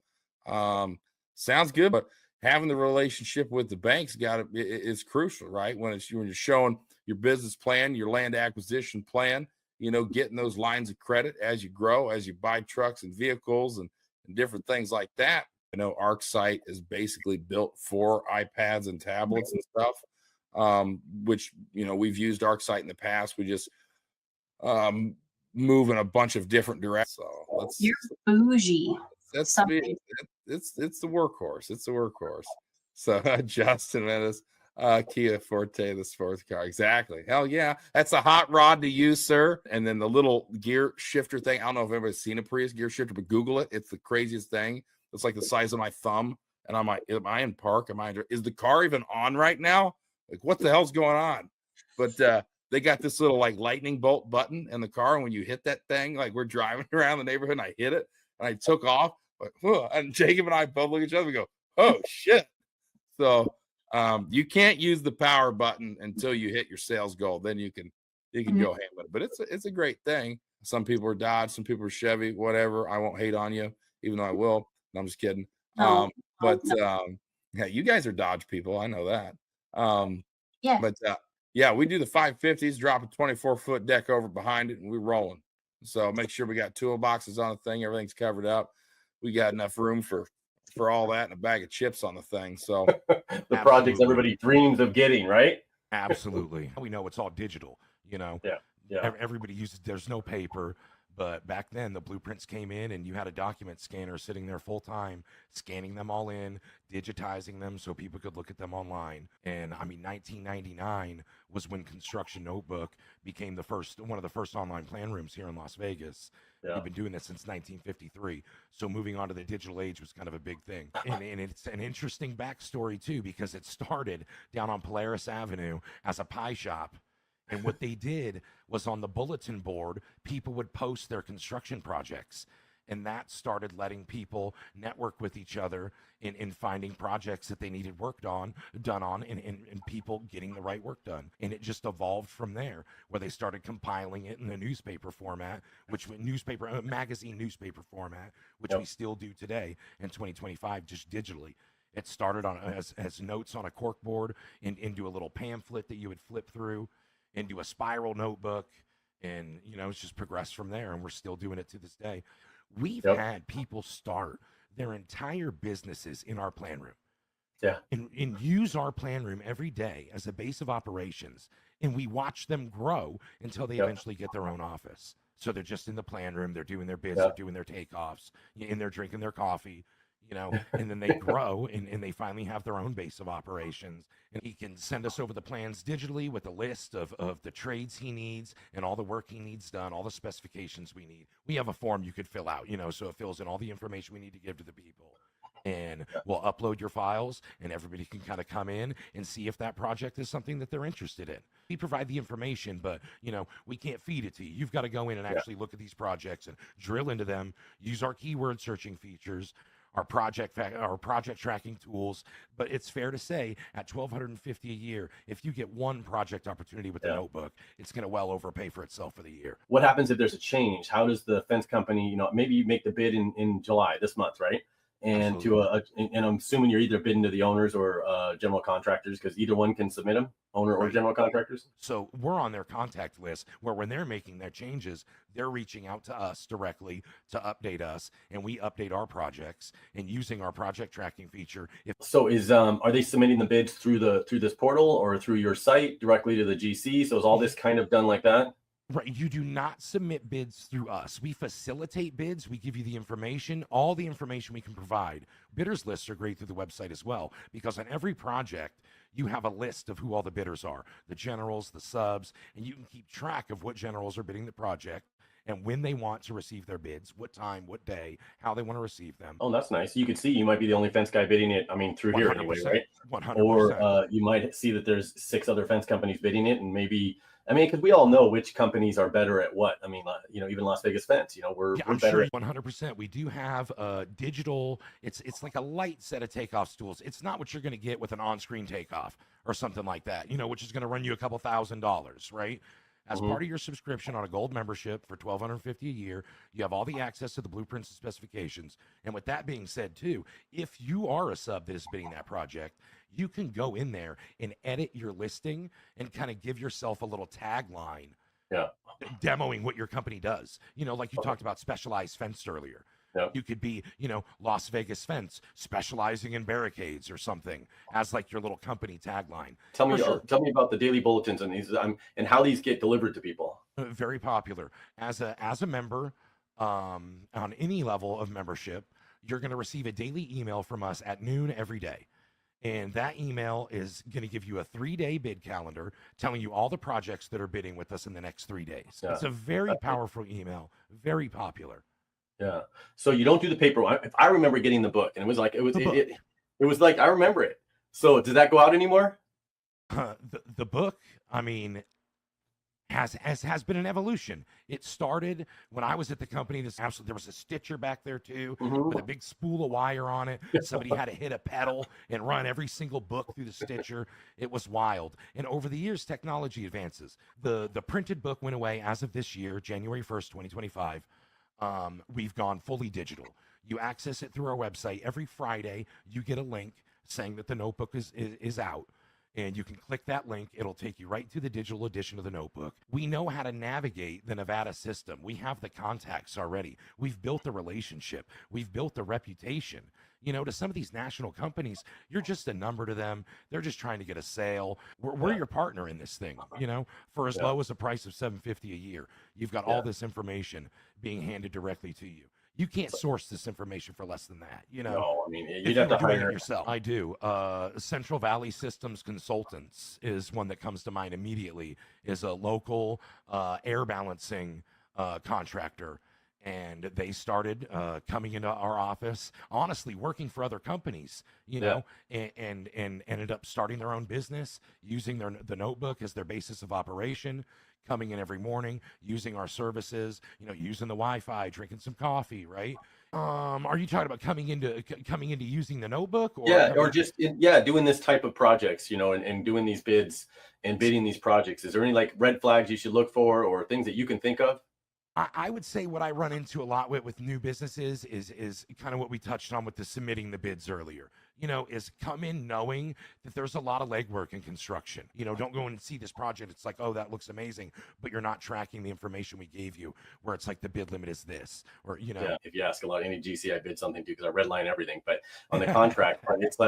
sounds good, but having the relationship with the banks is crucial, right? When you're showing your business plan, your land acquisition plan, getting those lines of credit as you grow, as you buy trucks and vehicles and different things like that. ArcSight is basically built for iPads and tablets and stuff, which, we've used ArcSight in the past. We just move in a bunch of different directions. So you're bougie. It's the workhorse. It's the workhorse. So Justin Menace, Kia Forte, the sports car. Exactly. Hell yeah. That's a hot rod to use, sir. And then the little gear shifter thing. I don't know if anybody's seen a Prius gear shifter, but Google it. It's the craziest thing. It's like the size of my thumb. And I'm like, am I in park? Is the car even on right now? Like, what the hell's going on? But they got this little like lightning bolt button in the car. And when you hit that thing, like we're driving around the neighborhood and I hit it and I took off. And Jacob and I both look at each other and go, oh shit. So you can't use the power button until you hit your sales goal. Then you can go ham with it. But it's a great thing. Some people are Dodge, some people are Chevy, whatever. I won't hate on you, even though I will. No, I'm just kidding. Yeah, you guys are Dodge people. I know that. Yeah. But yeah, we do the 550s, drop a 24-foot deck over behind it, and we're rolling. So make sure we got toolboxes on the thing. Everything's covered up. We got enough room for all that and a bag of chips on the thing. So the projects everybody dreams of getting, right? Absolutely. We know it's all digital, Yeah. Everybody uses, there's no paper. But back then, the blueprints came in and you had a document scanner sitting there full time, scanning them all in, digitizing them so people could look at them online. And 1999 was when Construction Notebook became one of the first online plan rooms here in Las Vegas. Yeah. We've been doing this since 1953. So moving on to the digital age was kind of a big thing. And it's an interesting backstory too, because it started down on Polaris Avenue as a pie shop. And what they did was on the bulletin board, people would post their construction projects. And that started letting people network with each other in finding projects that they needed done on, and people getting the right work done. And it just evolved from there, where they started compiling it in the newspaper format, magazine newspaper format, which we still do today in 2025, just digitally. It started on as notes on a cork board into a little pamphlet that you would flip through, into a spiral notebook, and it's just progressed from there, and we're still doing it to this day. We've had people start their entire businesses in our plan room. Yeah. And use our plan room every day as a base of operations. And we watch them grow until they eventually get their own office. So they're just in the plan room, they're doing their biz, they're doing their takeoffs, and they're drinking their coffee, and then they grow and they finally have their own base of operations. And he can send us over the plans digitally with a list of the trades he needs and all the work he needs done, all the specifications we need. We have a form you could fill out, so it fills in all the information we need to give to the people. And we'll upload your files and everybody can kind of come in and see if that project is something that they're interested in. We provide the information, but we can't feed it to you. You've got to go in and actually look at these projects and drill into them, use our keyword searching features, our project tracking tools. But it's fair to say at $1,250 a year, if you get one project opportunity with the notebook, it's going to well overpay for itself for the year. What happens if there's a change? How does the fence company, maybe you make the bid in July this month, right? And and I'm assuming you're either bidding to the owners or general contractors, because either one can submit them, owner or general contractors. So we're on their contact list, where when they're making their changes, they're reaching out to us directly to update us, and we update our projects and using our project tracking feature. So are they submitting the bids through this portal or through your site directly to the GC? So is all this kind of done like that? Right. You do not submit bids through us. We facilitate bids. We give you the information, all the information we can provide. Bidders lists are great through the website as well, because on every project, you have a list of who all the bidders are, the generals, the subs, and you can keep track of what generals are bidding the project and when they want to receive their bids, what time, what day, how they want to receive them. Oh, that's nice. You could see you might be the only fence guy bidding it. I mean, through here anyway, right? 100%. Or you might see that there's 6 other fence companies bidding it, and maybe, because we all know which companies are better at what. Even Las Vegas Fence, we're better. Sure, 100%. We do have digital. It's like a light set of takeoff stools. It's not what you're going to get with an on-screen takeoff or something like that, which is going to run you a couple $1,000s, right? As part of your subscription on a gold membership for $1,250 a year, you have all the access to the blueprints and specifications. And with that being said, too, if you are a sub that is bidding that project, you can go in there and edit your listing and kind of give yourself a little tagline, demoing what your company does. Like you talked about Specialized Fence earlier. You could be, Las Vegas Fence, specializing in barricades or something, as like your little company tagline. Tell me about the daily bulletins and these, and how these get delivered to people. Very popular. As a member, on any level of membership, you're going to receive a daily email from us at noon every day. And that email is going to give you a 3-day bid calendar telling you all the projects that are bidding with us in the next 3 days. It's a very powerful email, very popular. Yeah. So you don't do the paper. If I remember getting the book, and it was like, it was like, I remember it. So does that go out anymore? The book, has been an evolution. It started when I was at the company. There was a stitcher back there too, with a big spool of wire on it. Somebody had to hit a pedal and run every single book through the stitcher. It was wild. And over the years, technology advances. The printed book went away as of this year, January 1st, 2025. We've gone fully digital. You access it through our website. Every Friday, you get a link saying that the notebook is out. And you can click that link. It'll take you right to the digital edition of the notebook. We know how to navigate the Nevada system. We have the contacts already. We've built the relationship. We've built the reputation. To some of these national companies, you're just a number to them. They're just trying to get a sale. We're your partner in this thing, for as low as a price of $750 a year. You've got all this information being handed directly to you. You can't source this information for less than that, No, you'd have to hire it yourself. I do. Central Valley Systems Consultants is one that comes to mind immediately. Is a local air balancing contractor, and they started coming into our office, honestly working for other companies, and ended up starting their own business, using the notebook as their basis of operation. Coming in every morning, using our services, using the Wi-Fi, drinking some coffee, right? Are you talking about coming into using the notebook? Or just doing this type of projects, and doing these bids and bidding these projects? Is there any like red flags you should look for or things that you can think of? I would say what I run into a lot with new businesses is kind of what we touched on with the submitting the bids earlier. Is come in knowing that there's a lot of legwork in construction. Don't go and see this project. It's like, oh, that looks amazing, but you're not tracking the information we gave you, where it's like the bid limit is this, or Yeah, if you ask a lot, any GC I bid something to, because I redline everything. But on the contract part, it's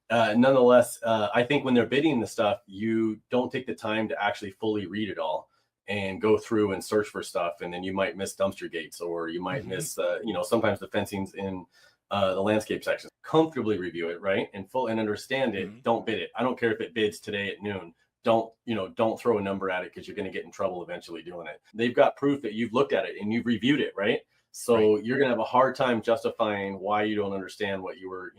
nonetheless, I think when they're bidding the stuff, you don't take the time to actually fully read it all and go through and search for stuff, and then you might miss dumpster gates, or you might miss sometimes the fencing's in the landscape section. Comfortably review it, right, and understand it. Don't bid it. I don't care if it bids today at noon. Don't throw a number at it, because you're going to get in trouble eventually doing it. They've got proof that you've looked at it and you've reviewed it, right? So you're going to have a hard time justifying why you don't understand what you were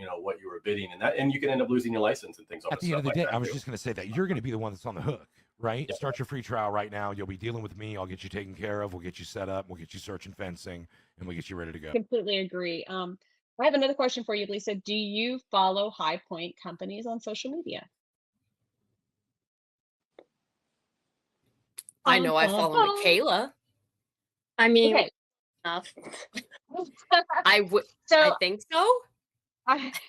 bidding, and you can end up losing your license and things. At the end of the day, I was just going to say that you're going to be the one that's on the hook, right? Yeah. Start your free trial right now. You'll be dealing with me. I'll get you taken care of. We'll get you set up. We'll get you searching fencing, and we'll get you ready to go. Completely agree. I have another question for you, Lisa. Do you follow High Point companies on social media? I know I follow Michaela. I mean, Okay. enough. I I think so.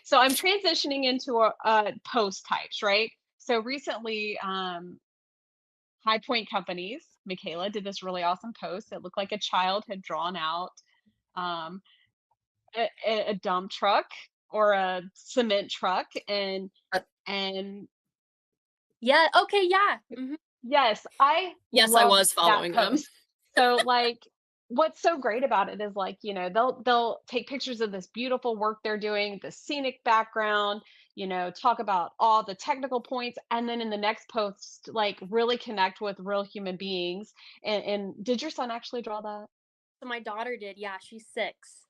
So I'm transitioning into post types, right? So recently, High Point companies, Michaela did this really awesome post. It looked like a child had drawn out a dump truck or a cement truck, and Yeah. Okay. Yeah. Mhm. yes, I Yes, I love was that following them. post. So like, what's so great about it is, like, they'll take pictures of this beautiful work they're doing, the scenic background, talk about all the technical points, and then in the next post, like, really connect with real human beings. And did your son actually draw that? So my daughter did. Yeah, she's 6.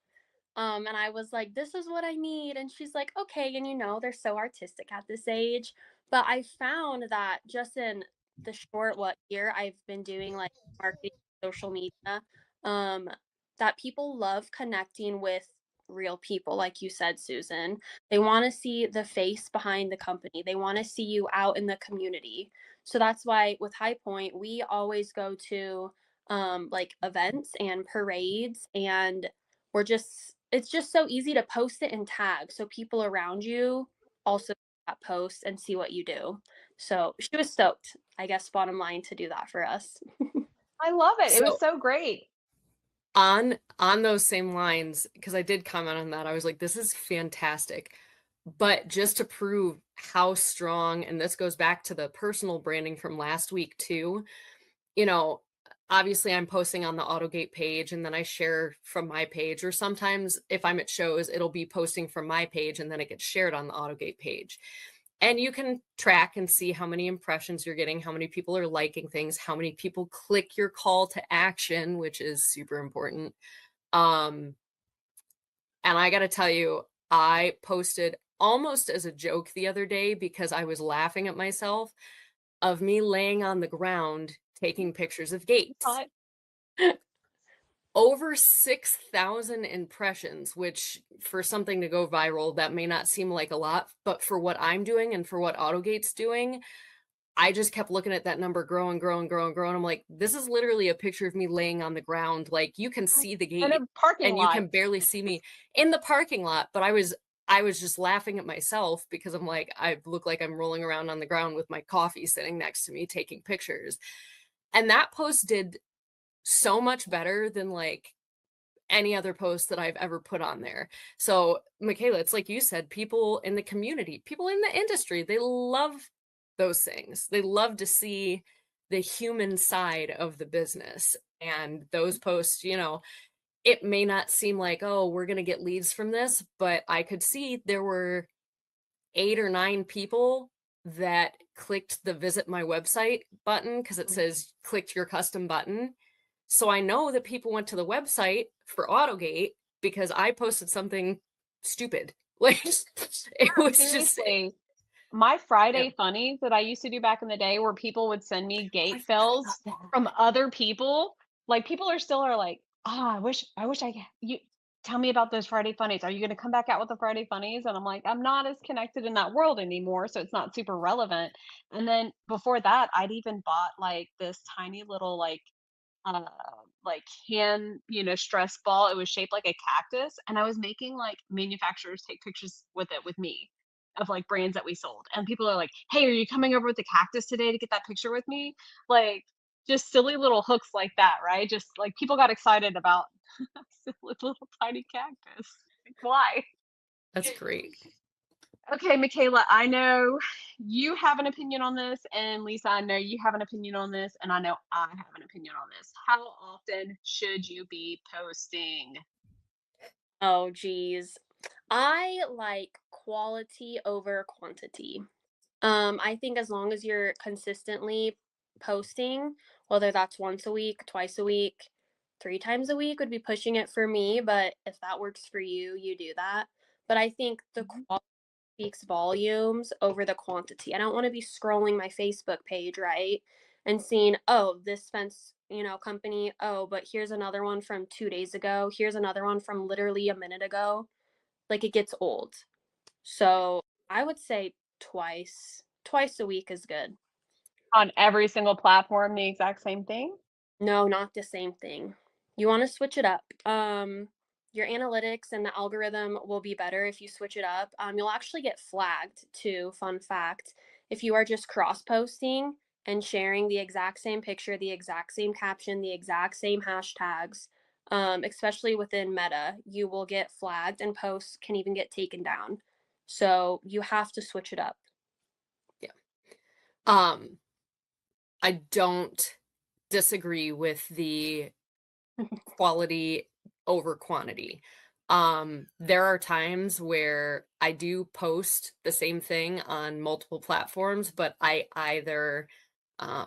And I was like, this is what I need. And she's like, okay. And they're so artistic at this age. But I found that just in the short year I've been doing like marketing, social media, that people love connecting with real people, like you said, Susan. They want to see the face behind the company. They want to see you out in the community. So that's why with High Point, we always go to like events and parades, and it's just so easy to post it and tag, so people around you also see that post and see what you do. So she was stoked, I guess, bottom line, to do that for us. I love it. It was So- so great. on those same lines, because I did comment on that, I was like, this is fantastic. But just to prove how strong, and this goes back to the personal branding from last week too, obviously I'm posting on the AutoGate page, and then I share from my page, or sometimes if I'm at shows, it'll be posting from my page and then it gets shared on the AutoGate page. And you can track and see how many impressions you're getting, how many people are liking things, how many people click your call to action, which is super important. And I got to tell you, I posted almost as a joke the other day, because I was laughing at myself, of me laying on the ground taking pictures of gates. Over 6,000 impressions, which for something to go viral, that may not seem like a lot, but for what I'm doing and for what AutoGate's doing, I just kept looking at that number grow and grow and grow and grow. And I'm like, this is literally a picture of me laying on the ground. Like, you can see the gate In a parking and lot. you can barely see me in the parking lot. But I was just laughing at myself, because I'm like, I look like I'm rolling around on the ground with my coffee sitting next to me taking pictures. And that post did so much better than like any other post that I've ever put on there. So Michaela, it's like you said, people in the community, people in the industry, they love those things. They love to see the human side of the business. And those posts, it may not seem like, oh, we're going to get leads from this, but I could see there were 8 or 9 people that clicked the visit my website button, because it says clicked your custom button. So I know that people went to the website for AutoGate because I posted something stupid. Like, it was just Seriously, my Friday funnies that I used to do back in the day, where people would send me gate fills from other people. Like, people are like, I wish you tell me about those Friday funnies. Are you going to come back out with the Friday funnies? And I'm like, I'm not as connected in that world anymore, so it's not super relevant. And then before that, I'd even bought like this tiny little like like hand, stress ball. It was shaped like a cactus, and I was making like manufacturers take pictures with it with me of like brands that we sold. And people are like, "Hey, are you coming over with the cactus today to get that picture with me?" Like just silly little hooks like that, right? Just like people got excited about a silly little tiny cactus. Like, why? That's great. Okay, Michaela, I know you have an opinion on this, and Lisa, I know you have an opinion on this, and I know I have an opinion on this. How often should you be posting? Oh, geez. I like quality over quantity. I think as long as you're consistently posting, whether that's once a week, twice a week, 3 times a week would be pushing it for me. But if that works for you, you do that. But I think the quality speaks volumes over the quantity. I don't want to be scrolling my Facebook page, right? And seeing, oh, this fence, company, oh, but here's another one from 2 days ago. Here's another one from literally a minute ago. Like it gets old. So I would say twice a week is good. On every single platform, the exact same thing? No, not the same thing. You want to switch it up. Your analytics and the algorithm will be better if you switch it up. You'll actually get flagged too. Fun fact. If you are just cross posting and sharing the exact same picture, the exact same caption, the exact same hashtags, especially within Meta, you will get flagged and posts can even get taken down. So you have to switch it up. I don't disagree with the quality over quantity. There are times where I do post the same thing on multiple platforms, but I either oh,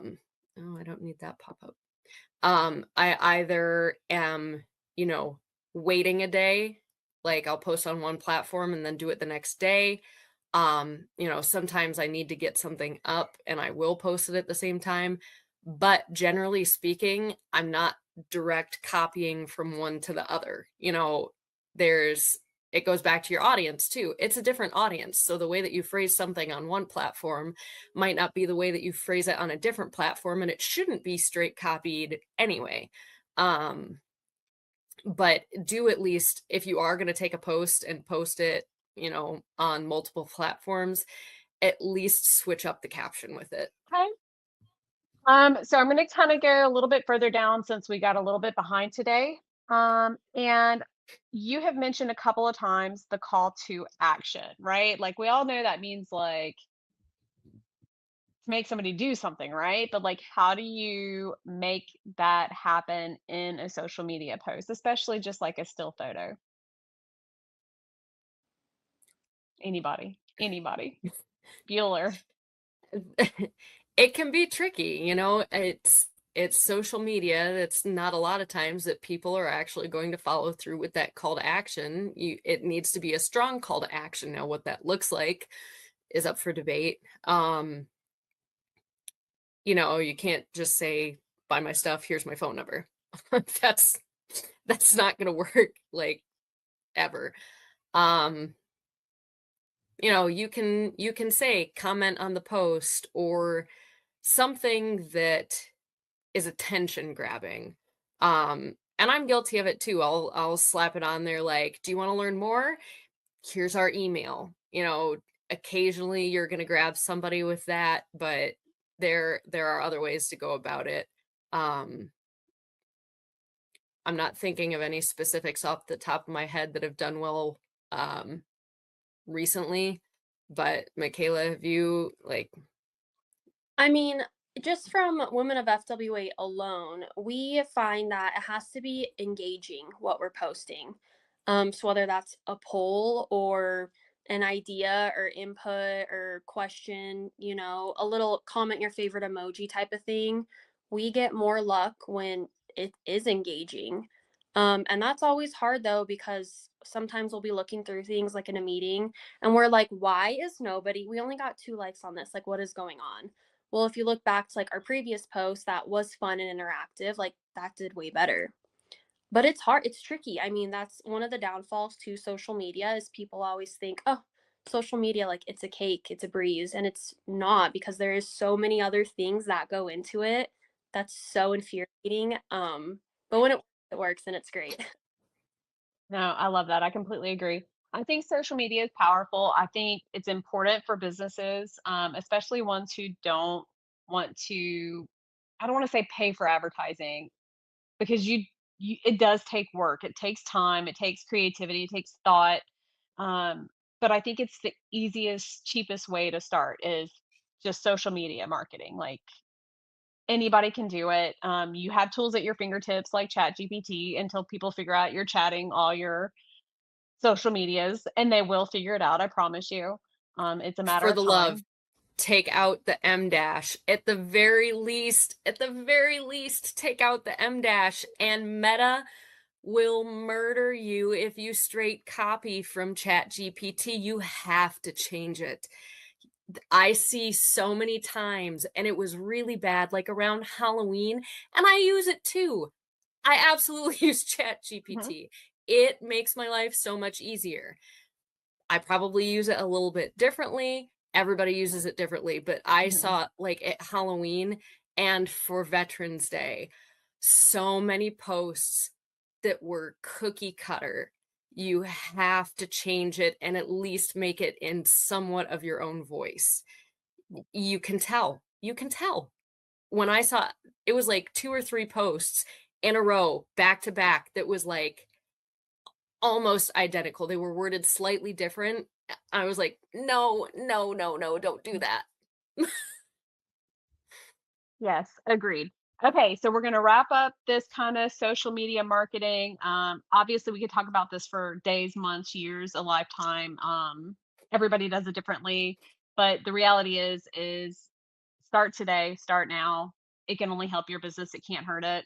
I don't need that pop-up. I either am, waiting a day, like I'll post on one platform and then do it the next day. Sometimes I need to get something up and I will post it at the same time. But generally speaking, I'm not direct copying from one to the other. It goes back to your audience too. It's a different audience. So the way that you phrase something on one platform might not be the way that you phrase it on a different platform, and it shouldn't be straight copied anyway. But do at least, if you are going to take a post and post it, on multiple platforms, at least switch up the caption with it. Okay. So I'm going to kind of go a little bit further down since we got a little bit behind today. And you have mentioned a couple of times the call to action, right? Like we all know that means like to make somebody do something, right? But like, how do you make that happen in a social media post, especially just like a still photo? Anybody, Bueller. It can be tricky, it's social media. It's not a lot of times that people are actually going to follow through with that call to action. It needs to be a strong call to action. Now, what that looks like is up for debate. You can't just say, buy my stuff, here's my phone number. That's not gonna work, like, ever. You can say comment on the post or something that is attention grabbing. And I'm guilty of it too. I'll slap it on there like, do you want to learn more? Here's our email. Occasionally you're going to grab somebody with that, but there are other ways to go about it. I'm not thinking of any specifics off the top of my head that have done well recently, but Michaela, have you I mean, just from Women of FWA alone, we find that it has to be engaging what we're posting. So whether that's a poll or an idea or input or question, a little comment your favorite emoji type of thing, we get more luck when it is engaging. And that's always hard though, because sometimes we'll be looking through things like in a meeting and we're like, why is we only got 2 likes on this? Like, what is going on? Well, if you look back to like our previous post that was fun and interactive, like that did way better. But it's hard, it's tricky. I mean, that's one of the downfalls to social media is people always think, oh, social media, like it's a cake, it's a breeze. And it's not, because there is so many other things that go into it. That's so infuriating. But when it works, and it's great. No, I love that. I completely agree. I think social media is powerful. I think it's important for businesses, especially ones who don't want to, I don't want to say pay for advertising, because it does take work. It takes time. It takes creativity. It takes thought. Um, but I think it's the easiest, cheapest way to start is just social media marketing. Like, anybody can do it. You have tools at your fingertips like ChatGPT until people figure out you're chatting all your social medias, and they will figure it out. I promise you. It's a matter For of the love, time. take out the M dash. At the very least, take out the M dash, and Meta will murder you if you straight copy from ChatGPT. You have to change it. I see so many times, and it was really bad, like around Halloween, and I use it too. I absolutely use ChatGPT. It makes my life so much easier. I probably use it a little bit differently. Everybody uses it differently, but I saw, like, at Halloween and for Veterans Day, so many posts that were cookie cutter. You have to change it and at least make it in somewhat of your own voice. You can tell. When I saw, it was like 2 or 3 posts in a row, back to back, that was like almost identical. They were worded slightly different. I was like, no, don't do that. Yes, agreed. Okay, so we're going to wrap up this kind of social media marketing. Obviously, we could talk about this for days, months, years, a lifetime. Everybody does it differently, but the reality is start today, start now. It can only help your business. It can't hurt it.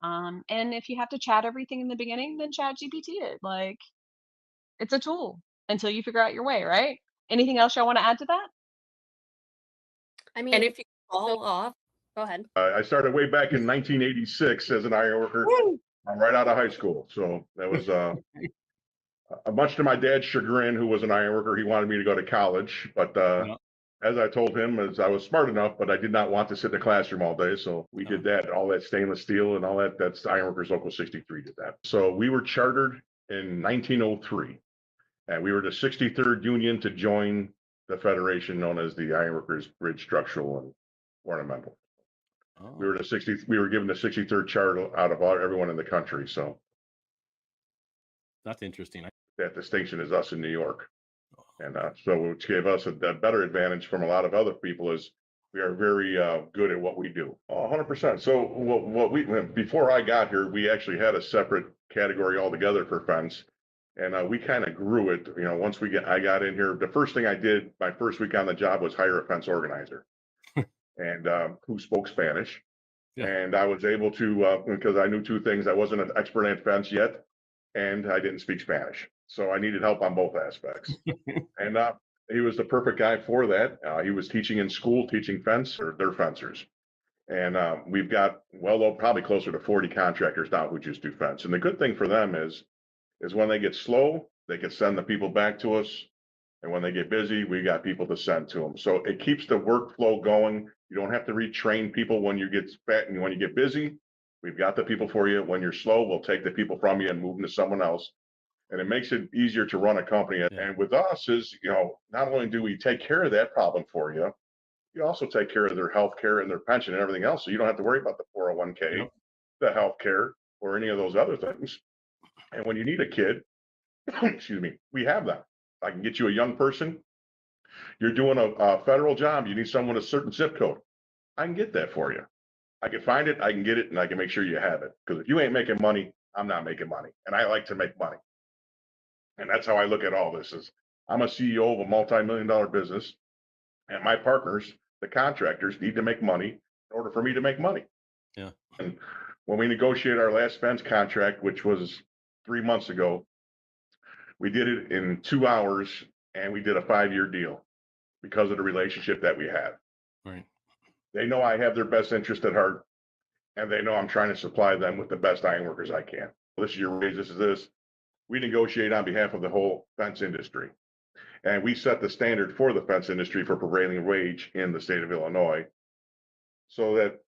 And if you have to chat everything in the beginning, then chat GPT it. Like, it's a tool until you figure out your way, right? Anything else y'all want to add to that? I mean, And if you fall off, go ahead. I started way back in 1986 as an iron worker, right out of high school. So that was much to my dad's chagrin, who was an iron worker. He wanted me to go to college, but as I told him, as I was smart enough, but I did not want to sit in the classroom all day. So we did that, all that stainless steel and all that. That's Iron Workers Local 63 did that. So we were chartered in 1903, and we were the 63rd union to join the federation known as the Iron Workers Bridge Structural and Ornamental. We were given the 63rd charter out of everyone in the country. So that's interesting. That distinction is us in New York. And so which gave us a better advantage from a lot of other people is we are very good at what we do. 100%. So what we, before I got here, we actually had a separate category altogether for fence. And we kind of grew it, once I got in here, the first thing I did my first week on the job was hire a fence organizer and who spoke Spanish. Yeah. And I was able to, because I knew 2 things. I wasn't an expert at fence yet, and I didn't speak Spanish. So I needed help on both aspects. And he was the perfect guy for that. He was teaching in school, teaching fence, or they're fencers. And we've got probably closer to 40 contractors now who just do fence. And the good thing for them is when they get slow, they can send the people back to us. And when they get busy, we got people to send to them. So it keeps the workflow going. You don't have to retrain people when you get fat and when you get busy. We've got the people for you. When you're slow, we'll take the people from you and move them to someone else. And it makes it easier to run a company. Yeah. And with us is, not only do we take care of that problem for you, you also take care of their health care and their pension and everything else. So you don't have to worry about the 401k, the health care, or any of those other things. And when you need a kid, excuse me, we have that. I can get you a young person. You're doing a federal job. You need someone with a certain zip code. I can get that for you. I can find it, I can get it, and I can make sure you have it. Because if you ain't making money, I'm not making money. And I like to make money. And that's how I look at all this is I'm a CEO of a multi-million-dollar business, and my partners, the contractors, need to make money in order for me to make money. Yeah. And when we negotiated our last fence contract, which was 3 months ago, we did it in 2 hours, and we did a 5-year deal because of the relationship that we have. Right. They know I have their best interest at heart, and they know I'm trying to supply them with the best iron workers I can. This is your raise, this is this. We negotiate on behalf of the whole fence industry. And we set the standard for the fence industry for prevailing wage in the state of Illinois so that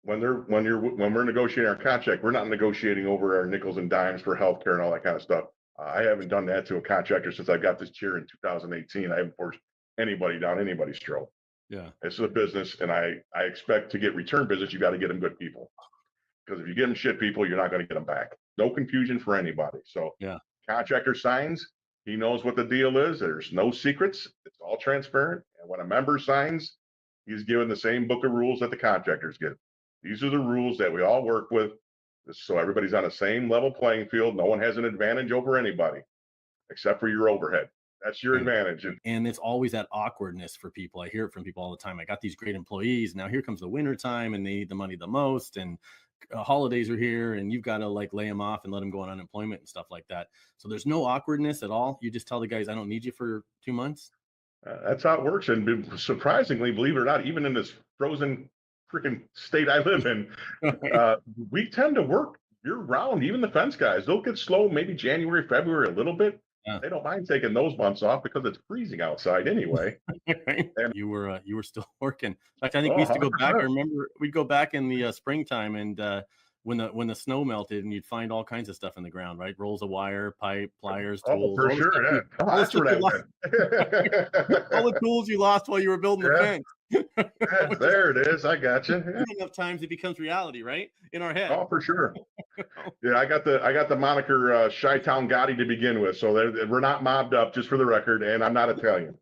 when we're negotiating our contract, we're not negotiating over our nickels and dimes for healthcare and all that kind of stuff. I haven't done that to a contractor since I got this chair in 2018. I haven't forced anybody down anybody's throat. Yeah. This is a business, and I expect to get return business. You got to get them good people, because if you get them shit people, you're not going to get them back. No confusion for anybody. So yeah, contractor signs, he knows what the deal is. There's no secrets. It's all transparent. And when a member signs, he's given the same book of rules that the contractors get. These are the rules that we all work with, so everybody's on the same level playing field. No one has an advantage over anybody except for your overhead. That's your advantage. And it's always that awkwardness for people. I hear it from people all the time. I got these great employees. Now here comes the winter time and they need the money the most. And holidays are here and you've got to like lay them off and let them go on unemployment and stuff like that. So there's no awkwardness at all. You just tell the guys, I don't need you for 2 months. That's how it works. And surprisingly, believe it or not, even in this frozen freaking state I live in, we tend to work year round. Even the fence guys, they'll get slow maybe January, February a little bit. Yeah. They don't mind taking those months off because it's freezing outside anyway. And you were still working. In fact, I think we used to go back. I remember we'd go back in the springtime, and when the snow melted, and you'd find all kinds of stuff in the ground, right? Rolls of wire, pipe, pliers, tools. Oh, for sure. Yeah. Oh, that's where that went. All the tools you lost while you were building the fence. Yeah, there it is. I got you. Yeah. Enough times it becomes reality, right? In our head. Oh, for sure. Yeah, I got the moniker Chi-Town Gotti to begin with, so we're not mobbed up, just for the record, and I'm not Italian.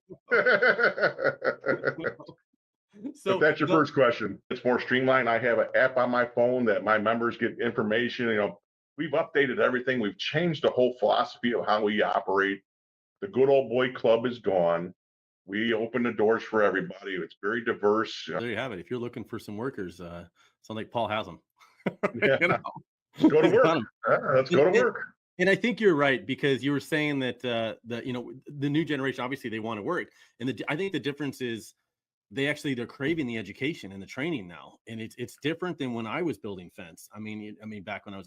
So if that's your first question, it's more streamlined. I have an app on my phone that my members get information. You know, we've updated everything. We've changed the whole philosophy of how we operate. The good old boy club is gone. We open the doors for everybody. It's very diverse. There you have it. If you're looking for some workers, sounds like Paul has them. Yeah. You know? Go to work. Let's go to work. And I think you're right, because you were saying that the new generation, obviously they want to work, and I think the difference is they're craving the education and the training now, and it's different than when I was building fence. I mean back when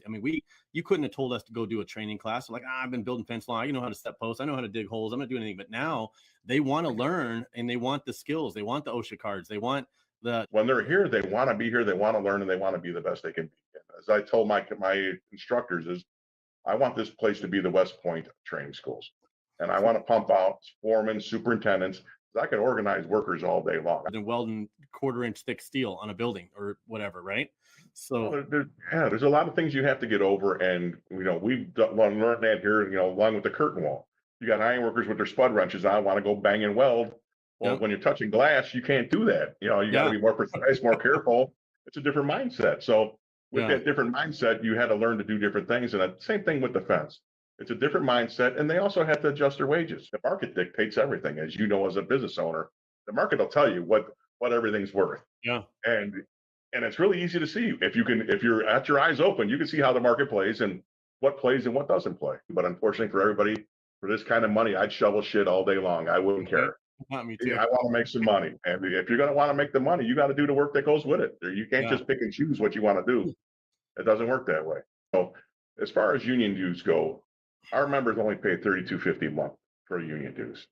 you couldn't have told us to go do a training class. Like, I've been building fence long. I know how to set posts. I know how to dig holes. I'm not doing anything. But now they want to learn, and they want the skills. They want the OSHA cards. They want when they're here, they want to be here. They want to learn, and they want to be the best they can be. As I told my instructors, is I want this place to be the West Point training schools, and I want to pump out foremen, superintendents. I can organize workers all day long. Than welding 1/4 inch thick steel on a building or whatever, right? So there's a lot of things you have to get over, and we've learned that here. Along with the curtain wall, you got iron workers with their spud wrenches on, want to go bang and weld. Well, when you're touching glass, you can't do that. You got to be more precise, more careful. It's a different mindset. So with that different mindset, you had to learn to do different things. And the same thing with the fence. It's a different mindset, and they also have to adjust their wages. The market dictates everything, as you know, as a business owner. The market will tell you what everything's worth. Yeah. And it's really easy to see. If you're at your eyes open, you can see how the market plays and what plays and what doesn't play. But unfortunately for everybody, for this kind of money, I'd shovel shit all day long. I wouldn't care. Not me too. I want to make some money. And if you're going to want to make the money, you got to do the work that goes with it. You can't just pick and choose what you want to do. It doesn't work that way. So as far as union dues go, our members only pay $32.50 a month for union dues.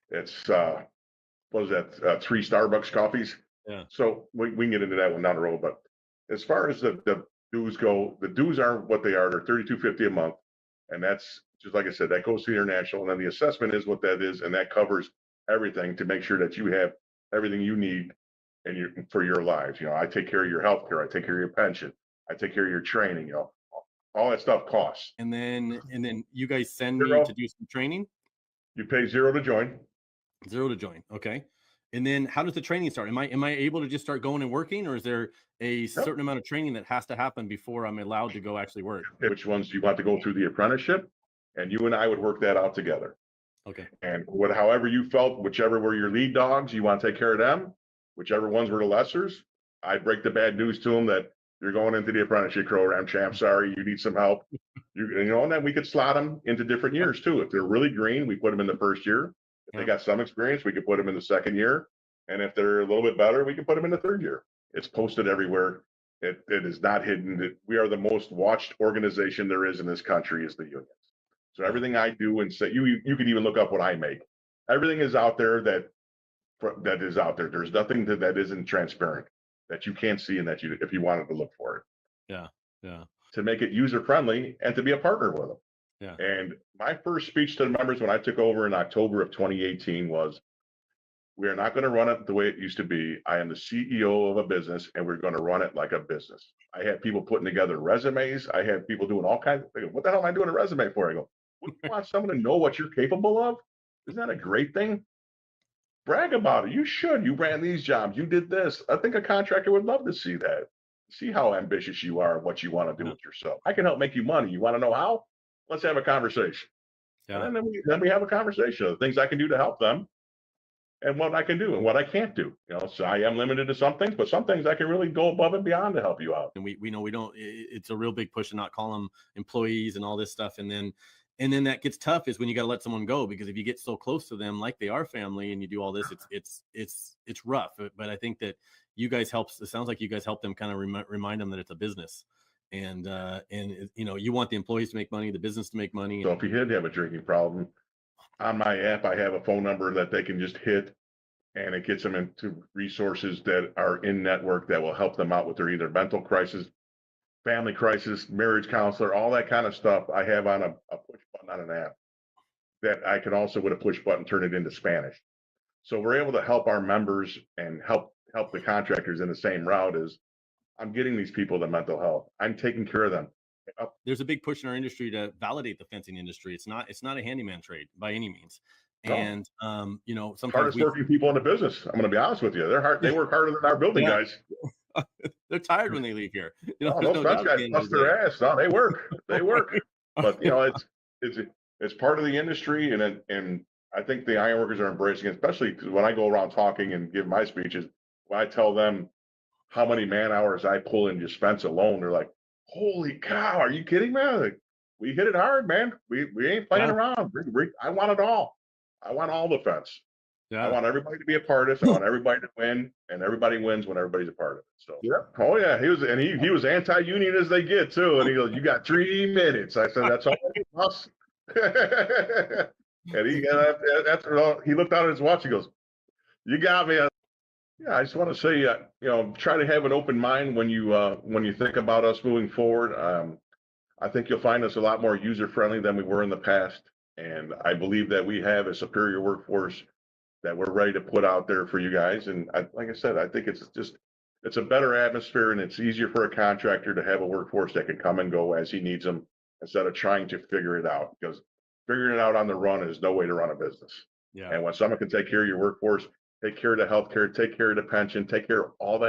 It's what is that? 3 Starbucks coffees. Yeah. So we can get into that one down the road. But as far as the dues go, the dues are what they are. They're $32.50 a month, and that's just like I said. That goes to the international, and then the assessment is what that is, and that covers everything to make sure that you have everything you need for your lives. I take care of your health care. I take care of your pension. I take care of your training. All that stuff costs. And then you guys send me to do some training? You pay $0 to join. $0 to join. Okay. And then how does the training start? Am I able to just start going and working, or is there a certain amount of training that has to happen before I'm allowed to go actually work? Which ones do you want to go through the apprenticeship? And you and I would work that out together. Okay. And however you felt, whichever were your lead dogs, you want to take care of them. Whichever ones were the lessers, I'd break the bad news to them that you're going into the apprenticeship program, champ. Sorry, you need some help. And then we could slot them into different years too. If they're really green, we put them in the first year. If they got some experience, we could put them in the second year. And if they're a little bit better, we can put them in the third year. It's posted everywhere. It is not hidden. We are the most watched organization there is in this country, is the unions. So everything I do, and say you can even look up what I make. Everything is out there that is out there. There's nothing that isn't transparent. that you can't see and that you, if you wanted to look for it, Yeah. Yeah. to make it user friendly and to be a partner with them. Yeah. And my first speech to the members when I took over in October of 2018 was, we are not going to run it the way it used to be. I am the CEO of a business and we're going to run it like a business. I had people putting together resumes. I had people doing all kinds of things. What the hell am I doing a resume for? I go, wouldn't you want someone to know what you're capable of? Isn't that a great thing? Brag about it. You should. You ran these jobs. You did this. I think a contractor would love to see that. See how ambitious you are and what you want to do with yourself. I can help make you money. You want to know how? Let's have a conversation. Yeah. And then we have a conversation of the things I can do to help them and what I can do and what I can't do. You know, so I am limited to some things, but some things I can really go above and beyond to help you out. And we know we don't, it's a real big push to not call them employees and all this stuff. And then that gets tough is when you got to let someone go, because if you get so close to them like they are family and you do all this, it's rough. But I think that you guys it sounds like you guys help them kind of remind them that it's a business, and you know, you want the employees to make money, the business to make money. So if you did have a drinking problem, on my app I have a phone number that they can just hit, and it gets them into resources that are in network that will help them out with their either mental crisis, family crisis, marriage counselor, all that kind of stuff. I have on a push button on an app that I can also, with a push button, turn it into Spanish. So we're able to help our members and help the contractors in the same route as I'm getting these people the mental health. I'm taking care of them. There's a big push in our industry to validate the fencing industry. It's not a handyman trade by any means. No. And you know, sometimes hardest working people in the business. I'm going to be honest with you. They're hard. They work harder than our building guys. They're tired when they leave here. You know, Oh, those French guys bust their ass. No, they work. They work. But you know, it's part of the industry, and I think the ironworkers are embracing it, especially because when I go around talking and give my speeches, when I tell them how many man hours I pull in just fence alone, they're like, "Holy cow, are you kidding, man? Like, we hit it hard, man. We ain't playing around. I want it all. I want all the fence. Yeah. I want everybody to be a part of it. I want everybody to win, and everybody wins when everybody's a part of it." So yeah, oh yeah, he was anti-union as they get too, and he goes, "You got 3 minutes." I said, "That's all us." And he looked out at his watch. He goes, "You got me." Yeah, I just want to say, you know, try to have an open mind when you think about us moving forward. I think you'll find us a lot more user friendly than we were in the past, and I believe that we have a superior workforce that we're ready to put out there for you guys. And like I said, I think it's a better atmosphere, and it's easier for a contractor to have a workforce that can come and go as he needs them instead of trying to figure it out, because figuring it out on the run is no way to run a business. Yeah. And when someone can take care of your workforce, take care of the healthcare, take care of the pension, take care of all that